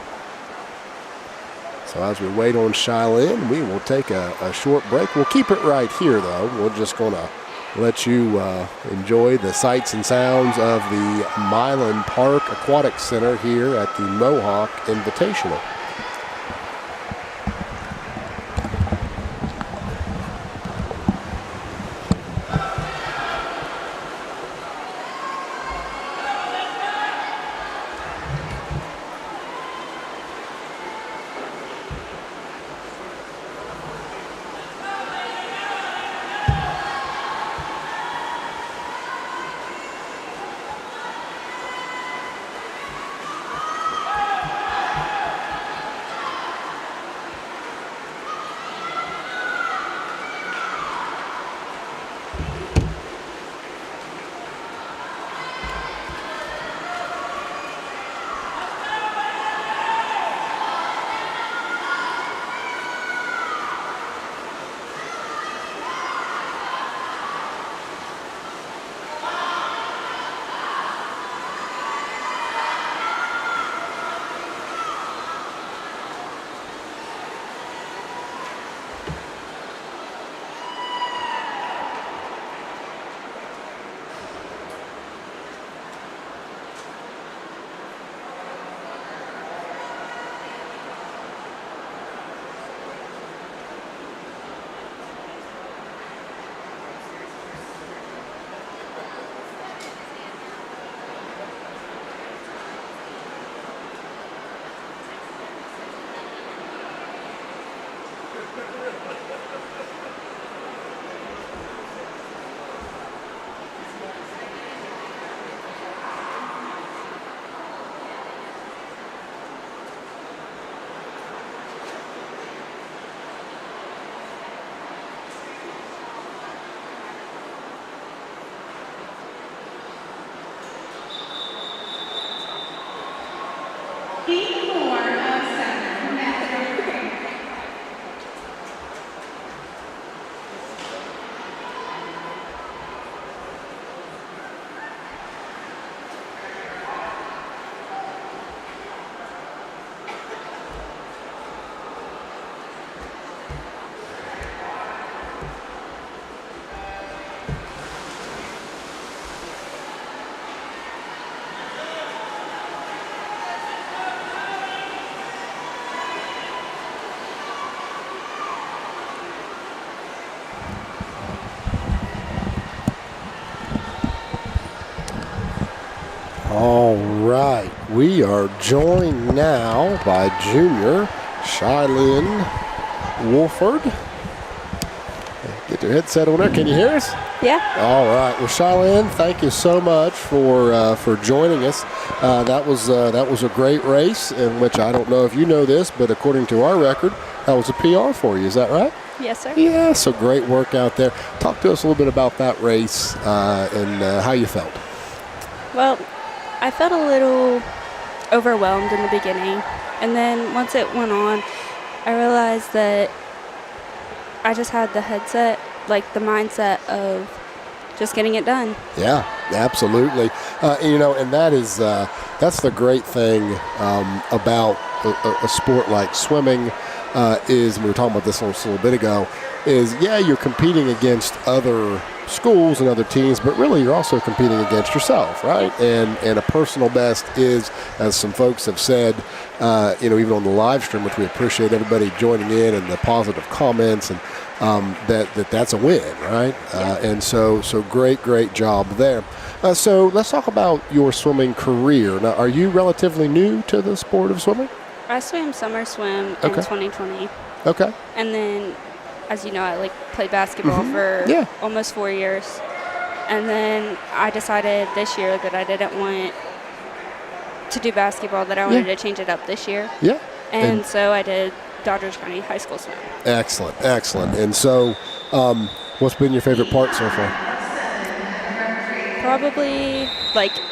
So as we wait on Shylin, we will take a short break. We'll keep it right here, though. We're just going to let you enjoy the sights and sounds of the Milan Park Aquatic Center here at the Mohawk Invitational. right. We are joined now by junior Shylin Wolford. Get your headset on there. Can you hear us? Yeah. All right. Well, Shylin, thank you so much for joining us. That was a great race in which I don't know if you know this, but according to our record, that was a PR for you. Is that right? Yes, sir. Yeah. So great work out there. Talk to us a little bit about that race and how you felt. Well, I felt a little overwhelmed in the beginning, and then once it went on, I realized that I just had the headset, like the mindset of just getting it done. Yeah, absolutely. And that is that's the great thing about a sport like swimming is, and we were talking about this a little bit ago, is you're competing against other schools and other teams, but really you're also competing against yourself, right? And a personal best is, as some folks have said, even on the live stream, which we appreciate everybody joining in and the positive comments, and that's a win, right? And so great job there. So let's talk about your swimming career. Now, are you relatively new to the sport of swimming? I swam summer swim in 2020. Okay. And then, as you know, I played basketball for almost 4 years. And then I decided this year that I didn't want to do basketball, that I wanted to change it up this year. Yeah. And so I did Doddridge County High School Swim. Excellent. And so what's been your favorite part so far? Probably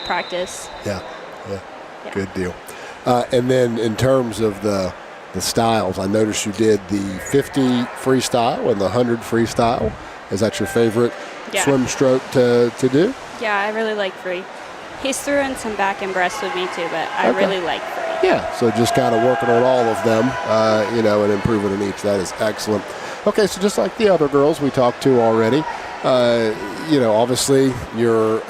practice. Yeah. Good deal. And then in terms of the styles, I noticed you did the 50 freestyle and the 100 freestyle. Is that your favorite swim stroke to do? Yeah, I really like free. He's threw in some back and breast with me too, but I really like free. Yeah, so just kind of working on all of them, and improving in each. That is excellent. Okay, so just like the other girls we talked to already, obviously you're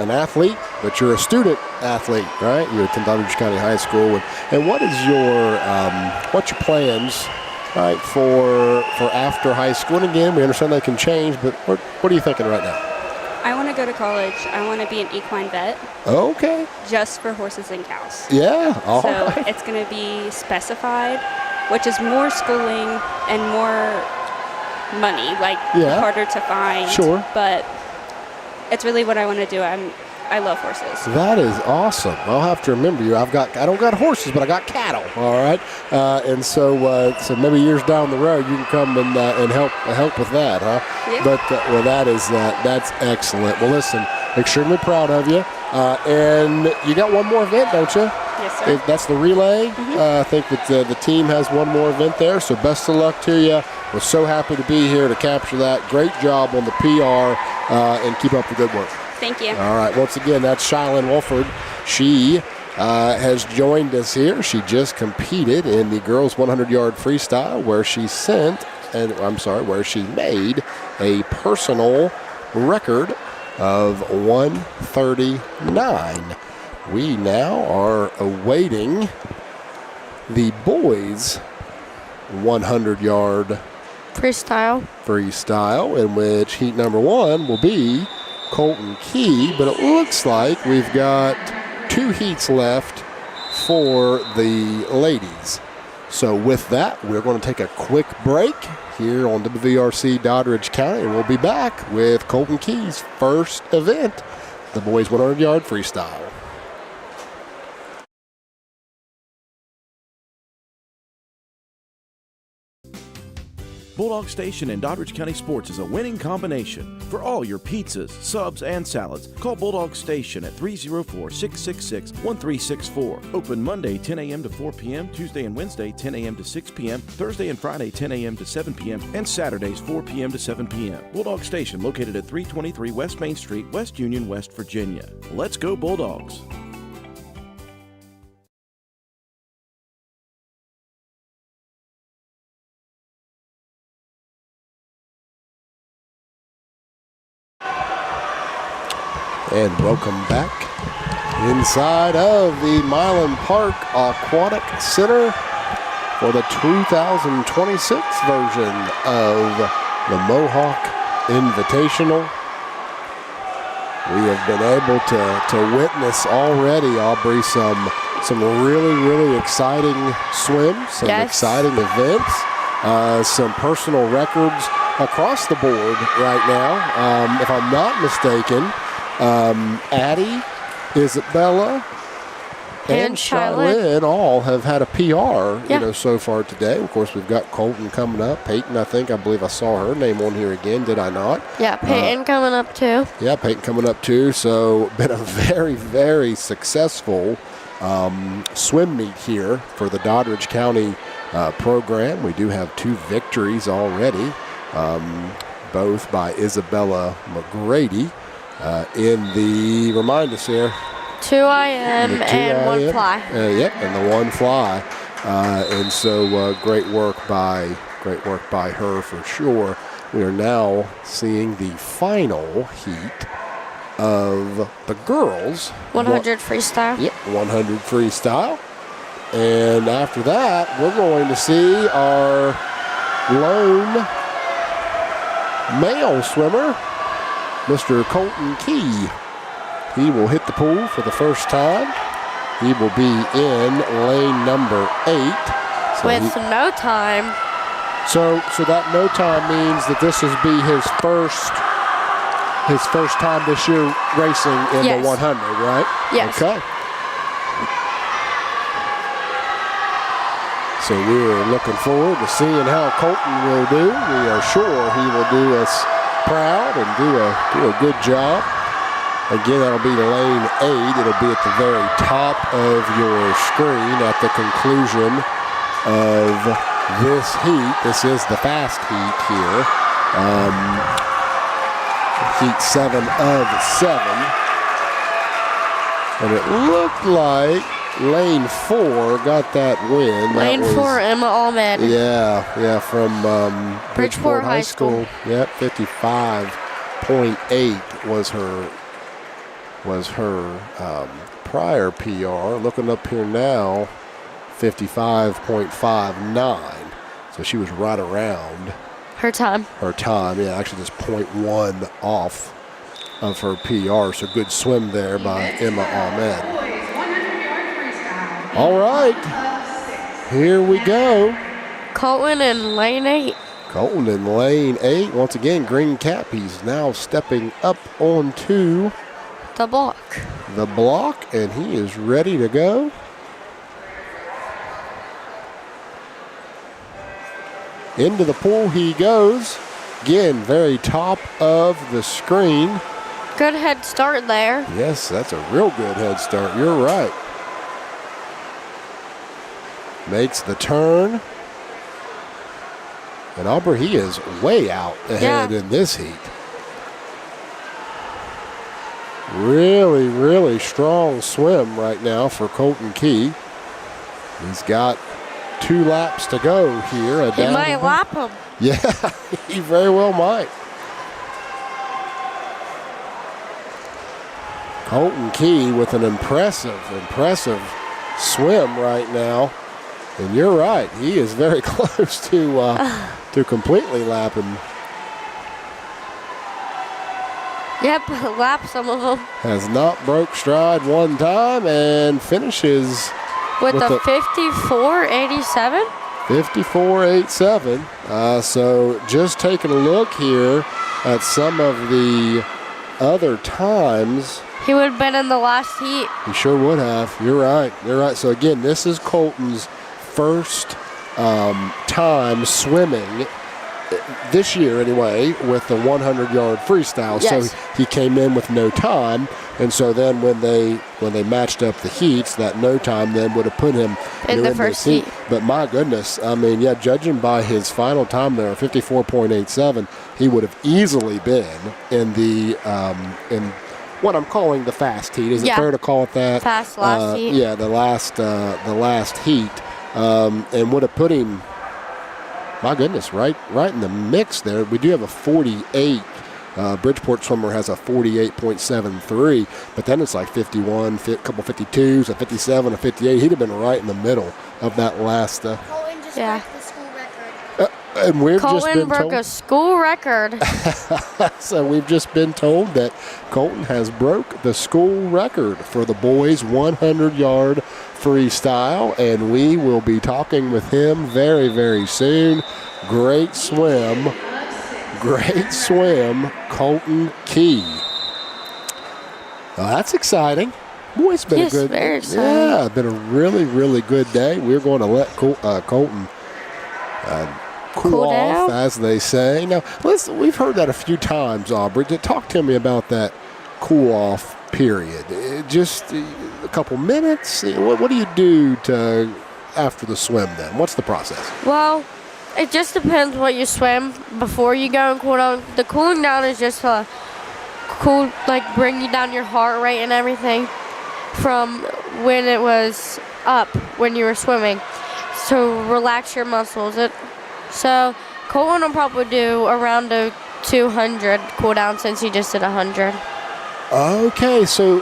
an athlete, but you're a student athlete, right? You attend Doddridge County High School. And what is what's your plans, right, for after high school? And again, we understand they can change, but what are you thinking right now? I want to go to college. I want to be an equine vet. Okay. Just for horses and cows. Yeah. So it's going to be specified, which is more schooling and more money, harder to find. Sure. But it's really what I want to do. I love horses. That is awesome. I'll have to remember you. I don't got horses, but I got cattle. All right, and so maybe years down the road you can come and help with that, huh? Yeah. But that's excellent. Well, listen, extremely proud of you. And you got one more event, don't you? Yes, sir. That's the relay. I think that the team has one more event there. So best of luck to you. We're so happy to be here to capture that. Great job on the PR, and keep up the good work. Thank you. All right. Once again, that's Shylin Wolford. She has joined us here. She just competed in the girls 100-yard freestyle, where she made a personal record of 1:39. We now are awaiting the boys 100-yard freestyle, in which heat number 1 will be Colton Key, but it looks like we've got 2 heats left for the ladies. So with that, we're going to take a quick break here on WVRC Doddridge County, and we'll be back with Colton Key's first event, the boys 100-yard freestyle. Bulldog Station in Doddridge County Sports is a winning combination. For all your pizzas, subs, and salads, call Bulldog Station at 304-666-1364. Open Monday 10 a.m. to 4 p.m., Tuesday and Wednesday 10 a.m. to 6 p.m., Thursday and Friday 10 a.m. to 7 p.m., and Saturdays 4 p.m. to 7 p.m. Bulldog Station located at 323 West Main Street, West Union, West Virginia. Let's go Bulldogs! And welcome back inside of the Milan Park Aquatic Center for the 2026 version of the Mohawk Invitational. We have been able to witness already, Aubrey, some really, really exciting swims, some exciting events, some personal records across the board right now. If I'm not mistaken, Addie, Isabella, and Shylin all have had a PR, so far today. Of course, we've got Colton coming up. Peyton, I believe I saw her name on here again. Did I not? Yeah, Peyton coming up too. Yeah, Peyton coming up too. So, been a very, very successful swim meet here for the Doddridge County program. We do have 2 victories already, both by Isabella McGrady in the, remind us here, 2 IM and 1 fly. And the 1 fly. And so great work by her for sure. We are now seeing the final heat of the girls. 100 freestyle. Yep, 100 freestyle. And after that, we're going to see our lone male swimmer, Mr. Colton Key. He will hit the pool for the first time. He will be in lane number 8. So with no time. So that no time means that this will be his first time this year racing in the 100, right? Yes. Okay. So we're looking forward to seeing how Colton will do. We are sure he will do us proud and do a good job. Again, that'll be lane 8. It'll be at the very top of your screen at the conclusion of this heat. This is the fast heat here. Heat 7 of 7. And it looked like lane 4 got that win. Lane 4, Emma Ahmed. Yeah, from Bridgeport High School. Yep, 55.8 was her prior PR. Looking up here now, 55.59. So she was right around her time. Yeah, actually just 0.1 off of her PR. So good swim there by Emma Ahmed. All right, here we go. Colton in lane 8. Colton in lane 8. Once again, green cap. He's now stepping up onto the block, and he is ready to go. Into the pool he goes. Again, very top of the screen. Good head start there. Yes, that's a real good head start. You're right. Makes the turn. And Aubrey, he is way out ahead in this heat. Really, really strong swim right now for Colton Key. He's got 2 laps to go here. He might lap him. Yeah, he very well might. Colton Key with an impressive swim right now. And you're right, he is very close to completely lapping. Yep, lap some of them. Has not broke stride one time and finishes with a 54.87. 54.87. So just taking a look here at some of the other times. He would have been in the last heat. He sure would have. You're right. So again, this is Colton's first time swimming this year anyway with the 100-yard freestyle. Yes. So he came in with no time, and so then when they matched up the heats, that no time then would have put him in the first heat. But my goodness, I mean, judging by his final time there, 54.87, he would have easily been in the in what I'm calling the fast heat. Is it fair to call it that? Fast last heat. Yeah, the last heat, and would have put him. My goodness, right in the mix there. We do have a 48. Bridgeport swimmer has a 48.73, but then it's like 51, a couple 52s, a 57, a 58. He'd have been right in the middle of that last. Colton just broke the school record. And we've just Colton been broke told. a school record. So we've just been told that Colton has broke the school record for the boys 100-yard freestyle, and we will be talking with him very, very soon. Great swim, Colton Key. Well, that's exciting. Boy, it's been Yes, a good, very exciting. yeah, been a really, really good day. We're going to let Colton cool off, down. as they say. Now, listen, we've heard that a few times, Aubrey. Talk to me about that cool off period. Just a couple minutes. What do you do after the swim then? What's the process? Well, it just depends what you swim before you go and cool down. The cooling down is just to bring you down your heart rate and everything from when it was up when you were swimming. So relax your muscles. So Colton will probably do around a 200 cool down since he just did 100. Okay, so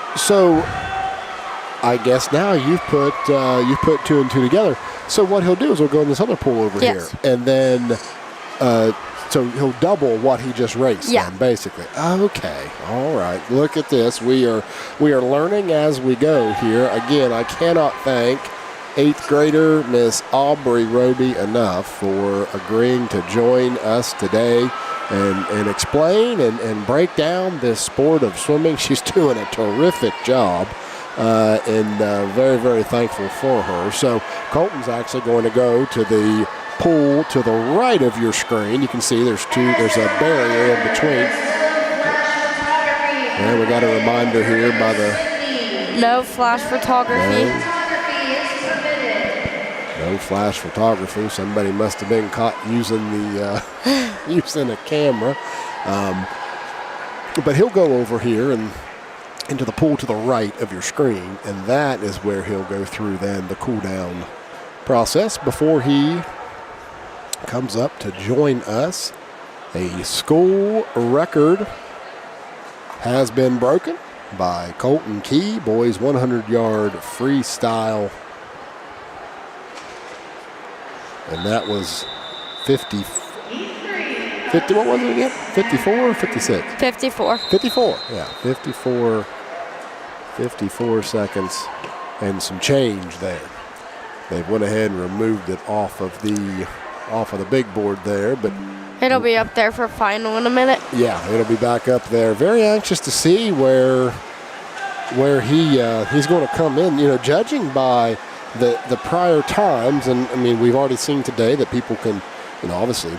I guess now you've put 2 and 2 together. So what he'll do is we'll go in this other pool over Yes. here, and then so he'll double what he just raced. Yeah. Then, basically. Okay, all right. Look at this. We are learning as we go here. Again, I cannot thank 8th grader Miss Aubrey Roby enough for agreeing to join us today and explain and break down this sport of swimming. She's doing a terrific job, and very, very thankful for her. So Colton's actually going to go to the pool to the right of your screen. You can see there's a barrier in between. And we got a reminder here by the No flash photography. No flash photography. Somebody must have been caught using using a camera. But he'll go over here and into the pool to the right of your screen, and that is where he'll go through then the cool down process before he comes up to join us. A school record has been broken by Colton Key, boys 100-yard freestyle. And that was 50, what was it again? 54 or 56? 54. 54, yeah, 54 seconds and some change there. They went ahead and removed it off of the big board there, but It'll be up there for final in a minute. yeah, it'll be back up there. Very anxious to see where he's going to come in. You know, judging by the prior times, and I mean, we've already seen today that people can, obviously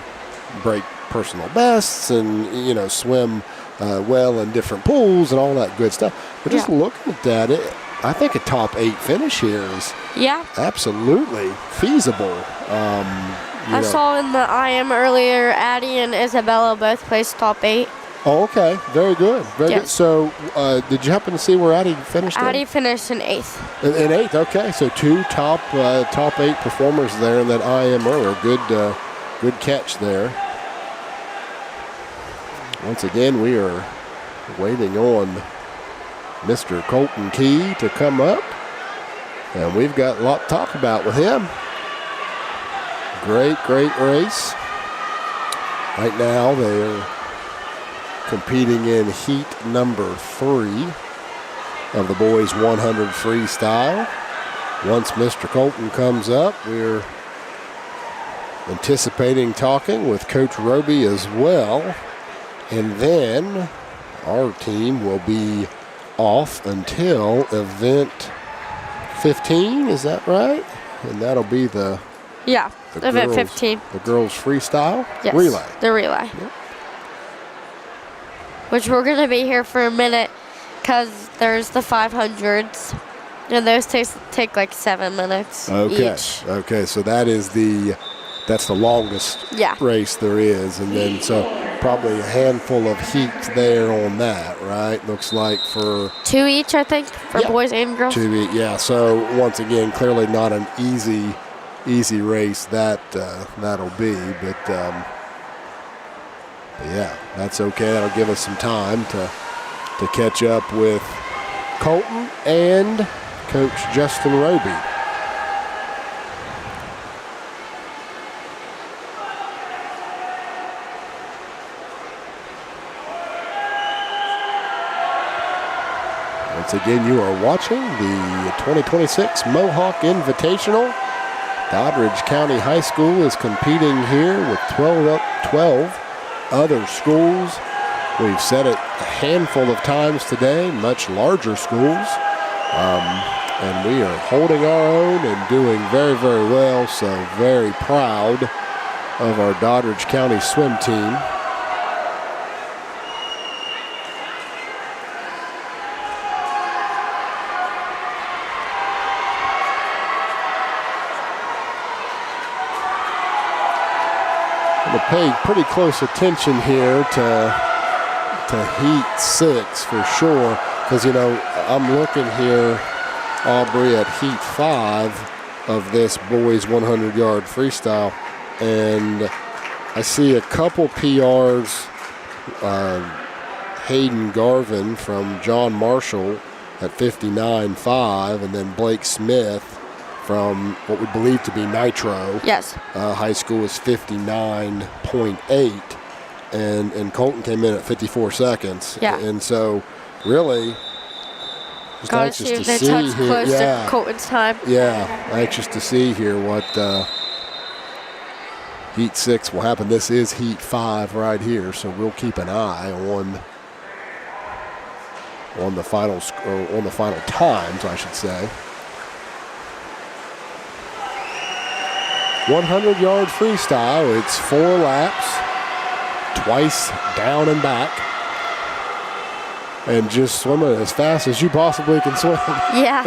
break personal bests and, swim well in different pools and all that good stuff. But just looking at that, I think a top 8 finish here is absolutely feasible. I saw in the IM earlier, Addie and Isabella both placed top 8. Oh, okay. Very good. Very good. So, did you happen to see where Addie finished? Addie finished in 8th. In 8th, okay. So 2 top 8 performers there in that IM earlier. Good catch there. Once again, we are waiting on Mr. Colton Key to come up, and we've got a lot to talk about with him. Great race. Right now, they're competing in heat number 3 of the boys 100 freestyle. Once Mr. Colton comes up, we're anticipating talking with Coach Roby as well. And then our team will be off until event 15, is that right? And that'll be the event 15. The girls freestyle relay. The relay. Yep. Which we're going to be here for a minute because there's the 500s. And those take like 7 minutes each. Okay, so that's the longest race there is. And then so probably a handful of heats there on that, right? Looks like for 2 each, I think, for boys and girls. 2 each, yeah. So once again, clearly not an easy race that'll be, but yeah, that's okay. That'll give us some time to catch up with Colton and Coach Justin Roby. Once again, you are watching the 2026 Mohawk Invitational. Doddridge County High School is competing here with 12 other schools. We've said it a handful of times today, much larger schools. And we are holding our own and doing very, very well. So very proud of our Doddridge County swim team. I'm going to pay pretty close attention here to Heat 6 for sure, because, you know, I'm looking here, Aubrey, at Heat 5 of this boys 100-yard freestyle, and I see a couple PRs. Hayden Garvin from John Marshall at 59.5, and then Blake Smith from what we believe to be Nitro. Yes. High school is 59.8, and Colton came in at 54 seconds. Yeah. And so, really, just Gotta anxious see to if they see touch here. close Yeah. to Colton's time. Yeah, anxious to see here what Heat 6 will happen. This is Heat 5 right here, so we'll keep an eye on the final times, I should say. 100-yard freestyle. It's 4 laps, twice down and back, and just swimming as fast as you possibly can swim. Yeah.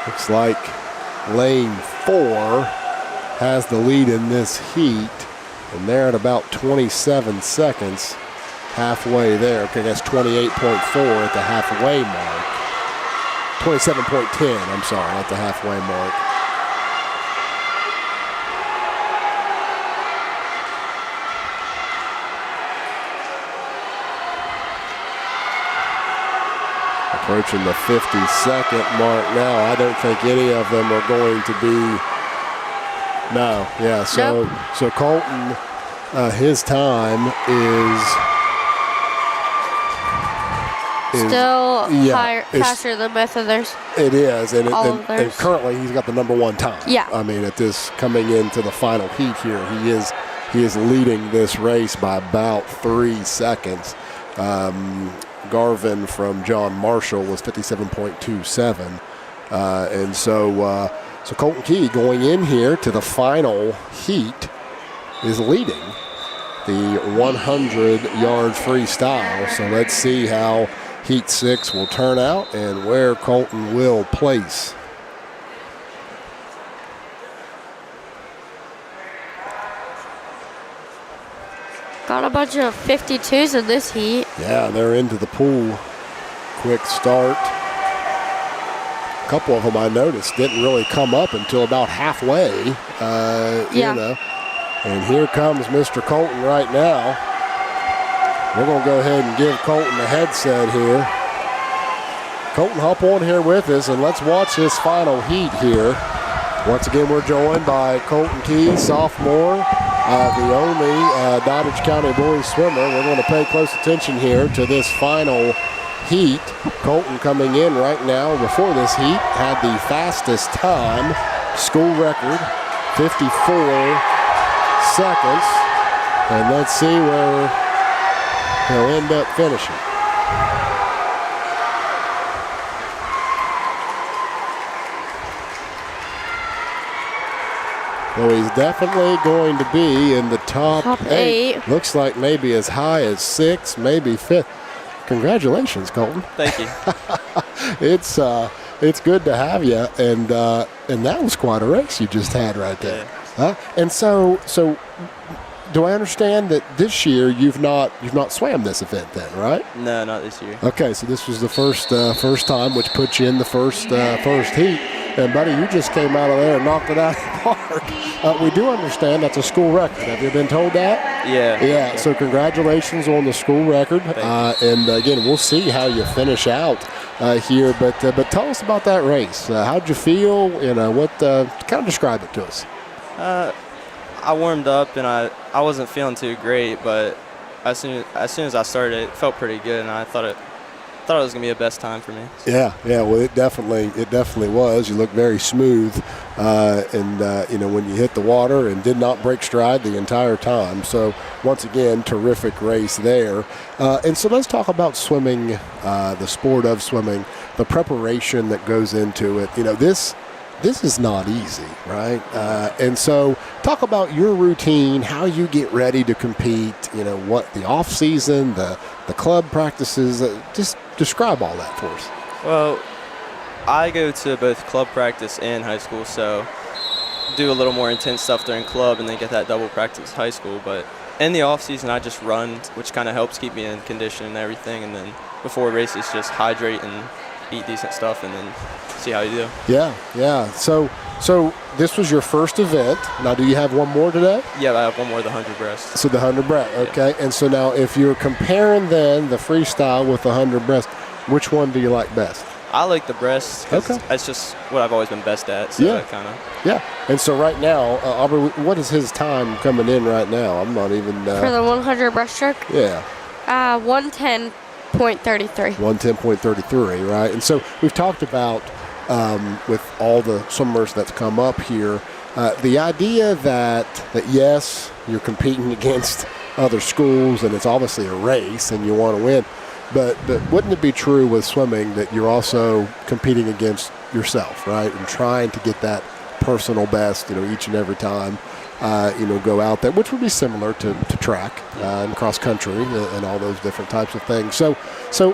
Looks like lane 4 has the lead in this heat, and they're at about 27 seconds halfway there. Okay, that's 28.4 at the halfway mark. 27.10, I'm sorry, at the halfway mark. Approaching the 50-second mark now. I don't think any of them are going to be. No, yeah. So, Nope. So Colton, his time is Still higher, it's- faster than both others. It is, and All of and theirs. currently he's got the number 1 time. Yeah. I mean, at this coming into the final heat here, he is leading this race by about 3 seconds. Garvin from John Marshall was 57.27, and so Colton Key going in here to the final heat is leading the 100-yard freestyle. So let's see how Heat 6 will turn out and where Colton will place. Got a bunch of 52s in this heat. Yeah, they're into the pool. Quick start. A couple of them I noticed didn't really come up until about halfway. Yeah. You know. And here comes Mr. Colton right now. We're going to go ahead and give Colton a headset here. Colton, hop on here with us, and let's watch this final heat here. Once again, we're joined by Colton Key, sophomore, the only Doddridge County boys swimmer. We're going to pay close attention here to this final heat. Colton coming in right now before this heat had the fastest time, school record, 54 seconds. And let's see where he'll end up finishing. Well, he's definitely going to be in the top 8. Looks like maybe as high as 6, maybe 5th. Congratulations, Colton. Thank you. It's good to have you, and that was quite a race you just had right there. Yeah. And so do I understand that this year you've not swam this event then, right? No, not this year. Okay, so this was the first time, which put you in the first heat. And, buddy, you just came out of there and knocked it out of the park. We do understand that's a school record. Have you been told that? Yeah. Yeah, so congratulations on the school record. And, again, we'll see how you finish out here. But tell us about that race. How'd you feel? You know, what kind of describe it to us. I warmed up, and I wasn't feeling too great, but as soon as I started, it felt pretty good, and I thought it was gonna be the best time for me. Yeah. Well, it definitely was. You look very smooth, and when you hit the water, and did not break stride the entire time. So once again, terrific race there. And so let's talk about swimming, the sport of swimming, the preparation that goes into it. This is not easy, right? And so talk about your routine, how you get ready to compete, what the off season, the club practices, just describe all that for us. Well, I go to both club practice and high school, so do a little more intense stuff during club and then get that double practice high school. But in the off season, I just run, which kind of helps keep me in condition and everything. And then before races, just hydrate and eat decent stuff, and then see how you do. Yeah. So this was your first event. Now, do you have one more today? Yeah, I have one more, the 100 breast. So the 100 breast, okay. Yeah. And so now, if you're comparing then the freestyle with the 100 breast, which one do you like best? I like the breast. Okay. That's just what I've always been best at. So yeah. Yeah. And so right now, Aubrey, what is his time coming in right now? I'm not even. For the 100 breaststroke? Yeah. 110.33. 110.33, right? And so we've talked about, with all the swimmers that's come up here, the idea that yes, you're competing against other schools and it's obviously a race and you want to win, but wouldn't it be true with swimming that you're also competing against yourself, right? And trying to get that personal best, each and every time, go out there, which would be similar to track and cross country and all those different types of things. So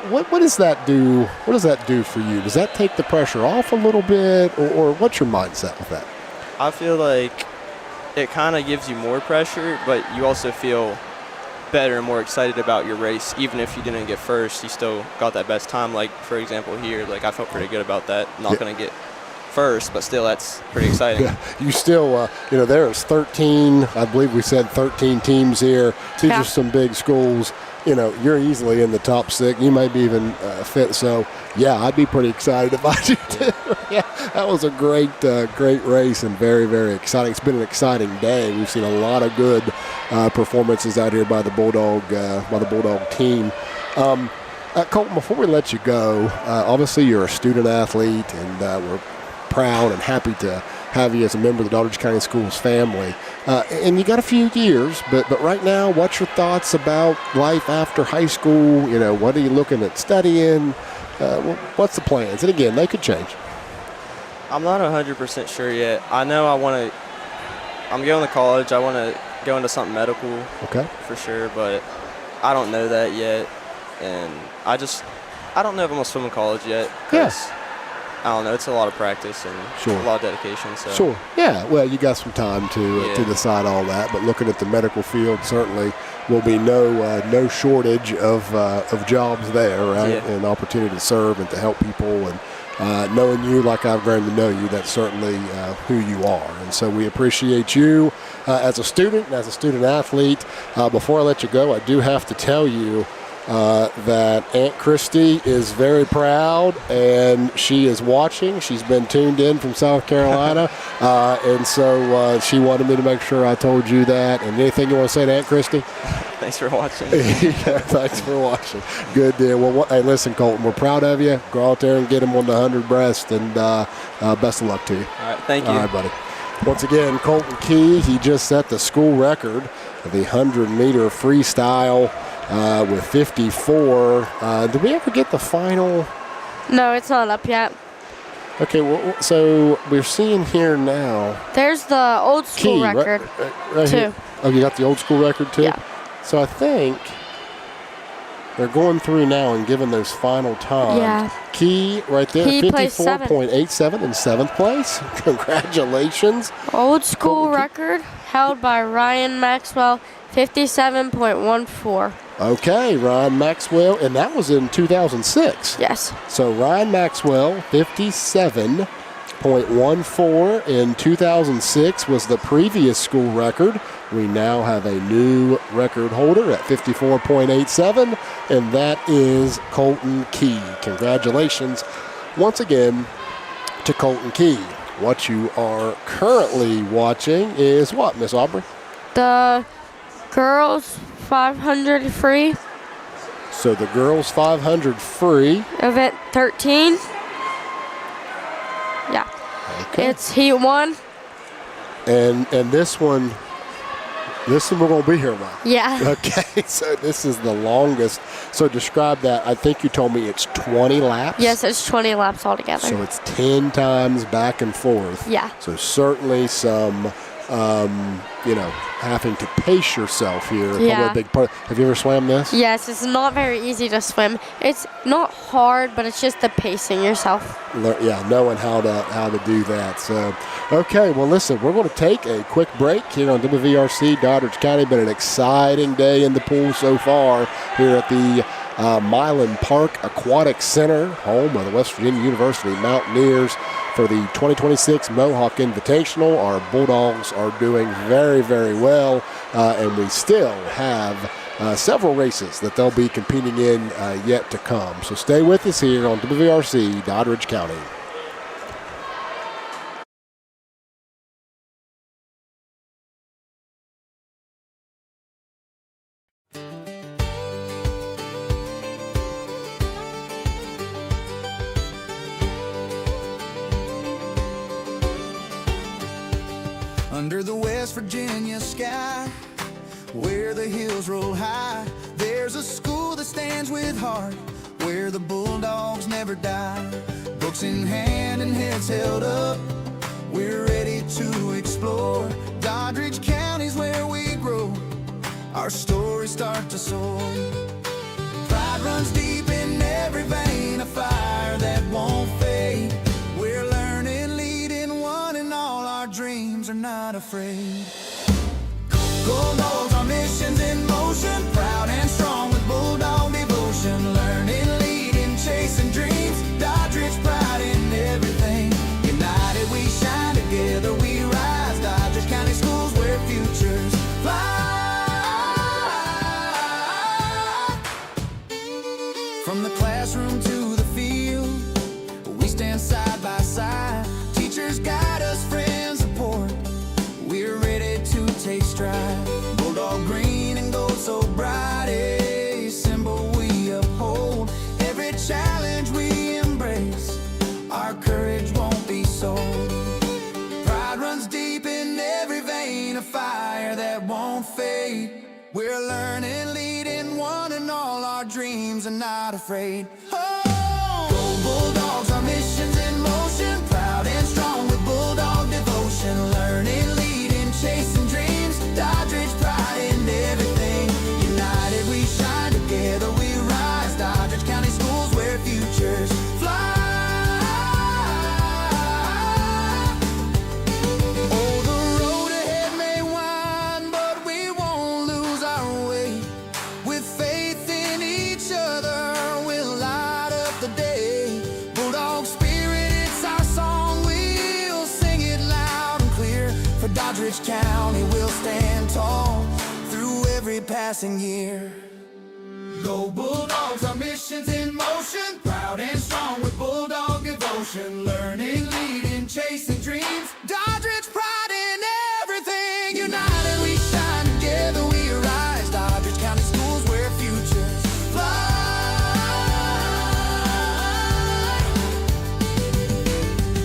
what does that do? What does that do for you? Does that take the pressure off a little bit, or what's your mindset with that? I feel like it kind of gives you more pressure, but you also feel better and more excited about your race. Even if you didn't get first, you still got that best time. Like, for example, here, I felt pretty good about that. Not going to get first, but still, that's pretty exciting. Yeah, you still, there's 13, I believe we said 13 teams here. These are some big schools. You're easily in the top 6. You might be even fit. So, yeah, I'd be pretty excited if I did too. Yeah, that was a great race and very, very exciting. It's been an exciting day. We've seen a lot of good performances out here by the Bulldog team. Colton, before we let you go, obviously you're a student athlete, and we're proud and happy to have you as a member of the Doddridge County Schools family. And you got a few years, but right now, what's your thoughts about life after high school? What are you looking at studying? What's the plans? And again, they could change. I'm not 100% sure yet. I know I'm going to college. I want to go into something medical. Okay. For sure, but I don't know that yet. And I don't know if I'm going to swim in college yet. Yes. I don't know. It's a lot of practice and a lot of dedication. So. Sure. Yeah. Well, you got some time to decide all that. But looking at the medical field, certainly will be no shortage of jobs there, right? Yeah. And opportunity to serve and to help people. And knowing you like I've grown to know you, that's certainly who you are. And so we appreciate you as a student and as a student athlete. Before I let you go, I do have to tell you that Aunt Christy is very proud, and she is watching. She's been tuned in from South Carolina, and so she wanted me to make sure I told you that. And anything you want to say to Aunt Christy? Thanks for watching. Yeah, thanks for watching. Good deal. Well, hey, listen, Colton, we're proud of you. Go out there and get him on the 100 breast, and best of luck to you. All right, thank you. All right, buddy. Once again, Colton Key, he just set the school record of the 100-meter freestyle with 54. Did we ever get the final? No, it's not up yet. Okay, well, so we're seeing here now. There's the old school Key, record, right too. Here. Oh, you got the old school record, too? Yeah. So I think they're going through now and giving those final times. Yeah. Key right there, He placed 54.87 in 7th place. Congratulations. Old school record held by Ryan Maxwell, 57.14. Okay, Ryan Maxwell, and that was in 2006. Yes. So Ryan Maxwell, 57.14 in 2006 was the previous school record. We now have a new record holder at 54.87, and that is Colton Key. Congratulations once again to Colton Key. What you are currently watching is what, Miss Aubrey? The Girls 500 free. So the girls 500 free. Event 13. Yeah. Okay. It's heat 1. And this one we're going to be here a while. Yeah. Okay, so this is the longest. So describe that. I think you told me it's 20 laps? Yes, it's 20 laps altogether. So it's 10 times back and forth. Yeah. So certainly some, having to pace yourself here. Probably Yeah. a big part. Have you ever swam this? Yes, it's not very easy to swim. It's not hard, but it's just the pacing yourself. Knowing how to do that. So, okay, well, listen, we're going to take a quick break here on WVRC Doddridge County. Been an exciting day in the pool so far here at the Milan Park Aquatic Center, home of the West Virginia University Mountaineers for the 2026 Mohawk Invitational. Our Bulldogs are doing very, very well, and we still have several races that they'll be competing in yet to come. So stay with us here on WVRC Doddridge County. Under the West Virginia sky, where the hills roll high, there's a school that stands with heart, where the Bulldogs never die. Books in hand and heads held up, we're ready to explore. Doddridge County's where we grow, our stories start to soar. Pride runs deep in every vein, a fire that won't fade. We're learning, leading one, and all our dreams are not afraid. Bulldogs, our mission's in motion, proud and strong with Bulldog devotion. Learning, leading, chasing dreams, Doddridge pride in everything. United we shine, together we rise. Doddridge County Schools where futures fly. From the classroom to the field, we stand side by side. Teachers guide us, friends support. We're ready to take stride. Bulldog green and gold so bright, a symbol we uphold. Every challenge we embrace, our courage won't be sold. Pride runs deep in every vein, a fire that won't fade. We're learning, leading one, and all our dreams are not afraid. Oh, go Bulldogs, our mission's in motion, proud and strong with Bulldog devotion. Learning, leading, chasing dreams, Doddridge pride in everything. United we shine, together we rise. Doddridge County Schools where futures fly. Oh, the road ahead may wind, but we won't lose our way. With faith in each other, we'll light up the day. Bulldog spirit, it's our song, we'll sing it loud and clear. For Doddridge County, we'll stand tall through every passing year. Go Bulldogs, our mission's in motion, proud and strong with Bulldog devotion. Learning, leading, chasing dreams, Doddridge pride in everything. United we shine, together we rise. Doddridge County Schools where futures fly.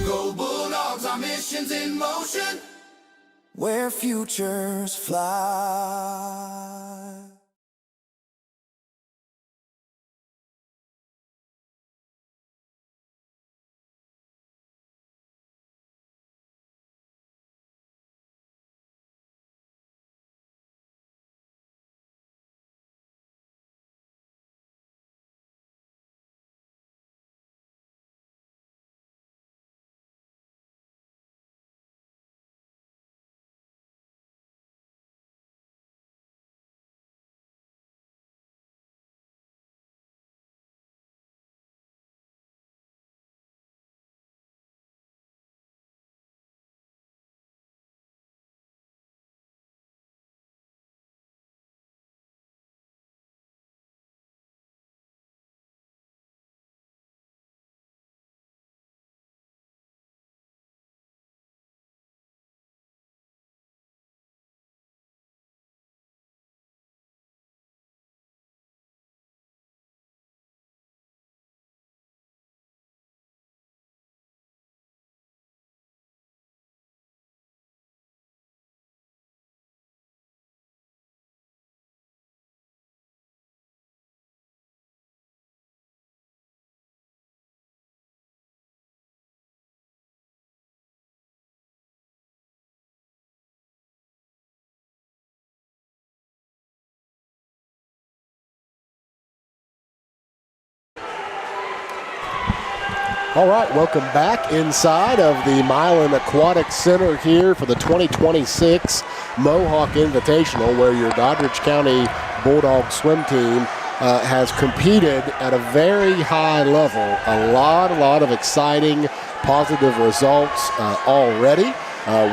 Go Bulldogs, our mission's in motion, where futures fly. All right, welcome back inside of the Milan Aquatic Center here for the 2026 Mohawk Invitational, where your Doddridge County Bulldog swim team has competed at a very high level. A lot of exciting, positive results already.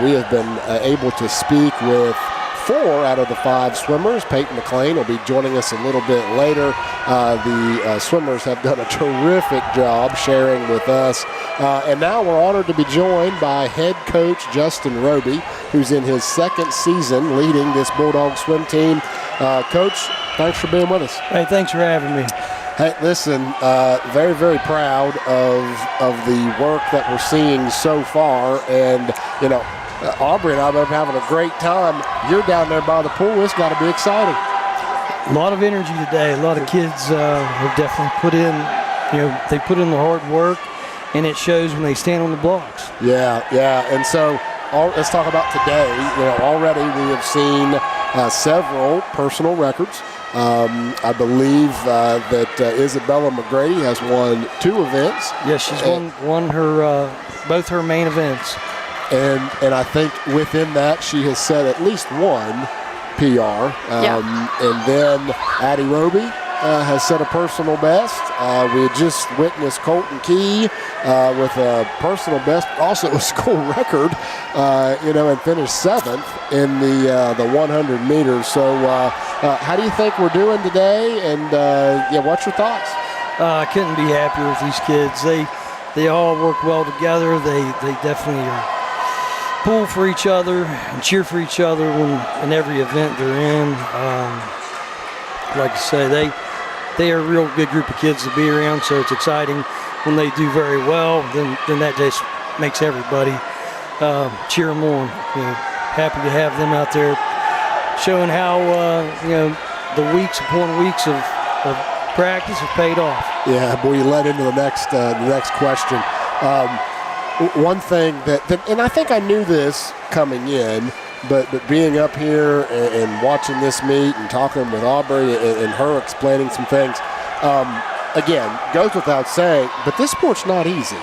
We have been able to speak with 4 out of the 5 swimmers. Peyton McLean will be joining us a little bit later. The swimmers have done a terrific job sharing with us. And now we're honored to be joined by head coach Justin Roby, who's in his 2nd season leading this Bulldog swim team. Coach, thanks for being with us. Hey, thanks for having me. Hey, listen, very, very proud of the work that we're seeing so far. And, you know, Aubrey and I have been having a great time. You're down there by the pool. It's got to be exciting. A lot of energy today. A lot of kids have definitely put in, they put in the hard work, and it shows when they stand on the blocks. Yeah. And so let's talk about today. Already we have seen several personal records. I believe that Isabella McGrady has won 2 events. Yes, she's won her both her main events. And I think within that she has set at least 1 PR. And then Addie Roby has set a personal best. We had just witnessed Colton Key with a personal best, also a school record, and finished 7th in the 100 meters. So how do you think we're doing today? And what's your thoughts? I couldn't be happier with these kids. They all work well together. They definitely are pull for each other and cheer for each other in every event they're in. Like I say, they are a real good group of kids to be around, so it's exciting when they do very well. Then that just makes everybody cheer them on. Happy to have them out there showing how the weeks upon weeks of practice have paid off. Yeah, boy, you led into the next question. One thing and I think I knew this coming in, but being up here and watching this meet and talking with Aubrey and her explaining some things, again, goes without saying, but this sport's not easy.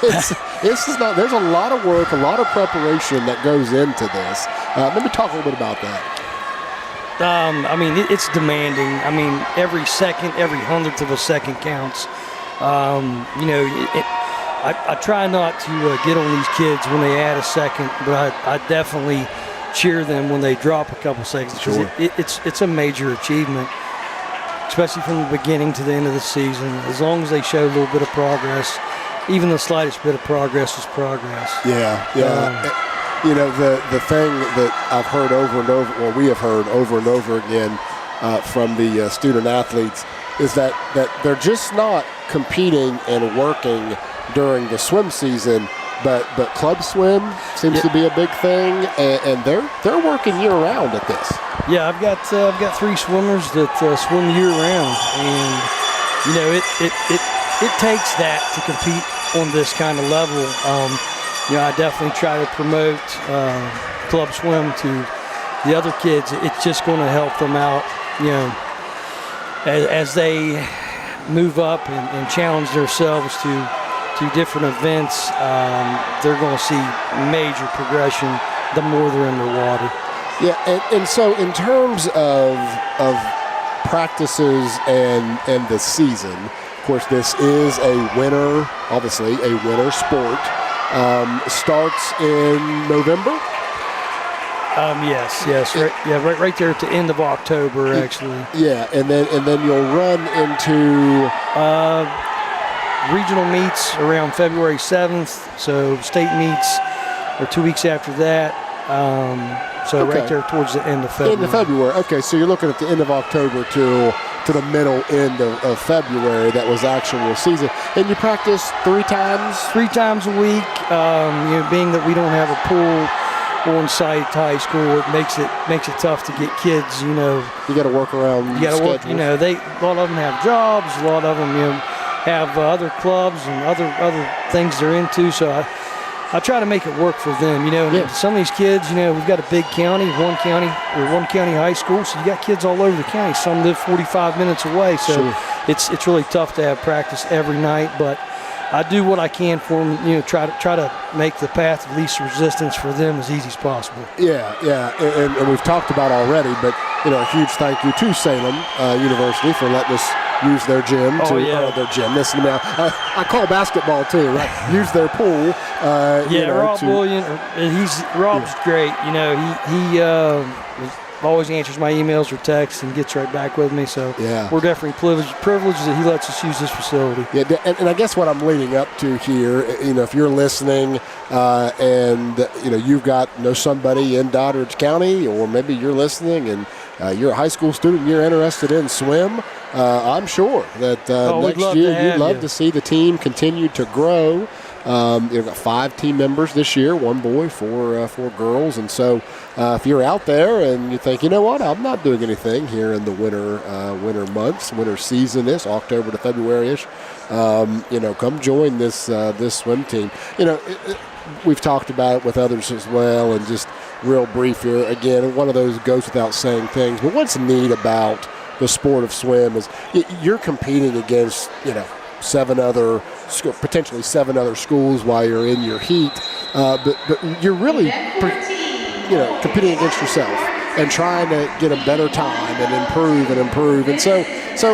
This is not. There's a lot of work, a lot of preparation that goes into this. Let me talk a little bit about that. It's demanding. Every second, every 100th of a second counts. I try not to get on these kids when they add a second, but I definitely cheer them when they drop a couple seconds. Sure. It's a major achievement, especially from the beginning to the end of the season. As long as they show a little bit of progress, even the slightest bit of progress is progress. Yeah. The thing that I've heard over and over, or we have heard over and over again from the student athletes, is that they're just not competing and working during the swim season, but club swim seems to be a big thing, and they're working year round at this. Yeah, I've got 3 swimmers that swim year round, and it takes that to compete on this kind of level. I definitely try to promote club swim to the other kids. It's just going to help them out, as they move up and challenge themselves to different events. They're going to see major progression the more they're in the water. Yeah, and so in terms of practices and the season, of course, this is obviously a winter sport. Starts in November? Yes. Right there at the end of October, actually. Yeah, and then you'll run into regional meets around February 7th, so state meets are 2 weeks after that. Right there towards the end of February. End of February. Okay, so you're looking at the end of October to the middle end of February. That was actual season. And you practice 3 times? 3 times a week. Being that we don't have a pool on site at high school, it makes it tough to get kids. You got to work around. You got to work. A lot of them have jobs. A lot of them have other clubs and other things they're into. So I try to make it work for them. Some of these kids, we've got a big county, one county high school, so you got kids all over the county. Some live 45 minutes away, so sure. It's really tough to have practice every night. But I do what I can for them. Try to make the path of least resistance for them as easy as possible. Yeah, and we've talked about already, but a huge thank you to Salem University for letting us use their gym. Their gym. Listen to me. I call basketball too, right? Use their pool. Rob Bullion. Rob's great. He always answers my emails or texts and gets right back with me. So we're definitely privileged that he lets us use this facility. Yeah, and I guess what I'm leading up to here, if you're listening and you've got somebody in Doddridge County, or maybe you're listening and you're a high school student and you're interested in swim, I'm sure that next year you'd love to see the team continue to grow. You've got 5 team members this year, 1 boy, 4 girls. And so if you're out there and you think, I'm not doing anything here in the winter months, winter season is October to February-ish, come join this swim team. We've talked about it with others as well, and just real brief here. Again, one of those goes without saying things, but what's neat about the sport of swim is you're competing against, potentially 7 other schools while you're in your heat, but you're really competing against yourself and trying to get a better time and improve. And so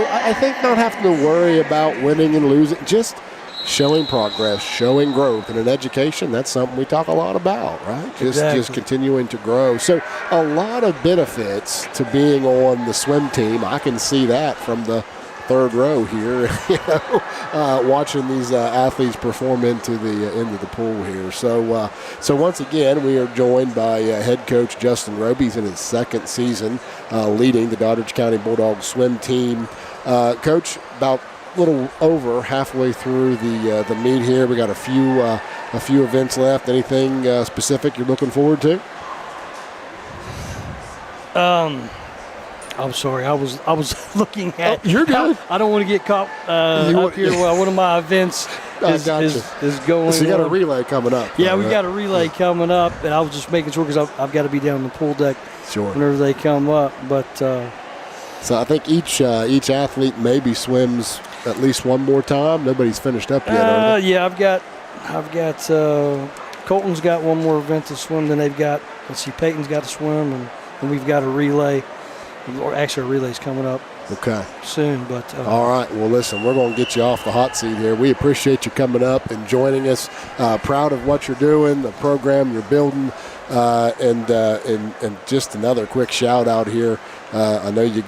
I think not having to worry about winning and losing, just showing progress, showing growth. And in education, that's something we talk a lot about, right? Just continuing to grow. So a lot of benefits to being on the swim team. I can see that from the third row here, watching these athletes perform into the pool here. So once again, we are joined by head coach Justin Roby. He's in his 2nd season leading the Doddridge County Bulldogs swim team. Coach, about a little over halfway through the meet here. We got a few events left. Anything specific you're looking forward to? I'm sorry. I was looking at. You're good. I don't want to get caught up here while one of my events is going. So you got a relay coming up. Yeah, we got a relay coming up, and I was just making sure because I've got to be down the pool deck whenever they come up. But so I think each athlete maybe swims at least one more time. Nobody's finished up yet. Yeah, I've got Colton's got one more event to swim. Then they've got Peyton's got to swim, and we've got a relay. Or actually, a relay's coming up soon. But all right. Well, listen, we're going to get you off the hot seat here. We appreciate you coming up and joining us. Proud of what you're doing, the program you're building, and just another quick shout out here. I know you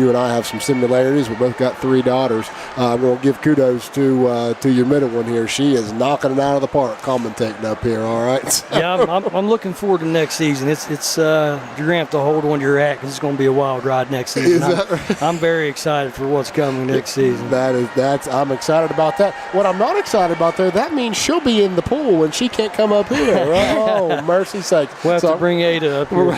and I have some similarities. We both got 3 daughters. I'm going to give kudos to your middle one here. She is knocking it out of the park, commentating up here. All right. So. Yeah, I'm looking forward to next season. It's you're going to have to hold on to your hat because it's going to be a wild ride next season. Is that right? I'm very excited for what's coming next season. I'm excited about that. What I'm not excited about though, that means she'll be in the pool when she can't come up here. Right? Oh, mercy sakes. We'll have to bring Ada up here.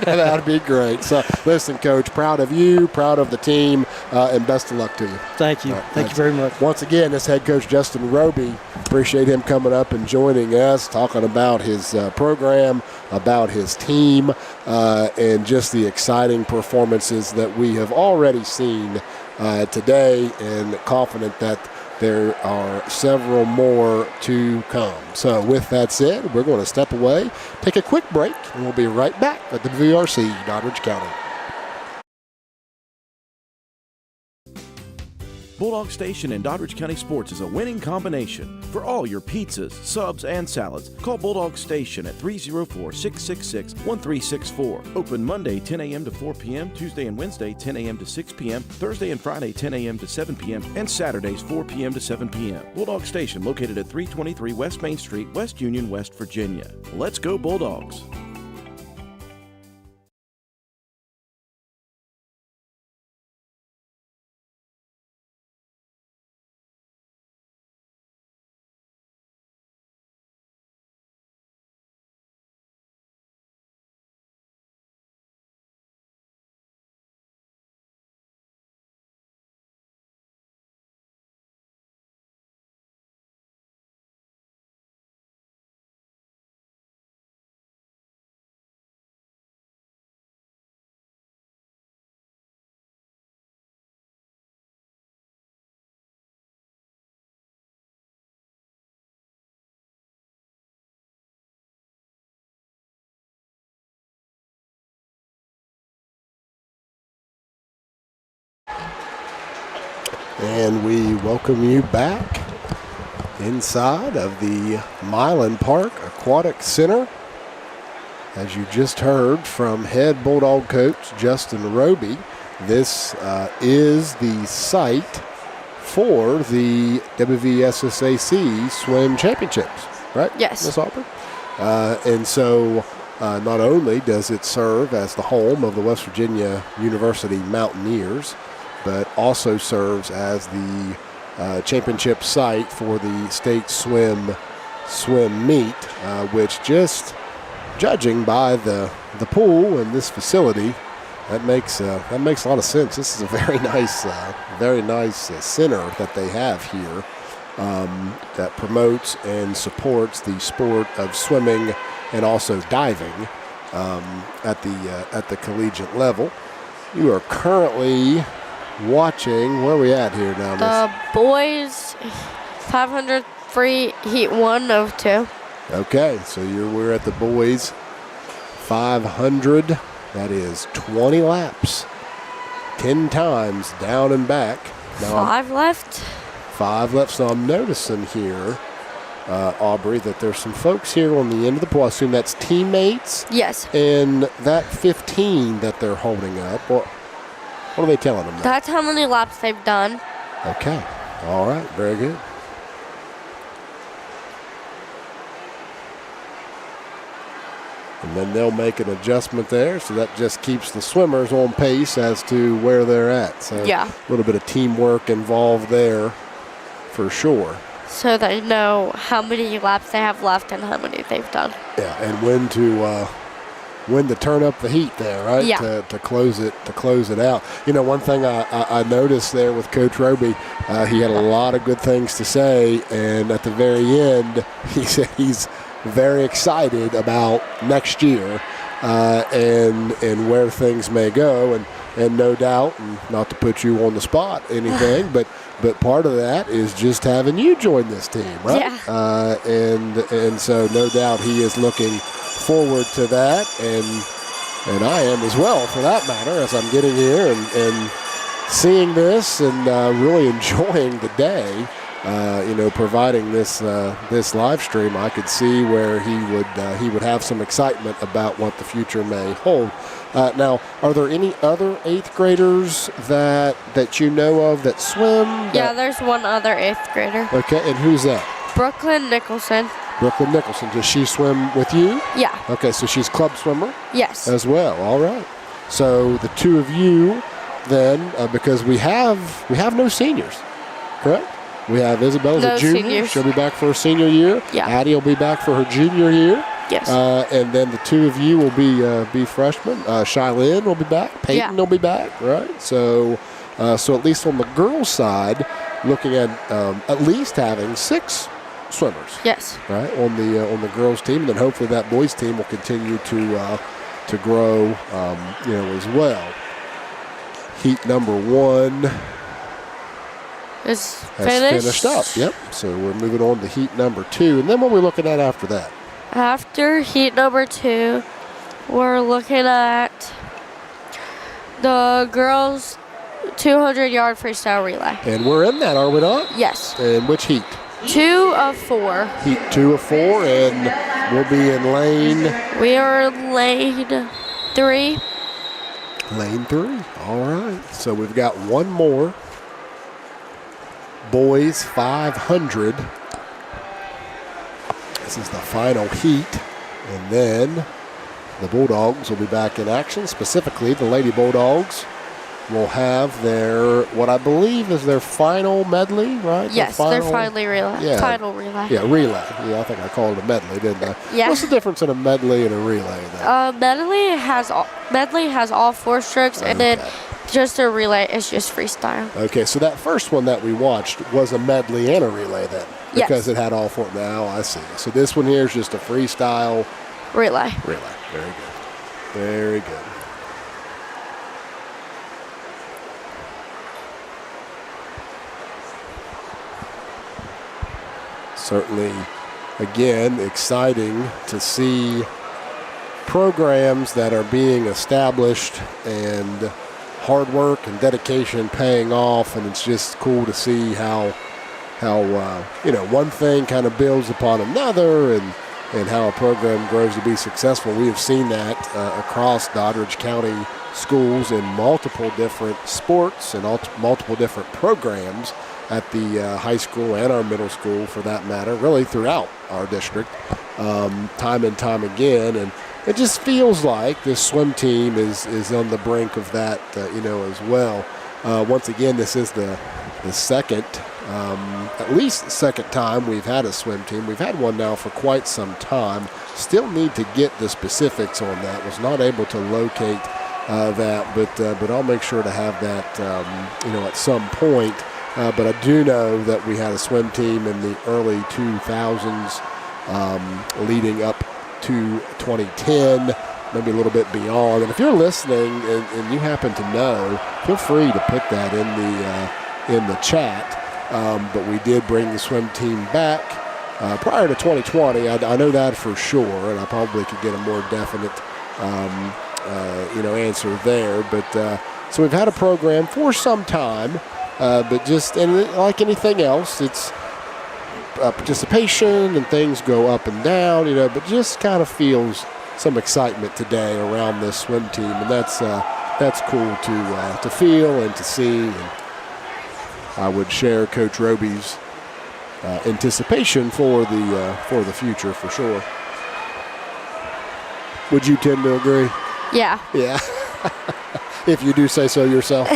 That'd be great. So, listen, Coach, proud of you, proud of the team, and best of luck to you. Thank you. Thank you very much. Once again, this head coach, Justin Roby. Appreciate him coming up and joining us, talking about his program, about his team, and just the exciting performances that we have already seen today, and confident that there are several more to come. So with that said, we're going to step away, take a quick break, and we'll be right back at the VRC, Doddridge County. Bulldog Station in Doddridge County Sports is a winning combination. For all your pizzas, subs, and salads, call Bulldog Station at 304-666-1364. Open Monday 10 a.m. to 4 p.m., Tuesday and Wednesday 10 a.m. to 6 p.m., Thursday and Friday 10 a.m. to 7 p.m., and Saturdays 4 p.m. to 7 p.m. Bulldog Station located at 323 West Main Street, West Union, West Virginia. Let's go Bulldogs! And we welcome you back inside of the Milan Park Aquatic Center. As you just heard from head Bulldog coach Justin Roby, this is the site for the WVSSAC Swim Championships, right? Yes. Ms. Aubrey? And so not only does it serve as the home of the West Virginia University Mountaineers, but also serves as the championship site for the state swim meet, which, just judging by the pool and this facility, that makes a lot of sense. This is a very nice center that they have here that promotes and supports the sport of swimming and also diving at the collegiate level. You are currently watching, where are we at here now, The boys 500 free heat 1 of 2. Okay, so we're at the boys 500. That is 20 laps, 10 times down and back. Now 5 left. 5 left. So I'm noticing here, Aubrey, that there's some folks here on the end of the pool. I assume that's teammates. Yes. And that 15 that they're holding up, what are they telling them? That's how many laps they've done. Okay. All right. Very good. And then they'll make an adjustment there, so that just keeps the swimmers on pace as to where they're at. So yeah, a little bit of teamwork involved there for sure. So they know how many laps they have left and how many they've done. Yeah, and when to turn up the heat there, right? Yeah. To close it out. You know, one thing I noticed there with Coach Roby, he had a lot of good things to say, and at the very end, he said he's very excited about next year and where things may go, and no doubt, and not to put you on the spot, anything, but part of that is just having you join this team, right? Yeah. And so no doubt he is looking forward to that, and I am as well, for that matter, as I'm getting here and seeing this and really enjoying the day. Providing this live stream, I could see where he would have some excitement about what the future may hold. Now, are there any other 8th graders that you know of that swim? Yeah, there's one other 8th grader. Okay, and who's that? Brooklyn Nicholson. Brooklyn Nicholson. Does she swim with you? Yeah. Okay, so she's club swimmer? Yes. As well. All right. So the two of you then, because we have no seniors, correct? We have Isabella's a junior. Seniors. She'll be back for her senior year. Yeah. Addie will be back for her junior year. Yes. And then the two of you will be freshmen. Shylin will be back. Peyton will be back. Right. So at least on the girls' side, looking at least having 6 swimmers. Yes. Right on the girls' team, and then hopefully that boys' team will continue to grow. As well. Heat number 1. Has finished up. Yep. So we're moving on to heat number 2. And then what are we looking at after that? After heat number 2, we're looking at the girls' 200-yard freestyle relay. And we're in that, are we not? Yes. And which heat? 2 of 4. Heat 2 of 4, and we'll be in lane. We are lane 3. Lane 3. All right. So we've got one more. Boys 500. This is the final heat, and then the Bulldogs will be back in action. Specifically, the Lady Bulldogs will have their, what I believe is their final medley, right? Yes, their final relay. Yeah. Final relay. Yeah, relay. Yeah, I think I called it a medley, didn't I? Yeah. What's the difference in a medley and a relay then? Medley has all 4 strokes, and then just a relay is just freestyle. Okay, so that first one that we watched was a medley and a relay then? Yes. Because it had all 4. Now I see. So this one here is just a freestyle relay. Relay. Very good. Very good. Certainly, again, exciting to see programs that are being established and hard work and dedication paying off, and it's just cool to see how one thing kind of builds upon another, and how a program grows to be successful. We have seen that across Doddridge County schools in multiple different sports and multiple different programs at the high school and our middle school, for that matter, really throughout our district, time and time again. And it just feels like this swim team is on the brink of that, as well. Once again, this is the second, at least second time we've had a swim team. We've had one now for quite some time. Still need to get the specifics on that. Was not able to locate that, but I'll make sure to have that, at some point. But I do know that we had a swim team in the early 2000s, leading up to 2010, maybe a little bit beyond. And if you're listening and you happen to know, feel free to put that in the chat. But we did bring the swim team back prior to 2020. I know that for sure, and I probably could get a more definite, answer there. But so we've had a program for some time, but just, and like anything else, it's participation and things go up and down, but just kind of feels some excitement today around this swim team, and that's cool to feel and to see. And I would share Coach Roby's anticipation for the future for sure. Would you tend to agree? Yeah. Yeah. If you do say so yourself.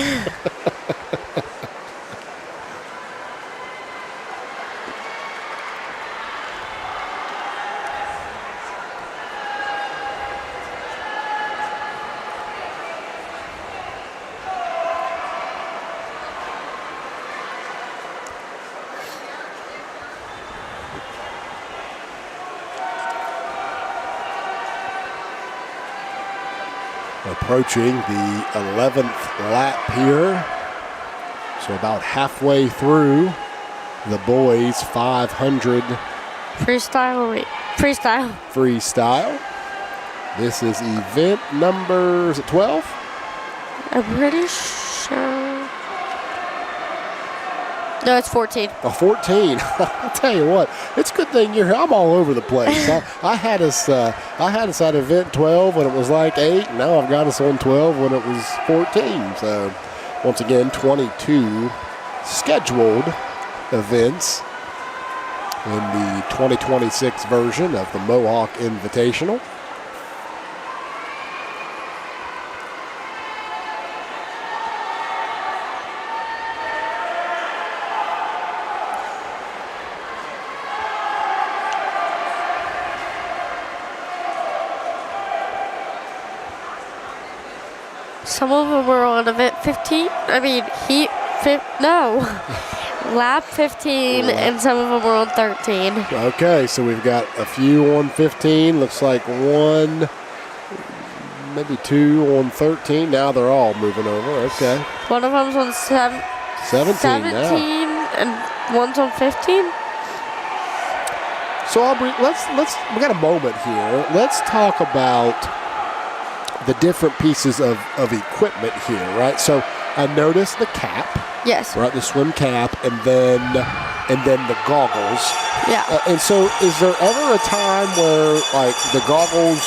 Approaching the 11th lap here. So about halfway through the boys' 500 freestyle. This is event number, is it 12? I'm pretty sure. No, it's 14. Oh, 14. I'll tell you what, it's a good thing you're here. I'm all over the place. I had us at event 12 when it was like 8. And now I've got us on 12 when it was 14. So once again, 22 scheduled events in the 2026 version of the Mohawk Invitational. Some of them were on event 15. I mean, lap 15, and some of them were on 13. Okay, so we've got a few on 15. Looks like one, maybe two on 13. Now they're all moving over. Okay. One of them's on 17 now. And one's on 15. So Aubrey, we got a moment here. Let's talk about the different pieces of equipment here, right? So I noticed the cap. Yes. Right, the swim cap, and then the goggles. Yeah. And so, is there ever a time where like the goggles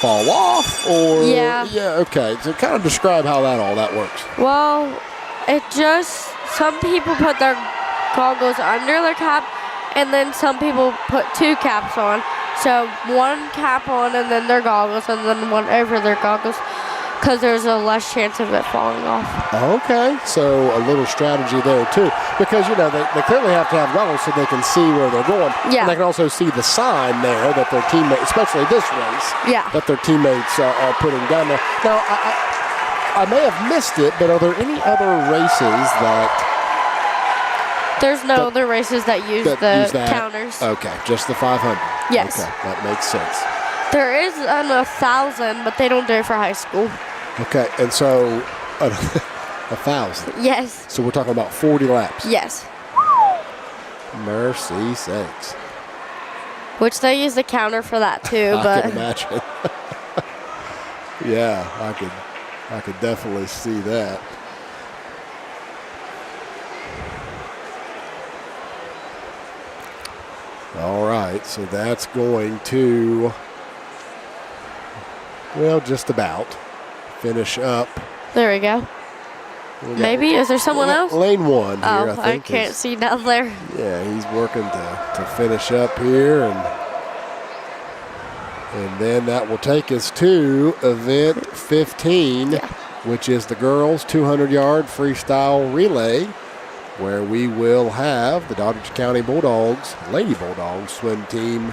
fall off, or yeah? Okay. So kind of describe how all that works. Well, some people put their goggles under their cap, and then some people put two caps on. So one cap on and then their goggles, and then one over their goggles, because there's a less chance of it falling off. Okay, so a little strategy there too, because they clearly have to have goggles so they can see where they're going. Yeah. And they can also see the sign there that their teammates, especially this race, that their teammates are putting down there. Now, I may have missed it, but are there any other races that? There's no other races that use the counters. Okay, just the 500. Yes. Okay, that makes sense. There is 1,000, but they don't do it for high school. Okay, and so 1,000. Yes. So we're talking about 40 laps. Yes. Mercy sakes. Which they use the counter for that too. I can imagine. Yeah, I could definitely see that. All right, so that's going to, well, just about finish up. There we go. Maybe? Is there someone else? Lane 1 here, Oh, I think. can't see down there. Yeah, he's working to finish up here. And then that will take us to event 15, which is the girls' 200-yard freestyle relay, where we will have the Doddridge County Bulldogs, Lady Bulldogs swim team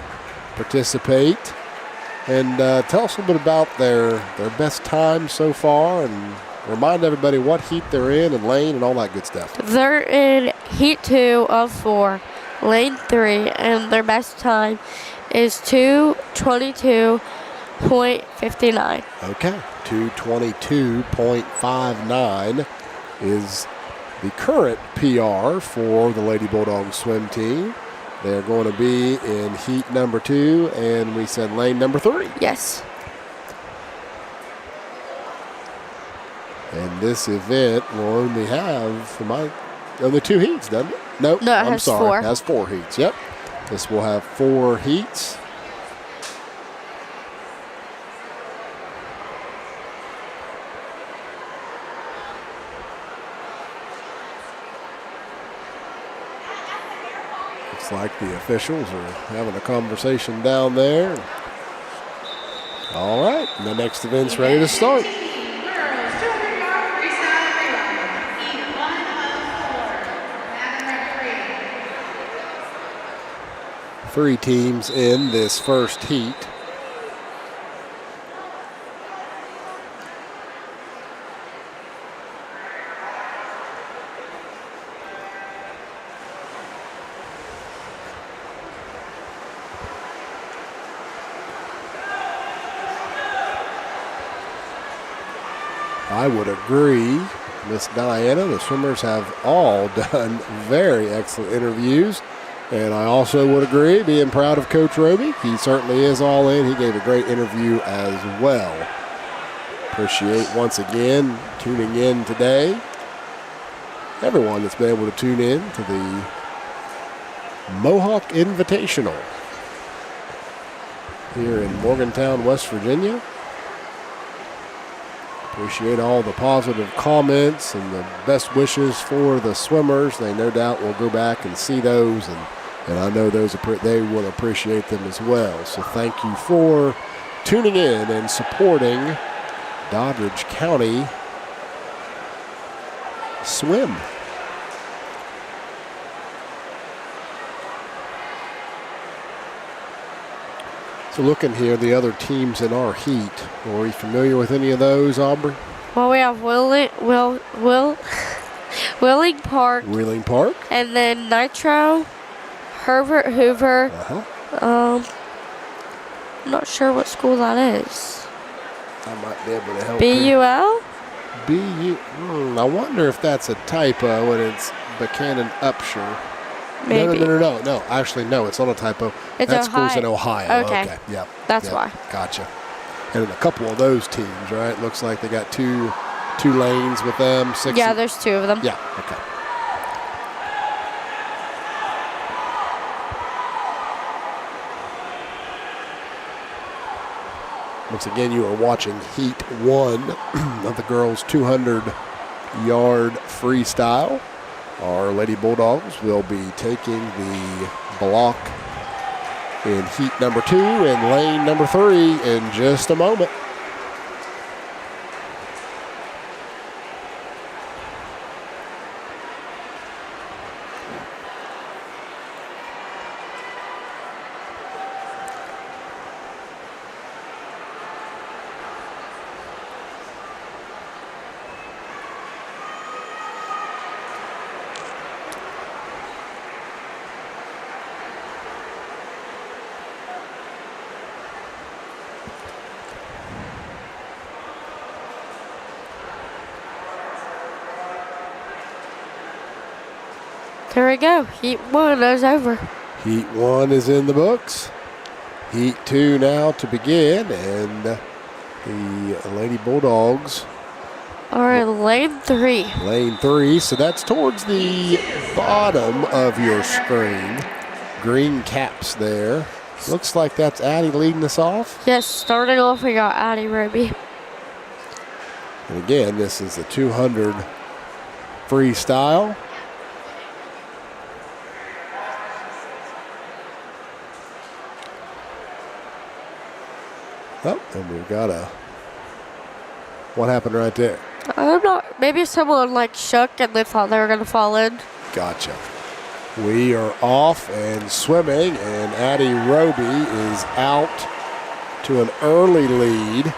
participate. And tell us a little bit about their best time so far, and remind everybody what heat they're in and lane and all that good stuff. They're in heat 2 of 4, lane 3, and their best time is 2:22.59. Okay, 2:22.59 is the current PR for the Lady Bulldogs swim team. They're going to be in heat number 2, and we said lane number 3. Yes. And this event will only have only 2 heats, doesn't it? Nope. No, it I'm has sorry. 4. It has 4 heats. Yep. This will have 4 heats. Looks like the officials are having a conversation down there. All right, and the next event's ready to start. Girls 200-yard freestyle relay. Heat 1 of 4. Madam referee. 3 teams in this first heat. I would agree, Miss Diana. The swimmers have all done very excellent interviews. And I also would agree, being proud of Coach Roby. He certainly is all in. He gave a great interview as well. Appreciate once again tuning in today. Everyone that's been able to tune in to the Mohawk Invitational here in Morgantown, West Virginia. Appreciate all the positive comments and the best wishes for the swimmers. They no doubt will go back and see those, and I know they will appreciate them as well. So thank you for tuning in and supporting Doddridge County Swim. So looking here, the other teams in our heat. Are you familiar with any of those, Aubrey? Well, we have Wheeling Park. Wheeling Park. And then Nitro, Herbert Hoover. I'm not sure what school that is. I might be able to help BUL? I wonder if that's a typo and it's Buchanan Upshur. Maybe. No. Actually, no, it's not a typo. It's that Ohio. school's in Ohio. Okay. Yep. That's why. Gotcha. And then a couple of those teams, right? Looks like they got two lanes with them. 6. Yeah, there's 2 of them. Yeah. Okay. Once again, you are watching Heat 1 of the girls' 200-yard freestyle. Our Lady Bulldogs will be taking the block in heat number 2 and lane number 3 in just a moment. There we go. Heat 1 is over. Heat 1 is in the books. Heat 2 now to begin, and the Lady Bulldogs All right, lane 3. Lane 3, so that's towards the bottom of your screen. Green caps there. Looks like that's Addie leading us off. Yes, starting off, we got Addie Roby. And again, this is the 200 freestyle. Oh, and we've got a... What happened right there? I'm not, maybe someone like shook and they thought they were going to fall in. Gotcha. We are off and swimming, and Addie Roby is out to an early lead.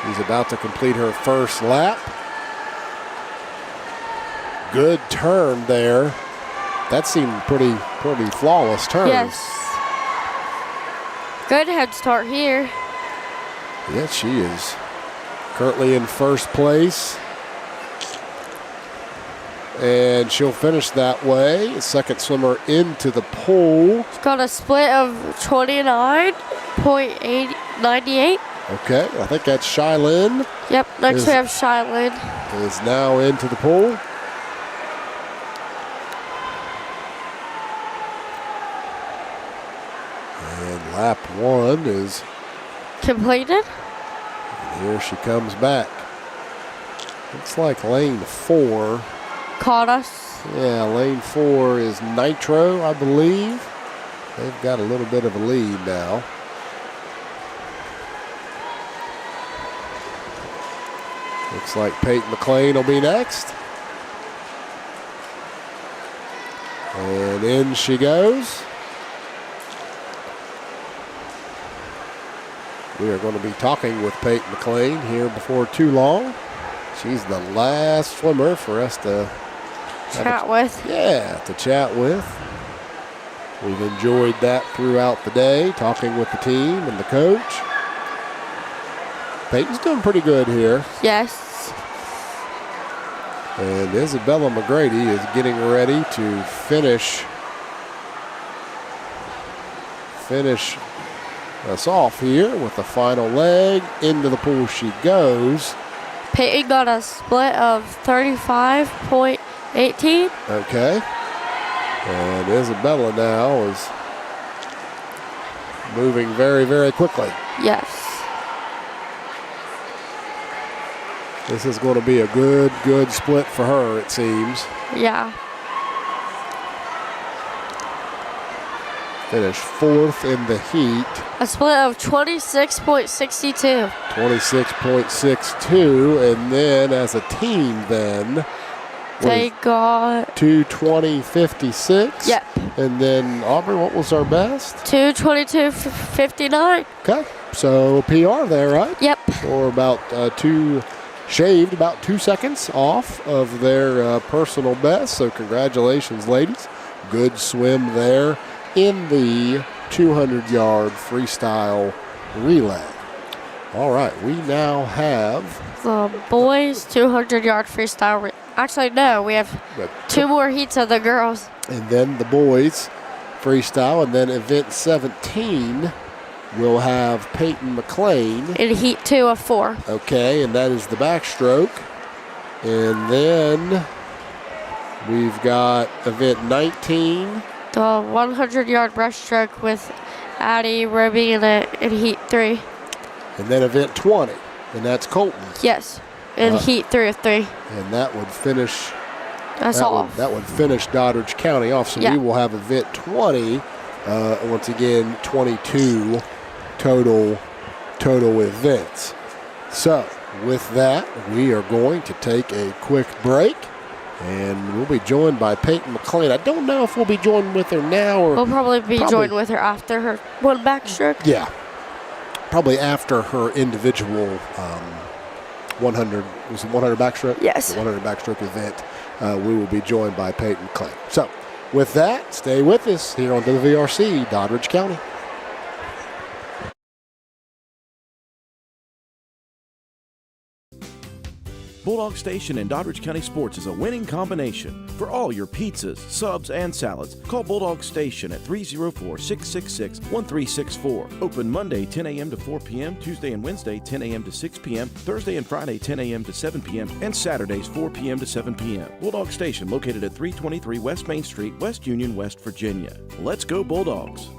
She's about to complete her first lap. Good turn there. That seemed pretty flawless turn. Yes. Good head start here. Yes, she is currently in first place. And she'll finish that way. Second swimmer into the pool. She's got a split of 29.98. Okay, I think that's Shylin. Yep, next we have Shylin. Is now into the pool. And lap 1 is completed. And here she comes back. Looks like lane 4 caught us. Yeah, lane 4 is Nitro, I believe. They've got a little bit of a lead now. Looks like Peyton McLean will be next. And in she goes. We are going to be talking with Peyton McLean here before too long. She's the last swimmer for us to chat with. Yeah, to chat with. We've enjoyed that throughout the day, talking with the team and the coach. Peyton's doing pretty good here. Yes. And Isabella McGrady is getting ready to finish us off here with the final leg. Into the pool she goes. Peyton got a split of 35.18. Okay. And Isabella now is moving very, very quickly. Yes. This is going to be a good split for her, it seems. Yeah. Finished 4th in the heat. A split of 26.62. 26.62, and then as a team then, they got 2:20.56. Yep. And then Aubrey, what was our best? 2:22.59. Okay, so PR there, right? Yep. Or about shaved about 2 seconds off of their personal best. So congratulations, ladies. Good swim there in the 200-yard freestyle relay. All right, we now have the boys 200-yard freestyle. Actually, no, we have 2 more heats of the girls. And then the boys freestyle, and then event 17 will have Peyton McLean in heat 2 of 4. Okay, and that is the backstroke. And then we've got event 19. The 100-yard breaststroke with Addie Roby in heat 3. And then event 20, and that's Colton. Yes, in heat 3 of 3. And that would finish us off. That would finish Doddridge County off. So we will have event 20, once again, 22 total events. So with that, we are going to take a quick break. And we'll be joined by Peyton McLean. I don't know if we'll be joined with her now or... We'll probably be joined with her after her one backstroke. Yeah. Probably after her individual 100 backstroke? Yes. The 100 backstroke event. We will be joined by Peyton McLean. So with that, stay with us here on WVRC, Doddridge County. Bulldog Station and Doddridge County Sports is a winning combination. For all your pizzas, subs, and salads, call Bulldog Station at 304-666-1364. Open Monday 10 a.m. to 4 p.m., Tuesday and Wednesday 10 a.m. to 6 p.m., Thursday and Friday 10 a.m. to 7 p.m., and Saturdays 4 p.m. to 7 p.m. Bulldog Station located at 323 West Main Street, West Union, West Virginia. Let's go Bulldogs!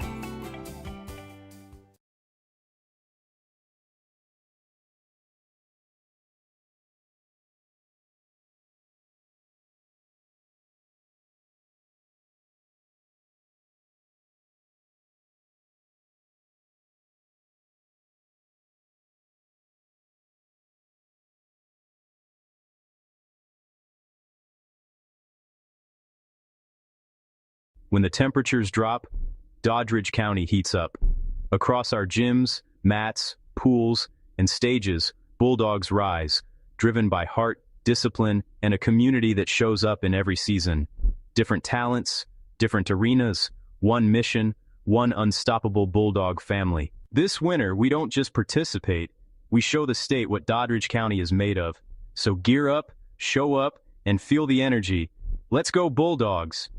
When the temperatures drop, Doddridge County heats up. Across our gyms, mats, pools, and stages, Bulldogs rise, driven by heart, discipline, and a community that shows up in every season. Different talents, different arenas, one mission, one unstoppable Bulldog family. This winter, we don't just participate, we show the state what Doddridge County is made of. So gear up, show up, and feel the energy. Let's go Bulldogs!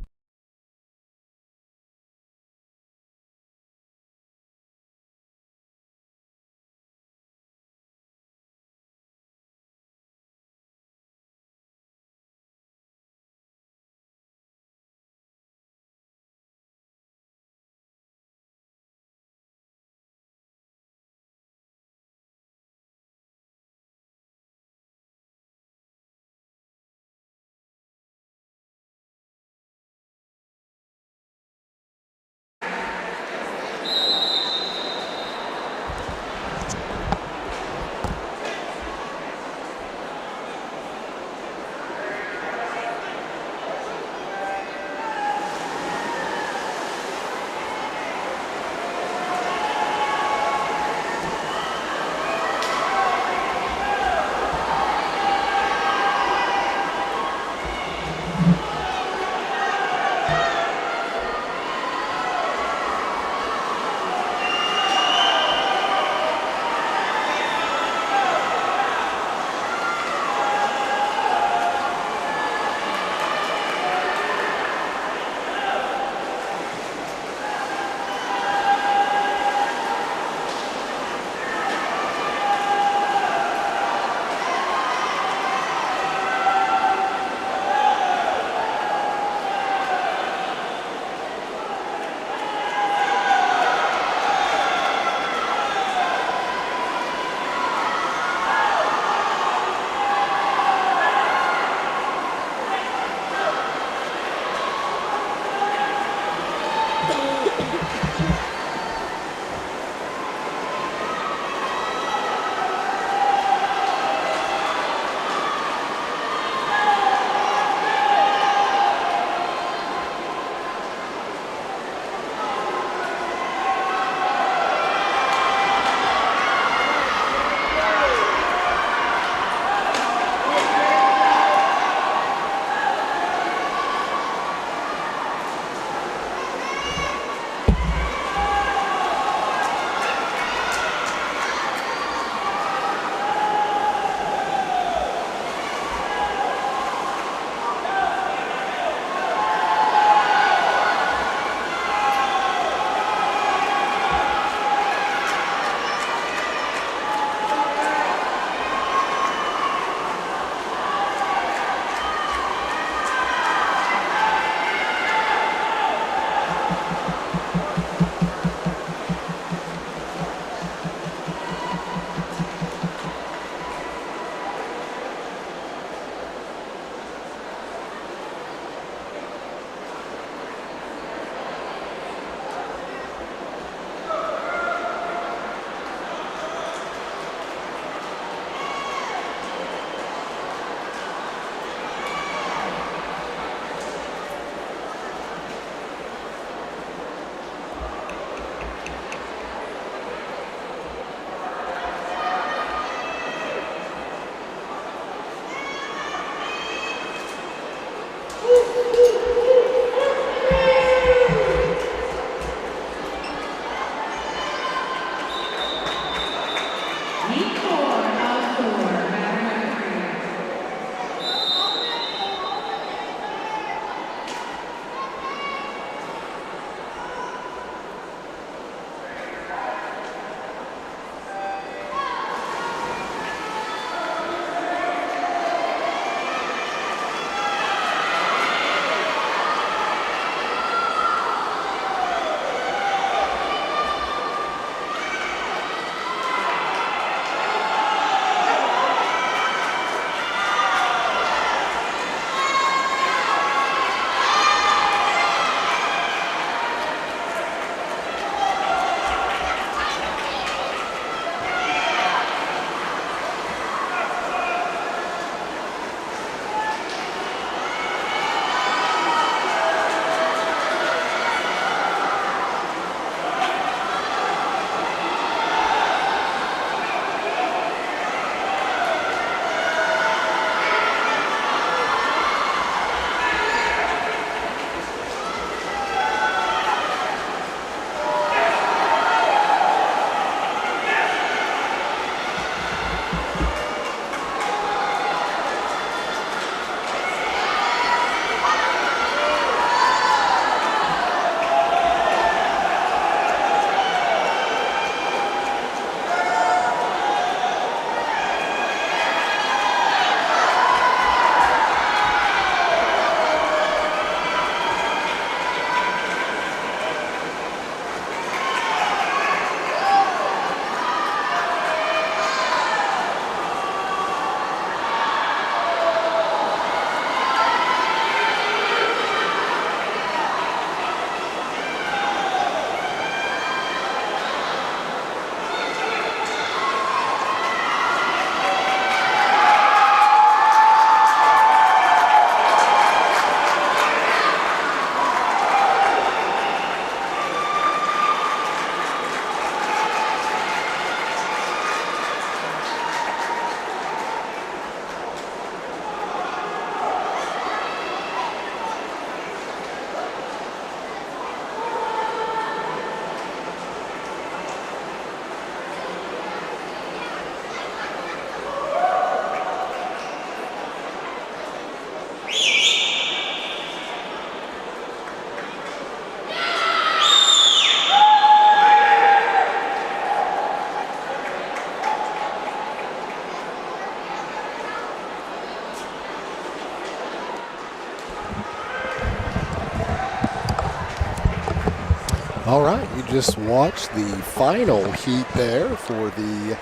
All right, you just watched the final heat there for the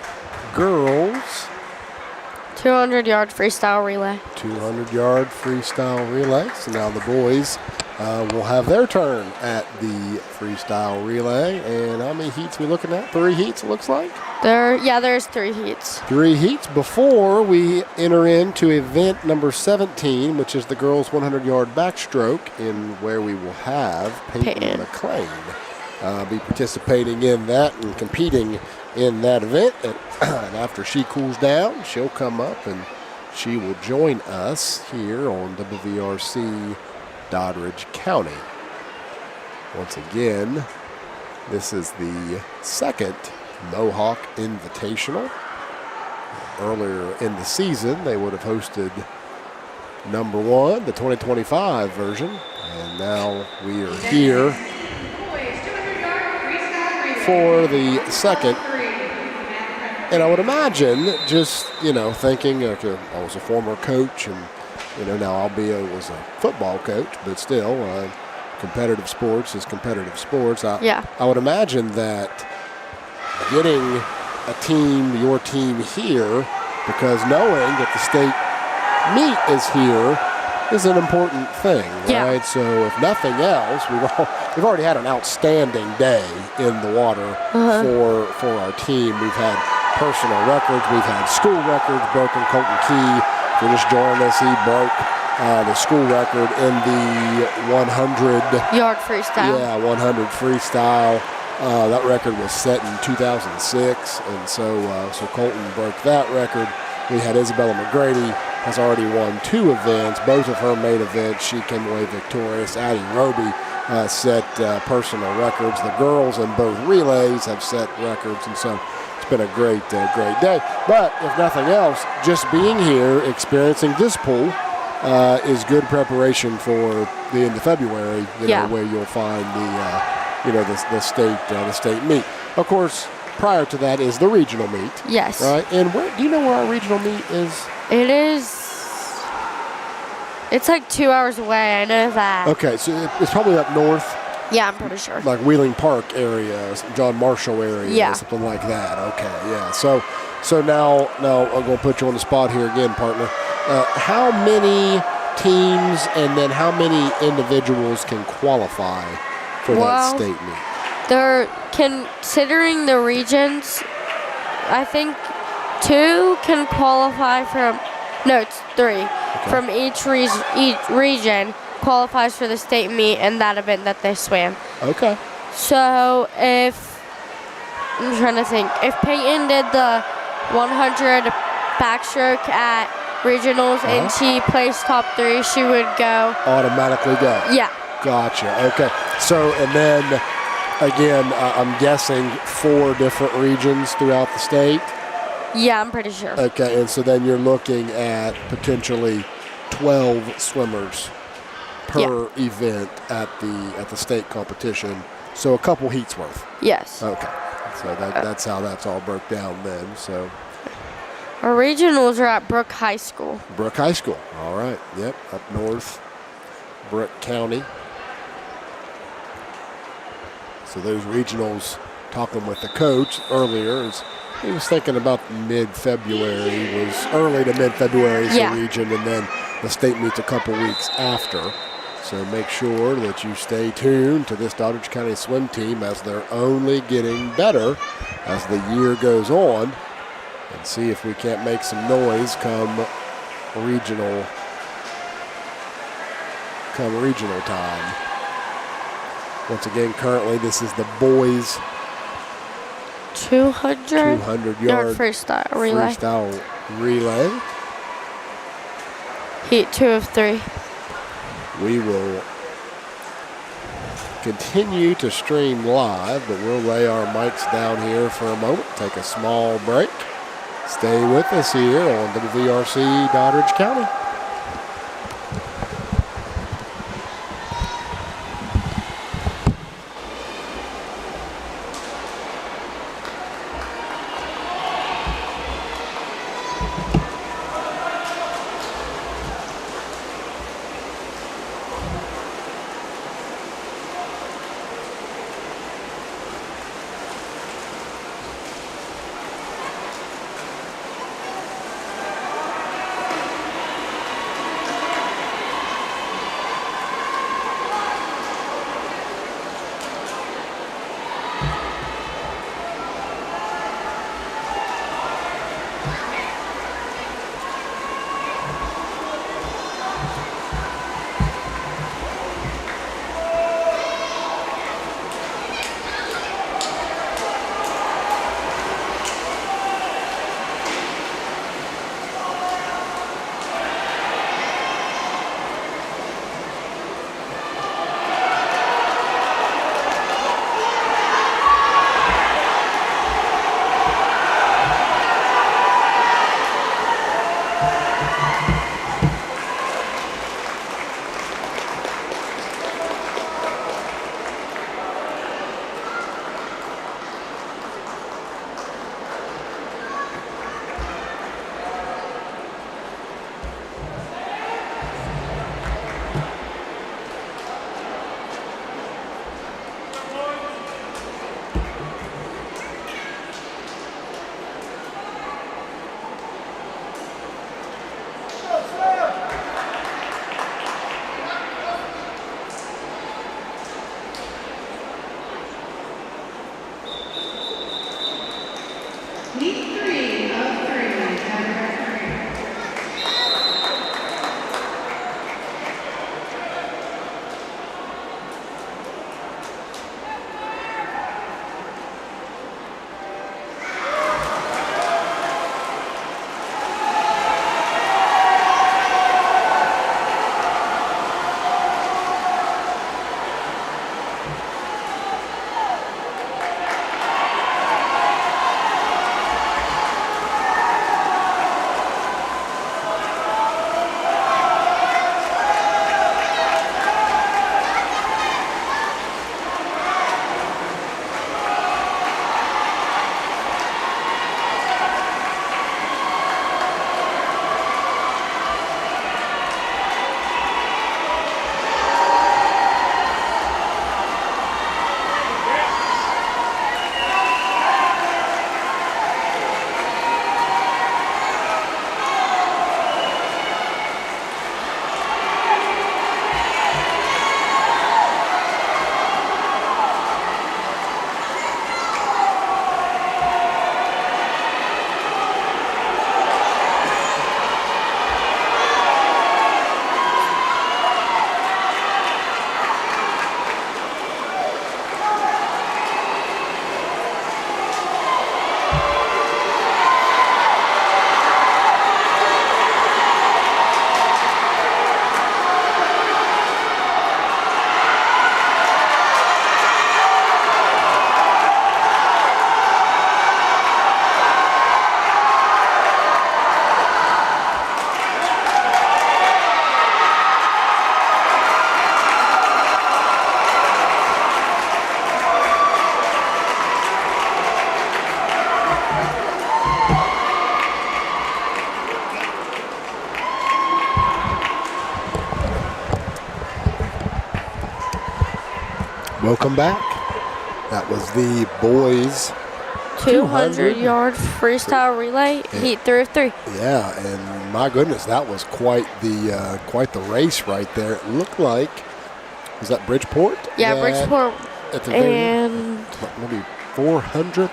girls. 200-yard freestyle relay. 200-yard freestyle relay. So now the boys will have their turn at the freestyle relay. And how many heats we looking at? 3 heats, it looks like? There's 3 heats. 3 heats before we enter into event number 17, which is the girls' 100-yard backstroke, in where we will have Peyton McLean be participating in that and competing in that event. And after she cools down, she'll come up and she will join us here on WVRC Doddridge County. Once again, this is the second Mohawk Invitational. Earlier in the season, they would have hosted number 1, the 2025 version, and now we are here for the second. And I would imagine, just, thinking, okay, I was a former coach, and now I was a football coach, but still, competitive sports is competitive sports. I would imagine that getting your team here, because knowing that the state meet is here is an important thing, right? So if nothing else, we've already had an outstanding day in the water for our team. We've had personal records, we've had school records broken. Colton Key, for just joining us, he broke the school record in the 100-yard freestyle. Yeah, 100 freestyle. That record was set in 2006, and so Colton broke that record. We had Isabella McGrady has already won 2 events, both of her main events. She came away victorious. Addie Roby set personal records. The girls in both relays have set records, and so it's been a great day. But if nothing else, just being here, experiencing this pool is good preparation for the end of February, where you'll find the state meet. Of course, prior to that is the regional meet. Yes. Right? And do you know where our regional meet is? It's like 2 hours away, I know that. Okay, so it's probably up north. Yeah, I'm pretty sure. Like Wheeling Park area, John Marshall area, something like that. Okay, yeah. So now I'm going to put you on the spot here again, partner. How many teams and then how many individuals can qualify for that state meet? They're considering the regions. I think 2 can qualify from. No, it's 3 from each region qualifies for the state meet and that event that they swam. Okay. So I'm trying to think, if Peyton did the 100 backstroke at regionals and she placed top 3, she would go. Automatically go. Yeah. Gotcha. Okay. So, and then again, I'm guessing 4 different regions throughout the state. Yeah, I'm pretty sure. Okay, and so then you're looking at potentially 12 swimmers per event at the state competition. So a couple heats worth. Yes. Okay. So that's how that's all broke down then. So our regionals are at Brooke High School. Brooke High School. All right. Yep. Up north, Brooke County. So those regionals, talking with the coach earlier, he was thinking about mid-February, was early to mid-February is the region, and then the state meets a couple weeks after. So make sure that you stay tuned to this Doddridge County swim team as they're only getting better as the year goes on, and see if we can't make some noise come regional time. Once again, currently this is the boys' 200-yard freestyle relay. Heat 2 of 3. We will continue to stream live, but we'll lay our mics down here for a moment, take a small break. Stay with us here on WVRC Doddridge County. Welcome back. That was the boys' 200-yard freestyle relay, heat 3 of 3. Yeah, and my goodness, that was quite the race right there. It looked like, was that Bridgeport? Yeah, Bridgeport. At the very And maybe 400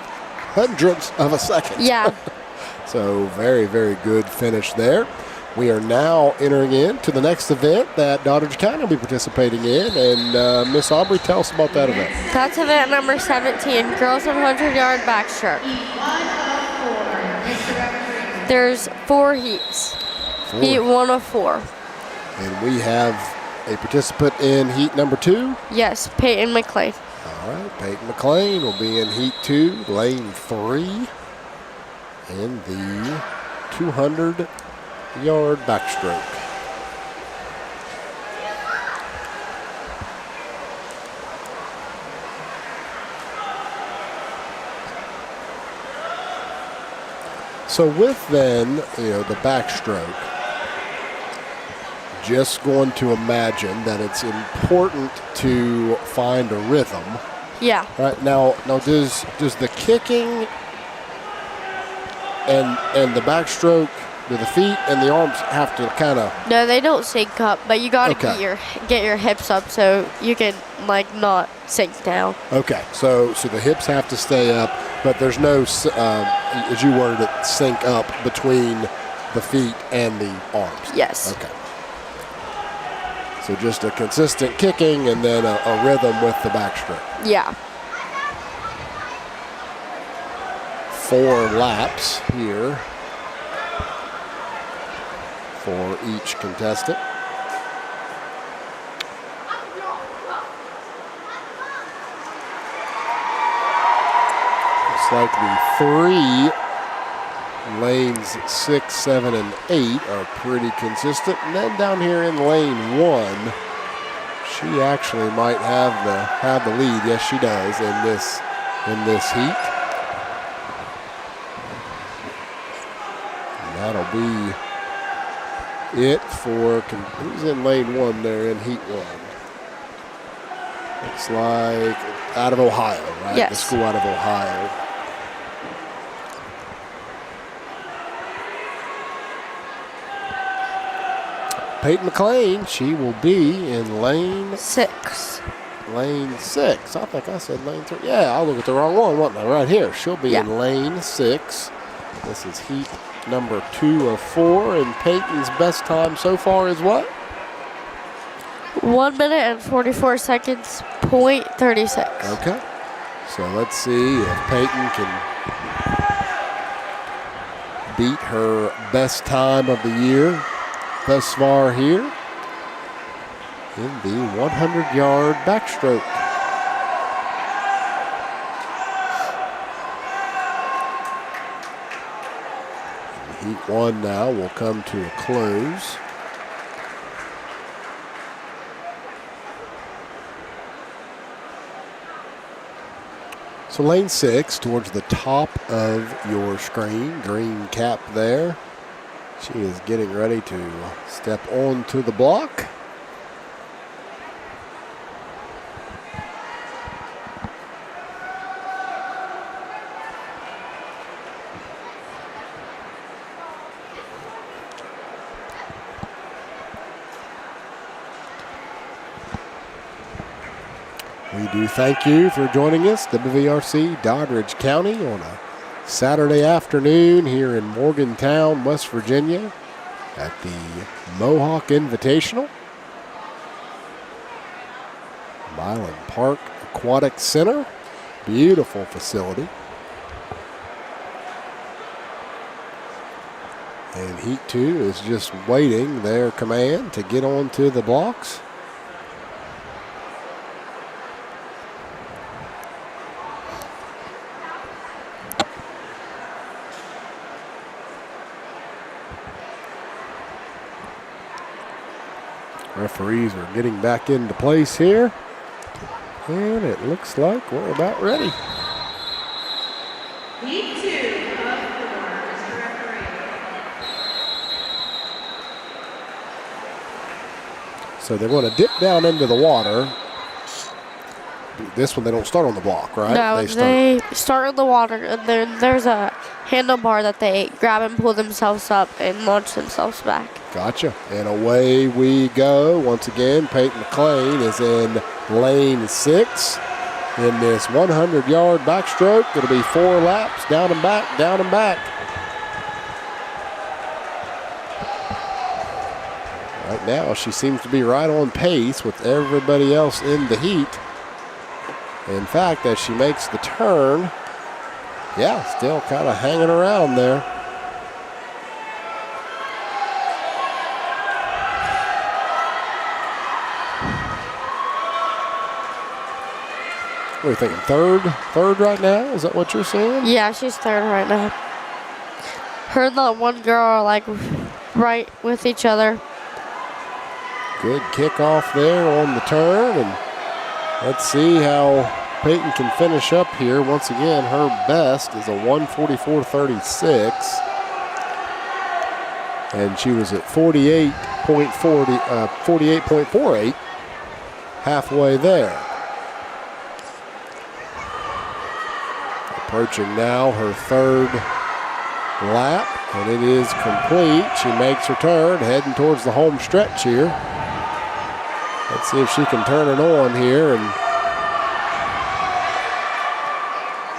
of a second. yeah, So very, very good finish there. We are now entering into the next event that Doddridge County will be participating in. And Miss Aubrey, tell us about that event. that's event number 17, girls 100-yard backstroke. There's 4 heats. Heat 1 of 4. And we have a participant in heat number 2. Yes, Peyton McLean. All right, Peyton McLean will be in heat 2, lane 3, in the 200-yard backstroke. So with then, the backstroke, just going to imagine that it's important to find a rhythm. Yeah. Right now does the kicking and the backstroke, do the feet and the arms have to kind of? No, they don't sync up, but you gotta Okay. get your hips up so you can not sink down. Okay, so the hips have to stay up, but there's no, as you worded it, sync up between the feet and the arms. Yes. Okay. So just a consistent kicking and then a rhythm with the backstroke. Yeah. 4 laps here for each contestant. Looks like the 3 lanes 6, 7, and 8 are pretty consistent. And then down here in lane 1, she actually might have the lead. Yes, she does in this heat. And that'll be it for who's in lane 1 there in heat 1. Looks like out of Ohio, right? Yes. The school out of Ohio. Peyton McLean, she will be in lane 6. Lane 6. I think I said lane 3. Yeah, I'll look at the wrong one, wasn't I? Right here. She'll be in lane 6. This is heat number 2 of 4, and Peyton's best time so far is what? 1 minute and 44 seconds, .36. Okay. So let's see if Peyton can beat her best time of the year thus far here in the 100-yard backstroke. Heat 1 now will come to a close. So lane 6 towards the top of your screen, green cap there. She is getting ready to step onto the block. We do thank you for joining us, WVRC Doddridge County, on a Saturday afternoon here in Morgantown, West Virginia at the Mohawk Invitational. Milan Park Aquatic Center, beautiful facility. And Heat 2 is just waiting their command to get onto the blocks. Referees are getting back into place here. And it looks like we're about ready. Heat 2 of 4, Mr. Referee. So they're going to dip down into the water. this one they don't start on the block, right? No, they start in the water, and there's a handlebar that they grab and pull themselves up and launch themselves back. Gotcha. And away we go. Once again, Peyton McLean is in lane 6 in this 100-yard backstroke. It'll be 4 laps, down and back, down and back. Right now, she seems to be right on pace with everybody else in the heat. In fact, as she makes the turn, yeah, still kind of hanging around there. What are you thinking, third right now? Is that what you're saying? Yeah, she's third right now. Her and the one girl are like right with each other. Good kickoff there on the turn, and let's see how Peyton can finish up here. Once again, her best is a 1:44.36, and she was at 48.48 halfway there. Approaching now her third lap, and it is complete. She makes her turn, heading towards the home stretch here. Let's see if she can turn it on here and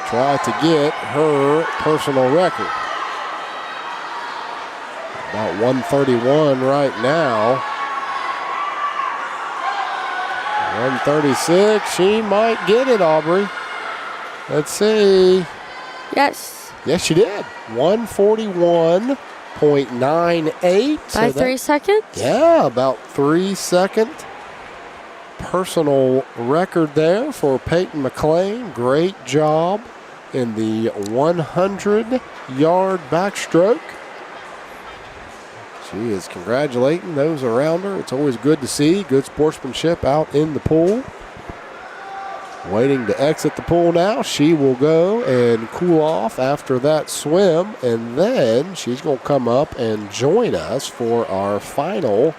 try to get her personal record. About 131 right now. 136, she might get it, Aubrey. Let's see. Yes. Yes, she did. 141.98. By 3 seconds? Yeah, about 3 second personal record there for Peyton McLean. Great job in the 100-yard backstroke. She is congratulating those around her. It's always good to see good sportsmanship out in the pool. Waiting to exit the pool now. She will go and cool off after that swim, and then she's going to come up and join us for our final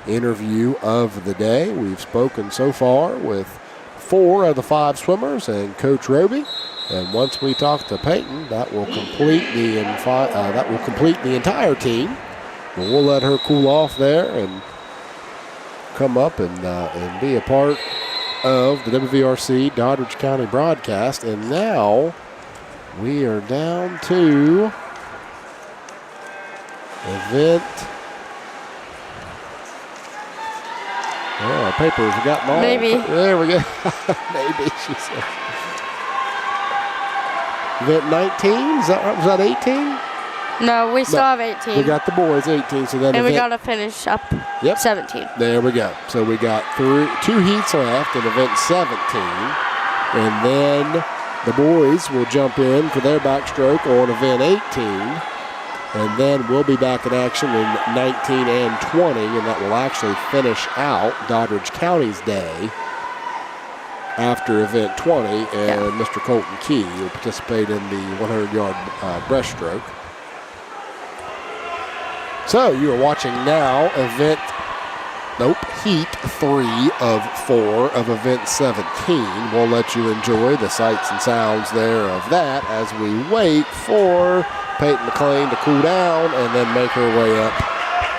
interview of the day. We've spoken so far with 4 of the 5 swimmers and Coach Roby, and once we talk to Peyton, that will complete the entire team. But we'll let her cool off there and come up and be a part of the WVRC Doddridge County broadcast. And now we are down to event. Oh, our papers have gotten all. Maybe. There we go. Maybe, she said. Event 19? Was that 18? No, we still have 18. We got the boys 18, so then and we got to finish up 17. There we go. So we got 2 heats left in event 17, and then the boys will jump in for their backstroke on event 18, and then we'll be back in action in 19 and 20, and that will actually finish out Doddridge County's day after event 20, and Mr. Colton Key will participate in the 100-yard breaststroke. So you are watching now heat 3 of 4 of event 17. We'll let you enjoy the sights and sounds there of that as we wait for Peyton McLean to cool down and then make her way up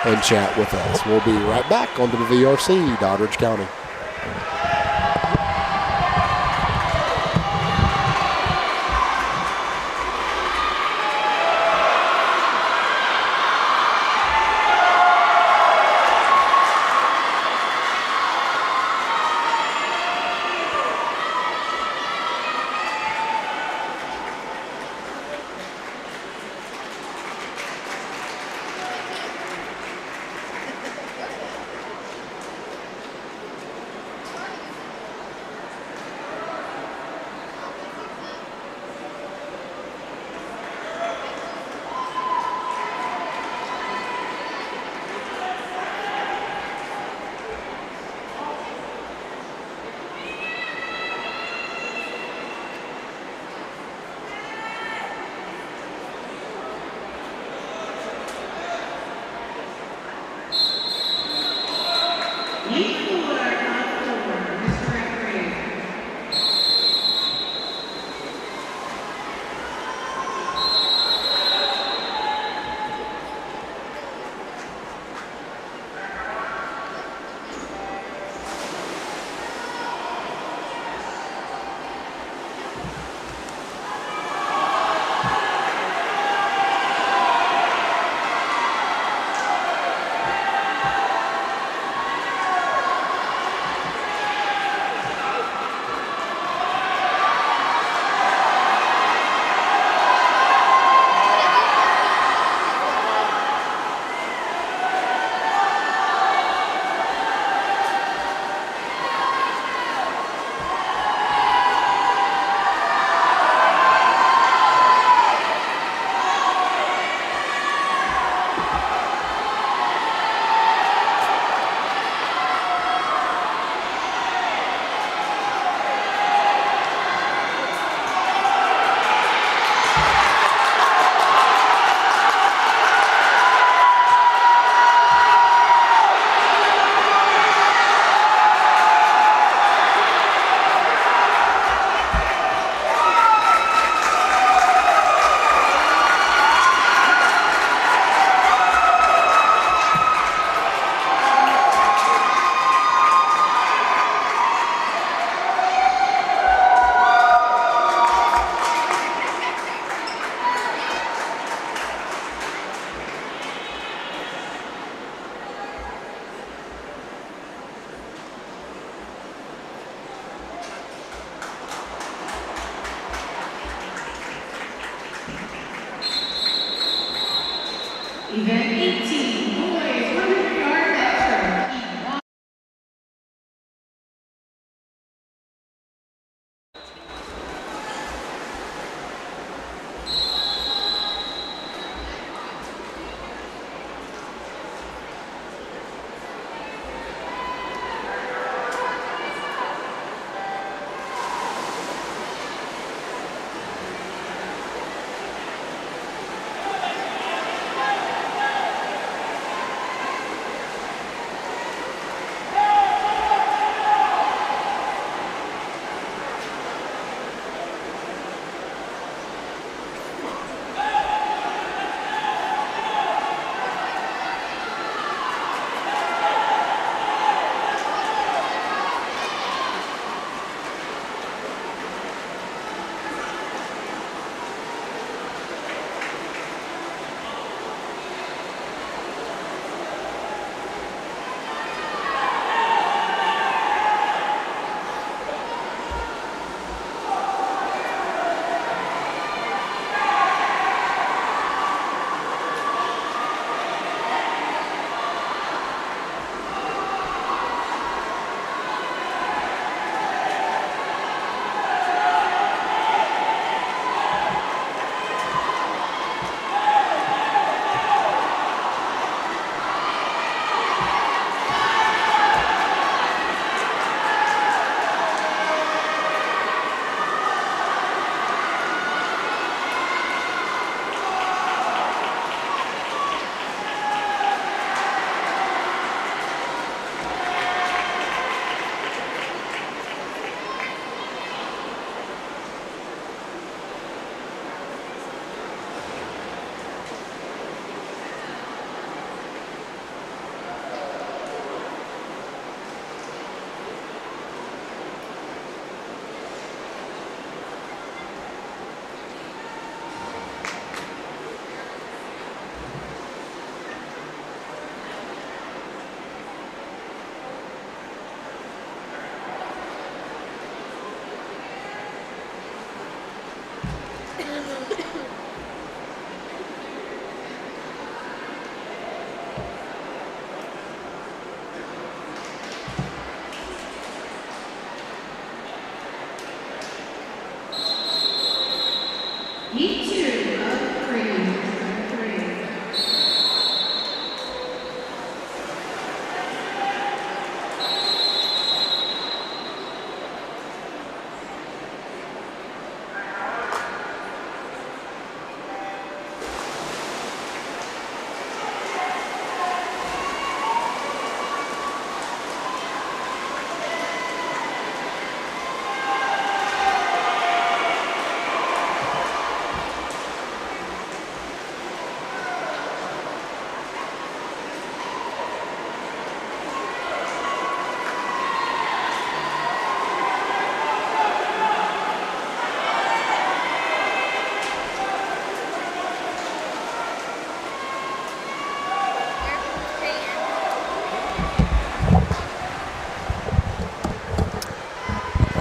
and chat with us. We'll be right back on the VRC Doddridge County.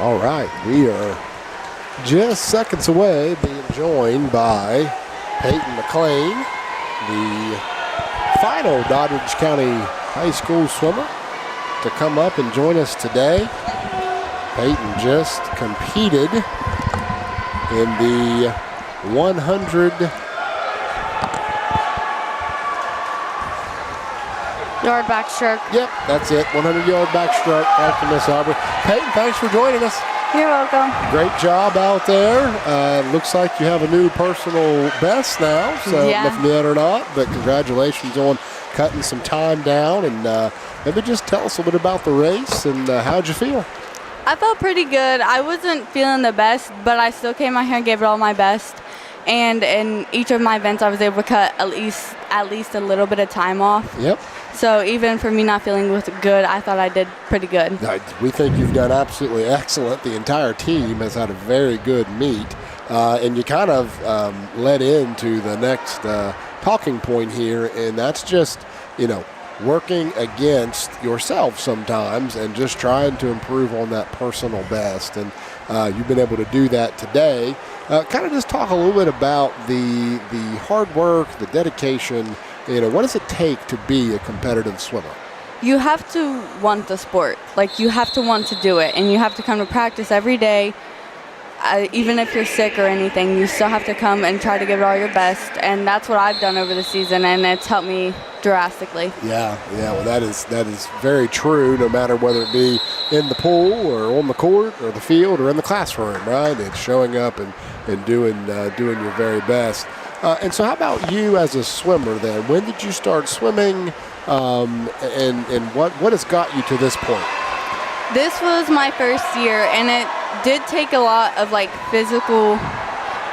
All right, we are just seconds away being joined by Peyton McLean, the final Doddridge County High School swimmer, to come up and join us today. Peyton just competed in the 100 yard backstroke. Yep, that's it. 100-yard backstroke. Thank you, Miss Aubrey. Peyton, thanks for joining us. You're welcome. Great job out there. Looks like you have a new personal best now, so if you did or not, but congratulations on cutting some time down. And maybe just tell us a little bit about the race and how'd you feel? I felt pretty good. I wasn't feeling the best, but I still came out here and gave it all my best. And in each of my events, I was able to cut at least a little bit of time off. Yep. So even for me not feeling good, I thought I did pretty good. We think you've done absolutely excellent. The entire team has had a very good meet. And you kind of led into the next talking point here, and that's just, working against yourself sometimes and just trying to improve on that personal best. And you've been able to do that today. Kind of just talk a little bit about the hard work, the dedication. What does it take to be a competitive swimmer? You have to want the sport. Like, you have to want to do it, and you have to come to practice every day. Even if you're sick or anything, you still have to come and try to give it all your best. And that's what I've done over the season, and it's helped me drastically. Yeah. Well, that is very true. No matter whether it be in the pool or on the court or the field or in the classroom, right? It's showing up and doing your very best. And so, how about you as a swimmer? Then, when did you start swimming? And what has got you to this point? This was my first year, and it did take a lot of physical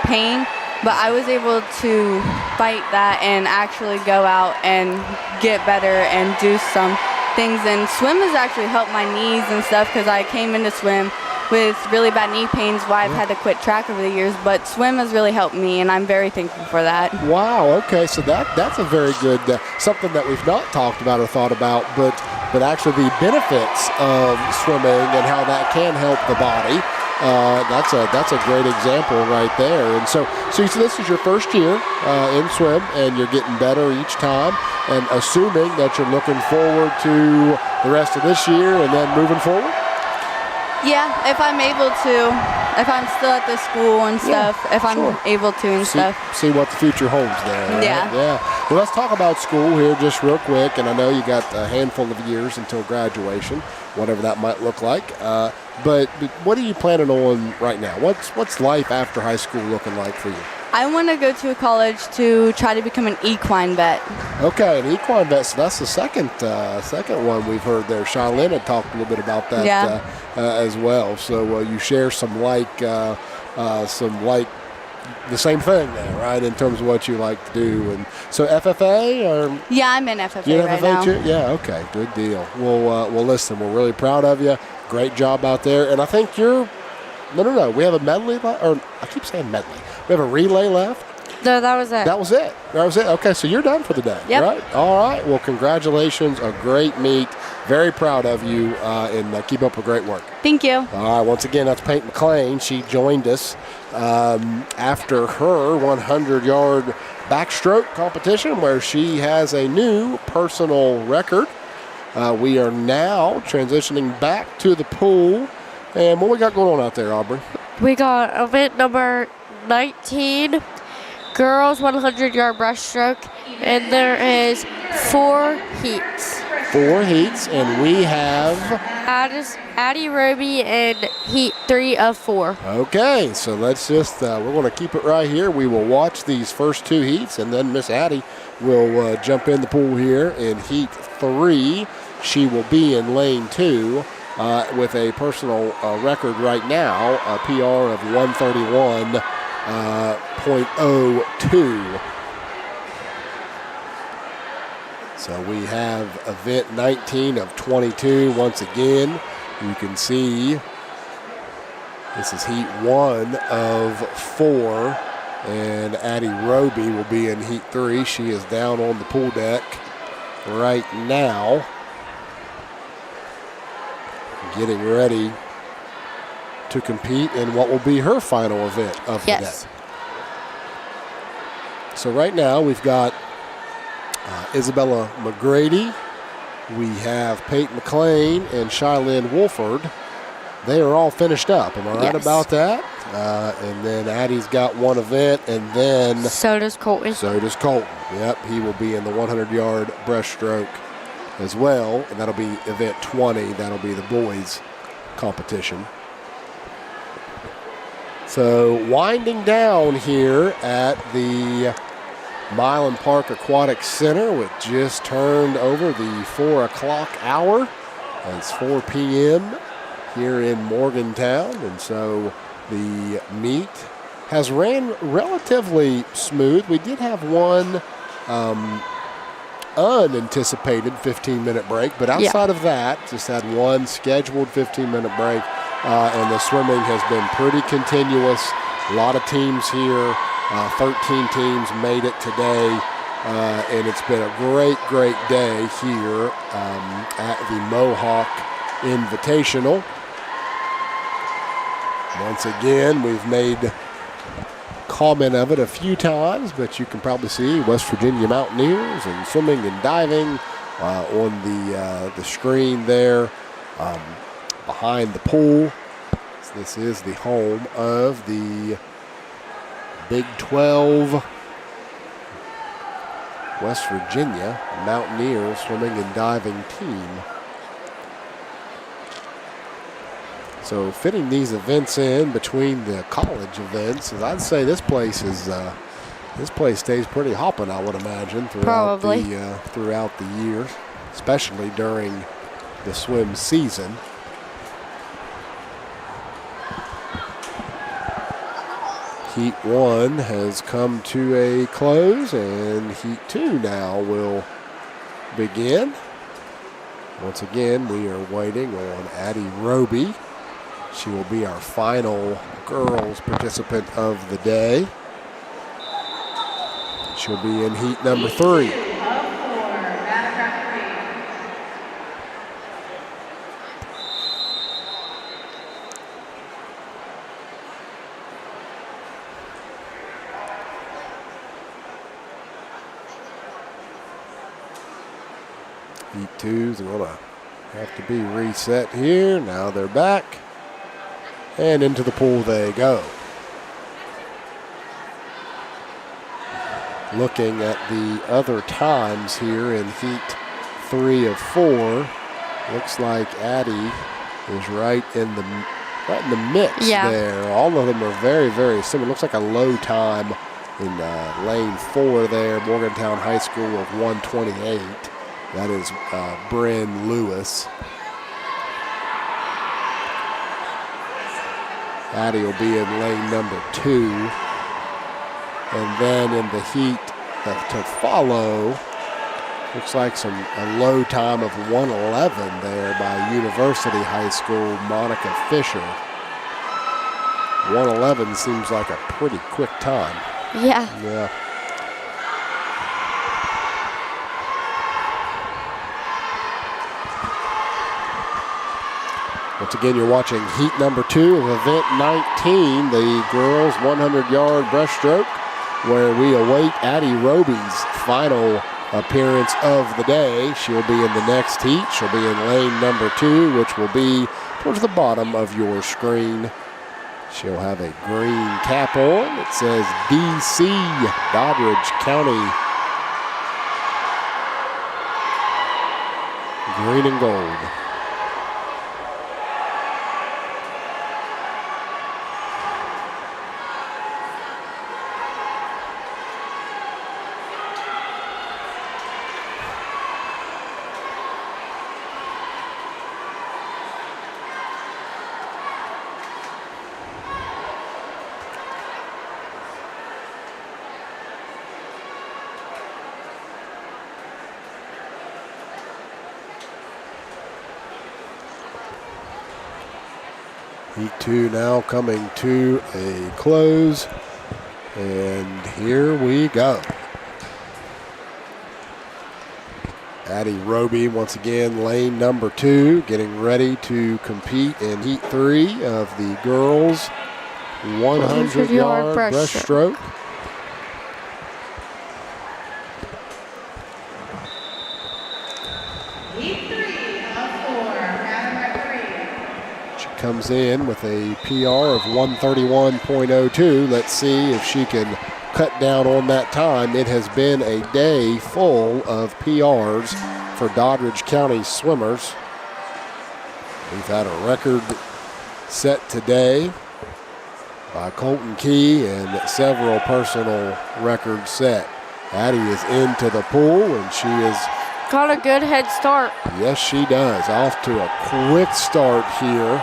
pain, but I was able to fight that and actually go out and get better and do some things. And swim has actually helped my knees and stuff, because I came into swim with really bad knee pains, why I've had to quit track over the years, but swim has really helped me, and I'm very thankful for that. Wow, okay, so that's a very good, something that we've not talked about or thought about, but actually the benefits of swimming and how that can help the body. That's a great example right there. And so this is your first year in swim, and you're getting better each time, and assuming that you're looking forward to the rest of this year and then moving forward? Yeah, if I'm able to, if I'm still at the school and stuff, if I'm able to and stuff. See what the future holds there. Right? Yeah. Well, let's talk about school here just real quick. And I know you got a handful of years until graduation, whatever that might look like. But what are you planning on right now? What's life after high school looking like for you? I want to go to a college to try to become an equine vet. Okay, an equine vet. So that's the second one we've heard there. Charlene had talked a little bit about that as well. So you share some the same thing there, right? In terms of what you like to do. And so FFA or? Yeah, I'm in FFA You're right FFA now. too? Yeah. Okay. Good deal. Well, listen, we're really proud of you. Great job out there, and I think you're. No. We have a medley left, or I keep saying medley. We have a relay left. No, that was it. That was it. Okay, so you're done for the day, right? All right. Well, congratulations. A great meet. Very proud of you, and keep up the great work. Thank you. All right. Once again, that's Peyton McLean. She joined us after her 100-yard backstroke competition, where she has a new personal record. We are now transitioning back to the pool. And what we got going on out there, Aubrey? We got event number 19, girls 100-yard breaststroke, and there is 4 heats. 4 heats, and we have Addie Roby in heat 3 of 4. Okay, so let's just we're going to keep it right here. We will watch these first 2 heats, and then Miss Addie will jump in the pool here in heat 3. She will be in lane 2. With a personal record right now, a PR of 131.02. So we have event 19 of 22. Once again, you can see this is heat 1 of 4. And Addie Roby will be in heat 3. She is down on the pool deck right now, getting ready to compete in what will be her final event of the day. So right now we've got Isabella McGrady, we have Peyton McLean, and Shylyn Wolford. They are all finished up. Am I right about that? And then Addie's got one event, and then so does Colton. Yep, he will be in the 100-yard breaststroke as well, and that'll be event 20. That'll be the boys' competition. So winding down here at the Milan Park Aquatic Center, which just turned over the 4 o'clock hour. It's 4 p.m. here in Morgantown, and so the meet has ran relatively smooth. We did have one unanticipated 15-minute break, but outside of that, just had one scheduled 15-minute break, and the swimming has been pretty continuous. A lot of teams here, 13 teams made it today, and it's been a great day here at the Mohawk Invitational. Once again, we've made comment of it a few times, but you can probably see West Virginia Mountaineers and swimming and diving on the screen there behind the pool. So this is the home of the Big 12 West Virginia Mountaineers swimming and diving team. So fitting these events in between the college events, I'd say this place stays pretty hopping, I would imagine, throughout the year, especially during the swim season. Heat 1 has come to a close, and Heat 2 now will begin. Once again, we are waiting on Addie Roby. She will be our final girls participant of the day. She'll be in heat number 3. Heat 2's going to have to be reset here. Now they're back. And into the pool they go. Looking at the other times here in heat 3 of 4, looks like Addie is right in the mix there. All of them are very similar. Looks like a low time in lane 4 there, Morgantown High School of 1:28. That is Bryn Lewis. Addie will be in lane number 2. And then in the heat to follow, looks like a low time of 1:11 there by University High School, Monica Fisher. 1:11 seems like a pretty quick time. Yeah. Once again, you're watching heat number 2 of event 19, the girls 100-yard breaststroke, where we await Addie Roby's final appearance of the day. She'll be in the next heat. She'll be in lane number 2, which will be towards the bottom of your screen. She'll have a green cap on. It says DC, Doddridge County. Green and gold. Heat 2 now coming to a close, and here we go. Addie Roby, once again, lane number 2, getting ready to compete in heat 3 of the girls' 100-yard breaststroke. Heat 3 of 4, Madam Referee. She comes in with a PR of 131.02. Let's see if she can cut down on that time. It has been a day full of PRs for Doddridge County swimmers. We've had a record set today by Colton Key and several personal records set. Addie is into the pool, and she is got a good head start. Yes, she does. Off to a quick start here.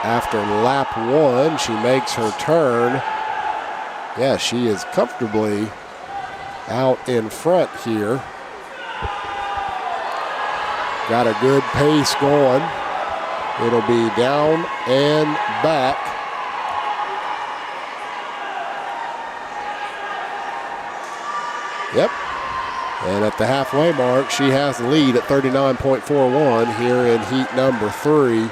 After lap 1, she makes her turn. Yeah, she is comfortably out in front here. Got a good pace going. It'll be down and back. Yep. And at the halfway mark, she has the lead at 39.41 here in heat number 3.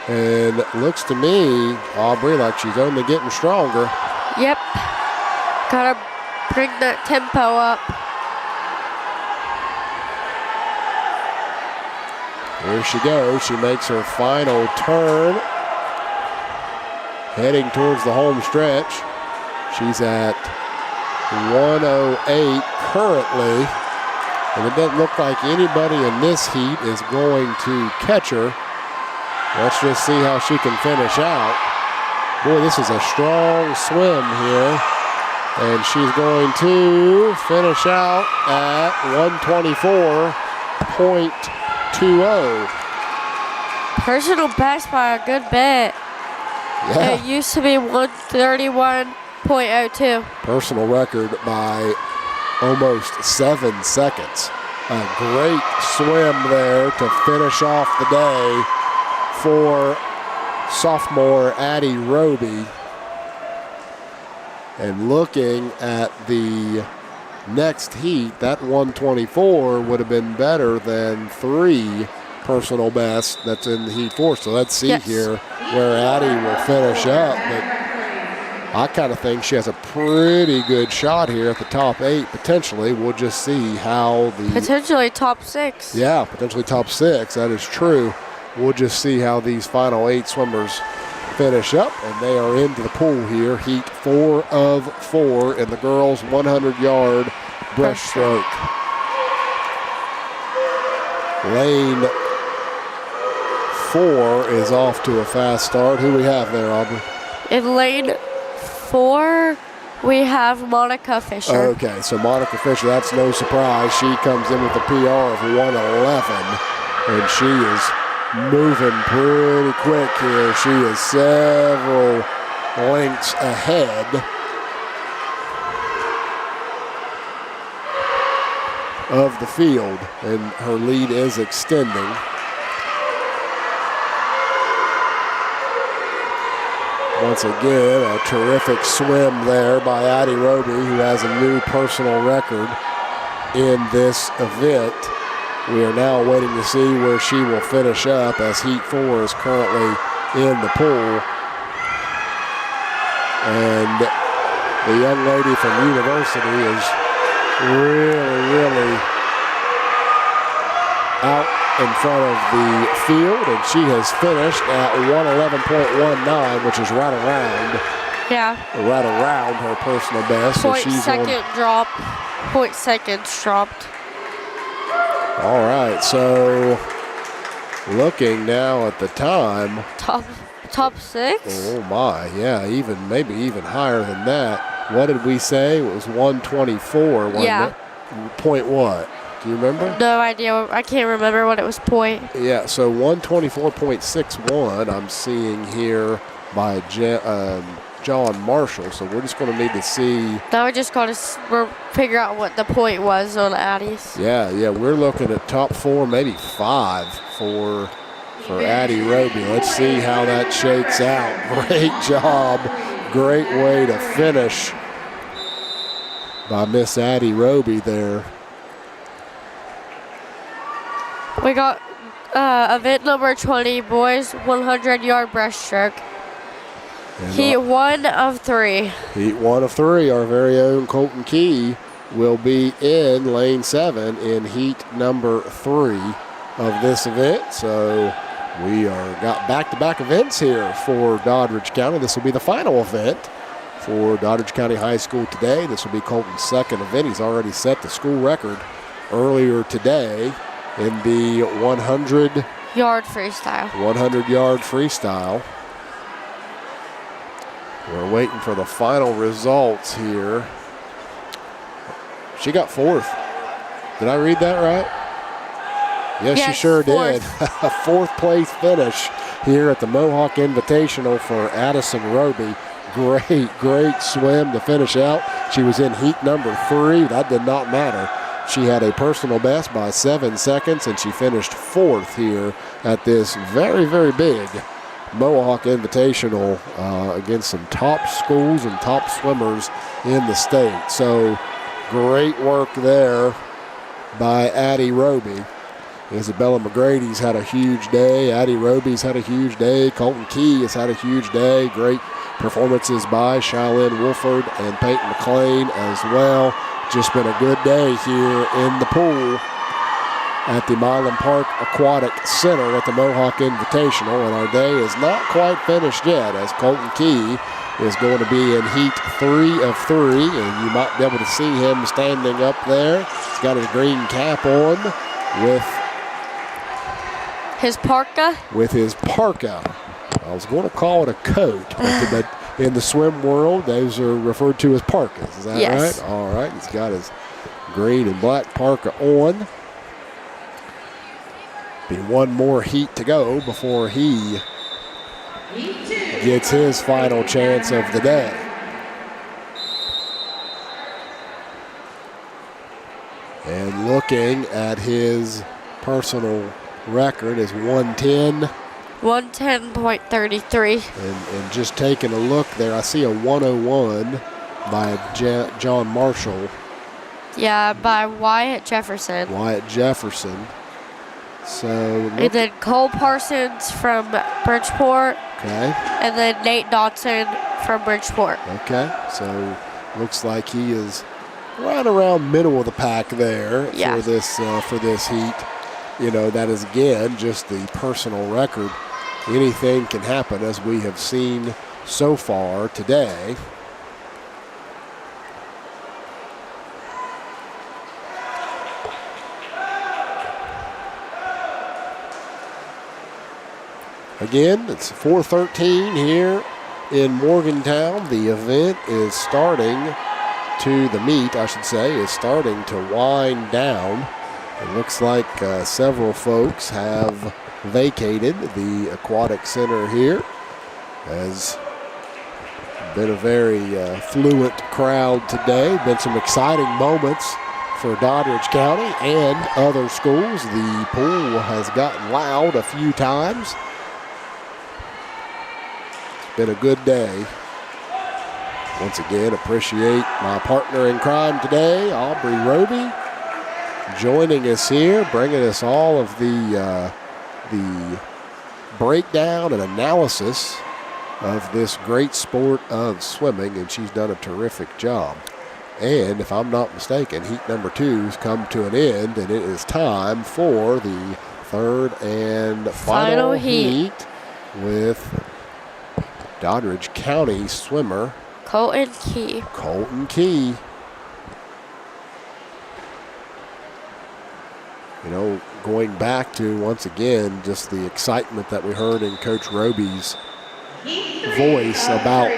And looks to me, Aubrey, like she's only getting stronger. Yep. Gotta bring that tempo up. Here she goes. She makes her final turn. Heading towards the home stretch. She's at 108 currently. And it doesn't look like anybody in this heat is going to catch her. Let's just see how she can finish out. Boy, this is a strong swim here. And she's going to finish out at 124.20. Personal best by a good bit. Yeah. It used to be 131.02. Personal record by almost 7 seconds. A great swim there to finish off the day for sophomore Addie Roby. And looking at the next heat, that 124 would have been better than 3 personal best that's in the heat 4. So let's see here where Addie will finish up. But I kind of think she has a pretty good shot here at the top 8, potentially. We'll just see how the... Potentially top 6. Yeah, potentially top 6. That is true. We'll just see how these final 8 swimmers finish up, and they are into the pool here. Heat 4 of 4 in the girls' 100-yard breaststroke. Lane 4 is off to a fast start. Who we have there, Aubrey? In lane 4, we have Monica Fisher. Okay, so Monica Fisher, that's no surprise. She comes in with a PR of 111, and she is moving pretty quick here. She is several lengths ahead. Of the field, and her lead is extending. Once again, a terrific swim there by Addie Roby, who has a new personal record in this event. We are now waiting to see where she will finish up, as Heat 4 is currently in the pool. And the young lady from University is really out in front of the field, and she has finished at 111.19, which is right around her personal best. So she's dropped. 0.2 seconds dropped. All right, so looking now at the time. Top 6? Oh my, yeah, maybe even higher than that. What did we say? It was 124, wasn't it? Point what? Do you remember? No idea. I can't remember what it was point. Yeah, so 124.61 I'm seeing here by John Marshall. So we're just going to need to see. Now we just got to figure out what the point was on Addie's. Yeah, we're looking at top 4, maybe 5 for Addie Roby. Let's see how that shakes out. Great job. Great way to finish by Miss Addie Roby there. We got event number 20, boys 100-yard breaststroke. Heat 1 of 3. Heat 1 of 3. Our very own Colton Key will be in lane 7 in heat number 3 of this event. So we got back-to-back events here for Doddridge County. This will be the final event for Doddridge County High School today. This will be Colton's second event. He's already set the school record earlier today in the 100-yard freestyle. 100-yard freestyle. We're waiting for the final results here. She got 4th. Did I read that right? Yes, she sure did. A 4th place finish here at the Mohawk Invitational for Addison Roby. Great swim to finish out. She was in heat number 3. That did not matter. She had a personal best by 7 seconds, and she finished 4th here at this very, very big Mohawk Invitational against some top schools and top swimmers in the state. So great work there by Addie Roby. Isabella McGrady's had a huge day. Addie Roby's had a huge day. Colton Key has had a huge day. Great performances by Shylin Wolford and Peyton McLean as well. Just been a good day here in the pool at the Milan Park Aquatic Center at the Mohawk Invitational, and our day is not quite finished yet, as Colton Key is going to be in heat 3 of 3, and you might be able to see him standing up there. He's got his green cap on with his parka. I was going to call it a coat, but in the swim world, those are referred to as parkas. Is that right? All right. He's got his green and black parka on. Be one more heat to go before he gets his final chance of the day. And looking at his personal record is 110. 110.33. And just taking a look there, I see a 101 by John Marshall. Yeah, by Wyatt Jefferson. So, and then Cole Parsons from Bridgeport. Okay. And then Nate Dodson from Bridgeport. Okay, so looks like he is right around middle of the pack there for this heat. You know, that is again just the personal record. Anything can happen, as we have seen so far today. Again, it's 4:13 here in Morgantown. The event is starting the meet, is starting to wind down. It looks like several folks have vacated the aquatic center here. Has been a very fluent crowd today. Been some exciting moments for Doddridge County and other schools. The pool has gotten loud a few times. Been a good day. Once again, appreciate my partner in crime today, Aubrey Roby, joining us here, bringing us all of the breakdown and analysis of this great sport of swimming, and she's done a terrific job. And if I'm not mistaken, heat number 2 has come to an end, and it is time for the third and final heat with Doddridge County swimmer Colton Key. You know, going back to, once again, just the excitement that we heard in Coach Roby's voice about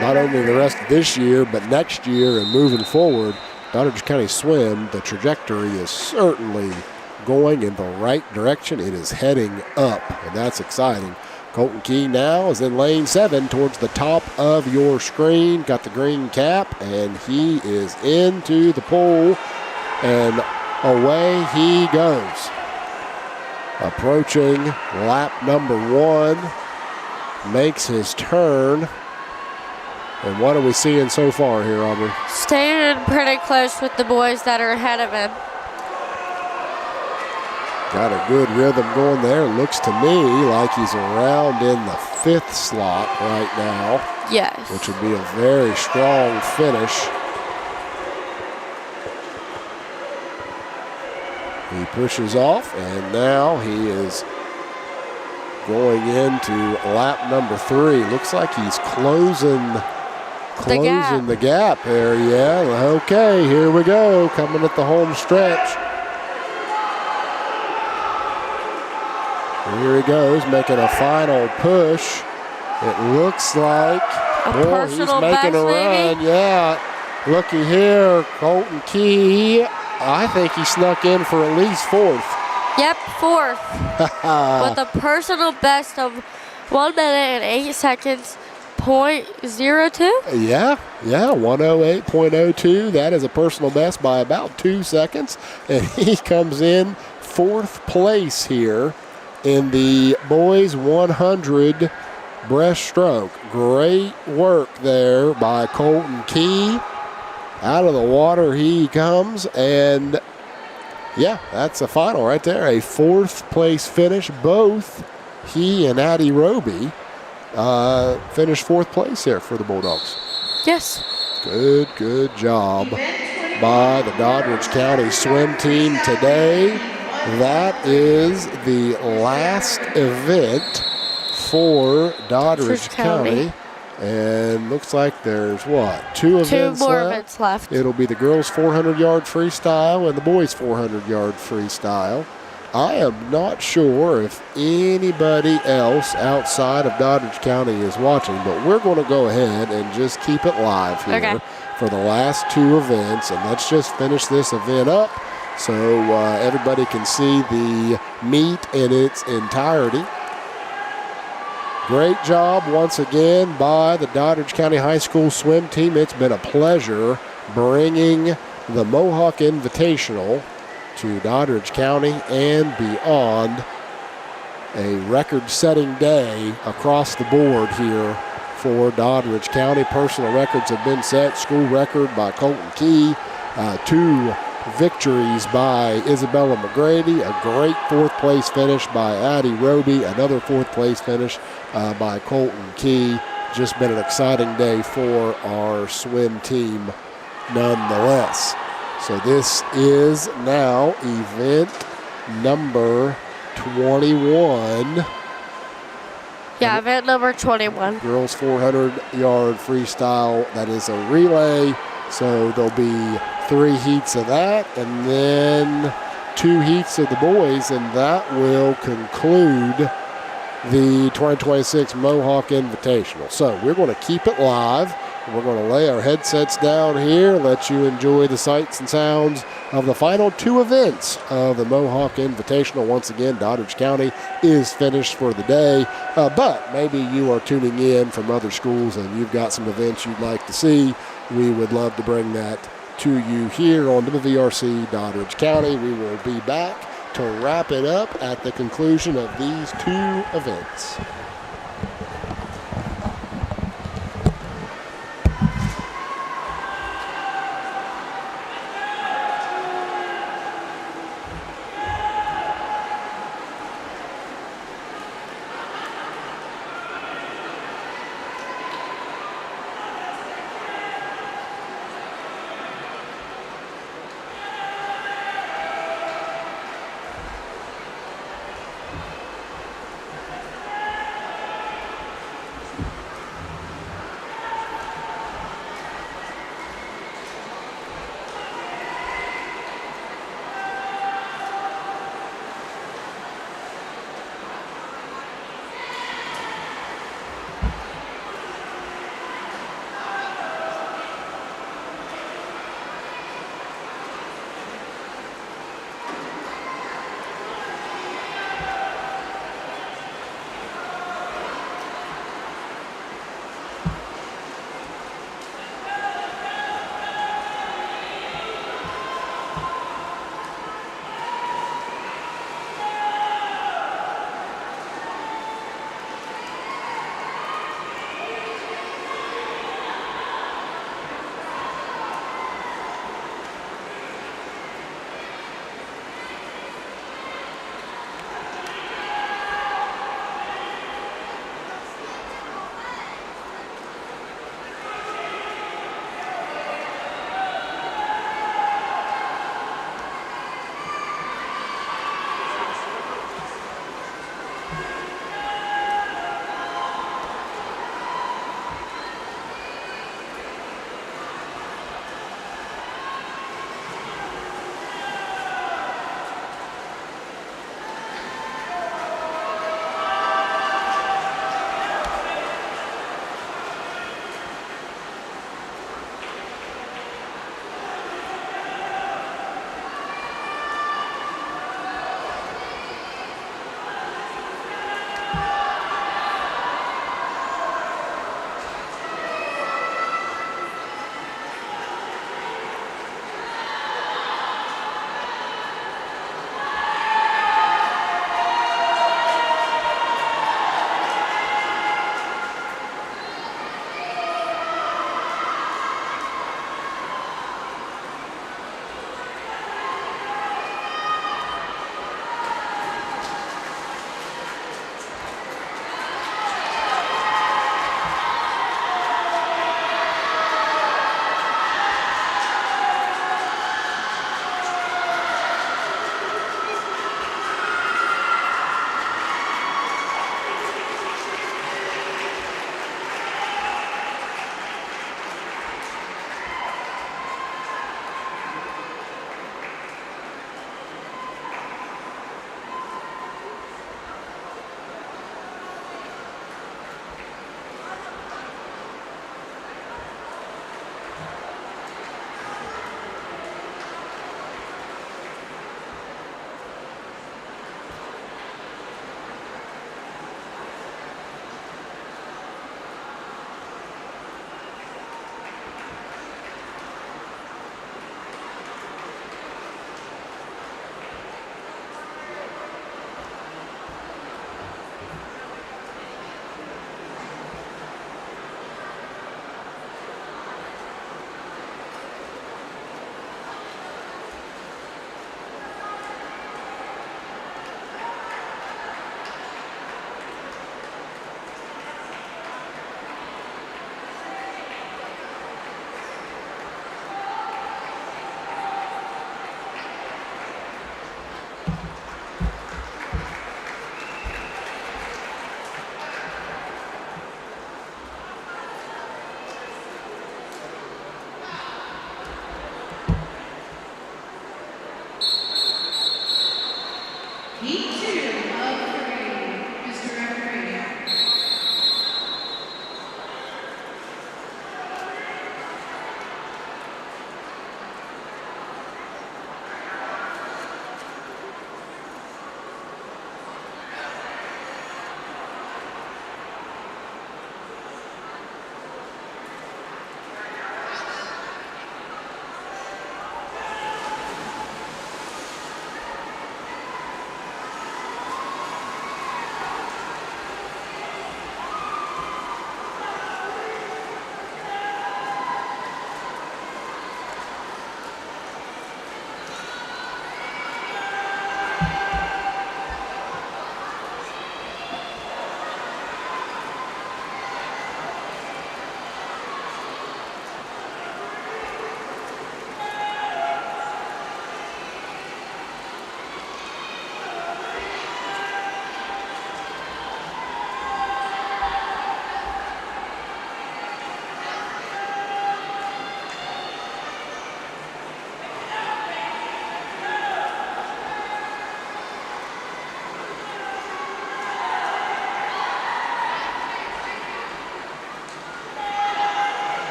not only the rest of this year, but next year and moving forward. Doddridge County Swim, the trajectory is certainly going in the right direction. It is heading up, and that's exciting. Colton Key now is in lane 7 towards the top of your screen. Got the green cap, and he is into the pool, and away he goes. Approaching lap number 1, makes his turn. And what are we seeing so far here, Aubrey? Staying pretty close with the boys that are ahead of him. Got a good rhythm going there. Looks to me like he's around in the 5th slot right now. Yes. Which would be a very strong finish. He pushes off, and now he is going into lap number 3. Looks like he's closing the gap there. Yeah, okay, here we go. Coming at the home stretch. Here he goes, making a final push. It looks like he's making a run. maybe? Yeah, looky here, Colton Key. I think he snuck in for at least 4th. Yep, 4th. With a personal best of 1 minute and 8 seconds, .02. Yeah, 108.02. That is a personal best by about 2 seconds. And he comes in 4th place here in the boys 100 breaststroke. Great work there by Colton Key. Out of the water he comes, and yeah, that's a final right there. A 4th place finish. Both he and Addie Roby finished 4th place here for the Bulldogs. Yes. Good job by the Doddridge County swim team today. That is the last event for Doddridge County. And looks like there's 2 events more left. events left. It'll be the girls 400-yard freestyle and the boys 400-yard freestyle. I am not sure if anybody else outside of Doddridge County is watching, but we're going to go ahead and just keep it live here for the last 2 events. And let's just finish this event up so everybody can see the meet in its entirety. Great job once again by the Doddridge County High School swim team. It's been a pleasure bringing the Mohawk Invitational to Doddridge County and beyond. A record-setting day across the board here for Doddridge County. Personal records have been set. School record by Colton Key. 2 victories by Isabella McGrady. A great 4th place finish by Addie Roby. Another 4th place finish by Colton Key. Just been an exciting day for our swim team nonetheless. So this is now event number 21. Yeah, event number 21. Girls 400-yard freestyle. That is a relay. So there'll be 3 heats of that and then 2 heats of the boys, and that will conclude the 2026 Mohawk Invitational. So we're going to keep it live. We're going to lay our headsets down here, let you enjoy the sights and sounds of the final 2 events of the Mohawk Invitational. Once again, Doddridge County is finished for the day, but maybe you are tuning in from other schools and you've got some events you'd like to see. We would love to bring that to you here on WVRC Doddridge County. We will be back to wrap it up at the conclusion of these 2 events.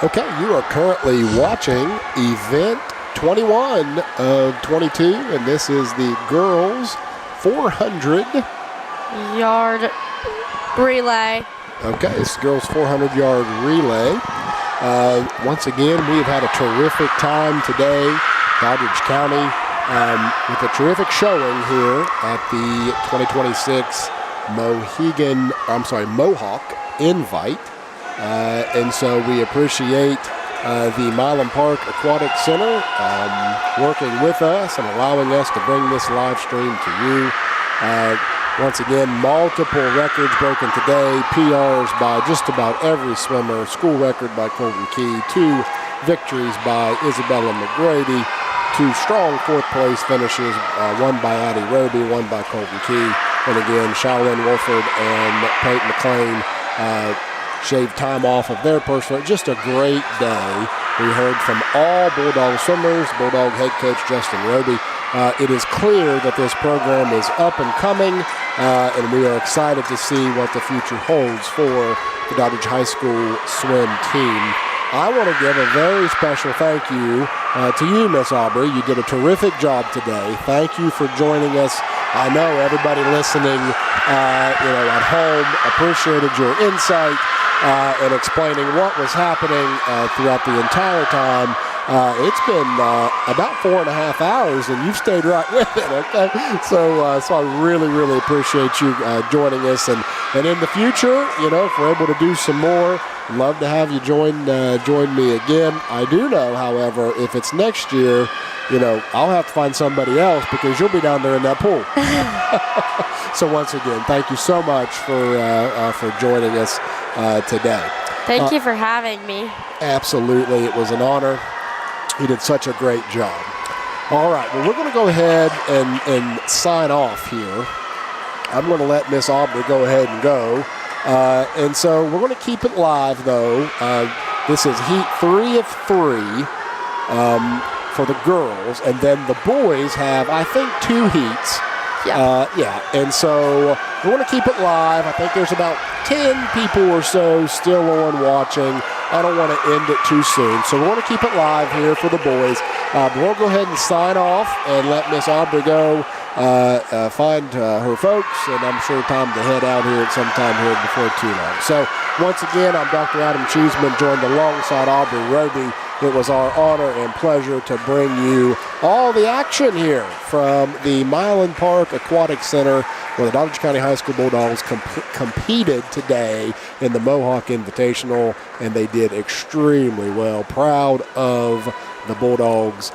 Okay, you are currently watching event 21 of 22, and this is the girls 400-yard relay. Okay, this is girls 400-yard relay. Once again, we've had a terrific time today, Doddridge County, with a terrific showing here at the 2026 Mohawk Invite. And so we appreciate the Milan Park Aquatic Center working with us and allowing us to bring this live stream to you. Once again, multiple records broken today, PRs by just about every swimmer, school record by Colton Key, 2 victories by Isabella McGrady, 2 strong fourth-place finishes, one by Addie Roby, one by Colton Key, and again, Shaolin Wolford and Peyton McLean shaved time off of their personal. Just a great day. We heard from all Bulldog swimmers, Bulldog head coach Justin Roby. It is clear that this program is up and coming, and we are excited to see what the future holds for the Doddridge High School swim team. I want to give a very special thank you to you, Miss Aubrey. You did a terrific job today. Thank you for joining us. I know everybody listening at home appreciated your insight and explaining what was happening throughout the entire time. It's been about 4.5 hours, and you've stayed right with it. Okay, so I really, really appreciate you joining us, and in the future, if we're able to do some more, I'd love to have you join me again. I do know, however, if it's next year, I'll have to find somebody else because you'll be down there in that pool. So once again, thank you so much for joining us today. Thank you for having me. Absolutely, it was an honor. You did such a great job. All right, well, we're going to go ahead and sign off here. I'm going to let Miss Aubrey go ahead and go. And so we're going to keep it live, though. This is heat 3 of 3 for the girls, and then the boys have, I think, 2 heats. Yeah. And so we want to keep it live. I think there's about 10 people or so still on watching. I don't want to end it too soon. So we want to keep it live here for the boys. But we'll go ahead and sign off and let Miss Aubrey go find her folks. And I'm sure time to head out here at some time here before too long. So once again, I'm Dr. Adam Cheeseman, joined alongside Aubrey Roby. It was our honor and pleasure to bring you all the action here from the Milan Park Aquatic Center, where the Doddridge County High School Bulldogs competed today in the Mohawk Invitational, and they did extremely well. Proud of the Bulldogs.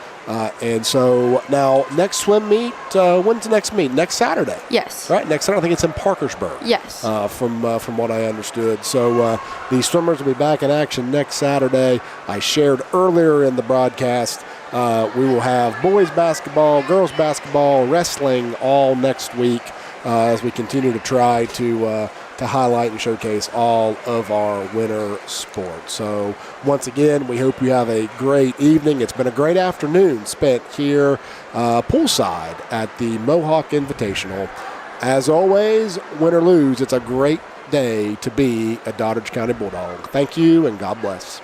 And so now next swim meet, when's the next meet? Next Saturday? Yes. Right, next Saturday. I think it's in Parkersburg. Yes. From what I understood. So these swimmers will be back in action next Saturday. I shared earlier in the broadcast, we will have boys basketball, girls basketball, wrestling all next week as we continue to try to highlight and showcase all of our winter sports. So once again, we hope you have a great evening. It's been a great afternoon spent here poolside at the Mohawk Invitational. As always, win or lose, it's a great day to be a Doddridge County Bulldog. Thank you, and God bless.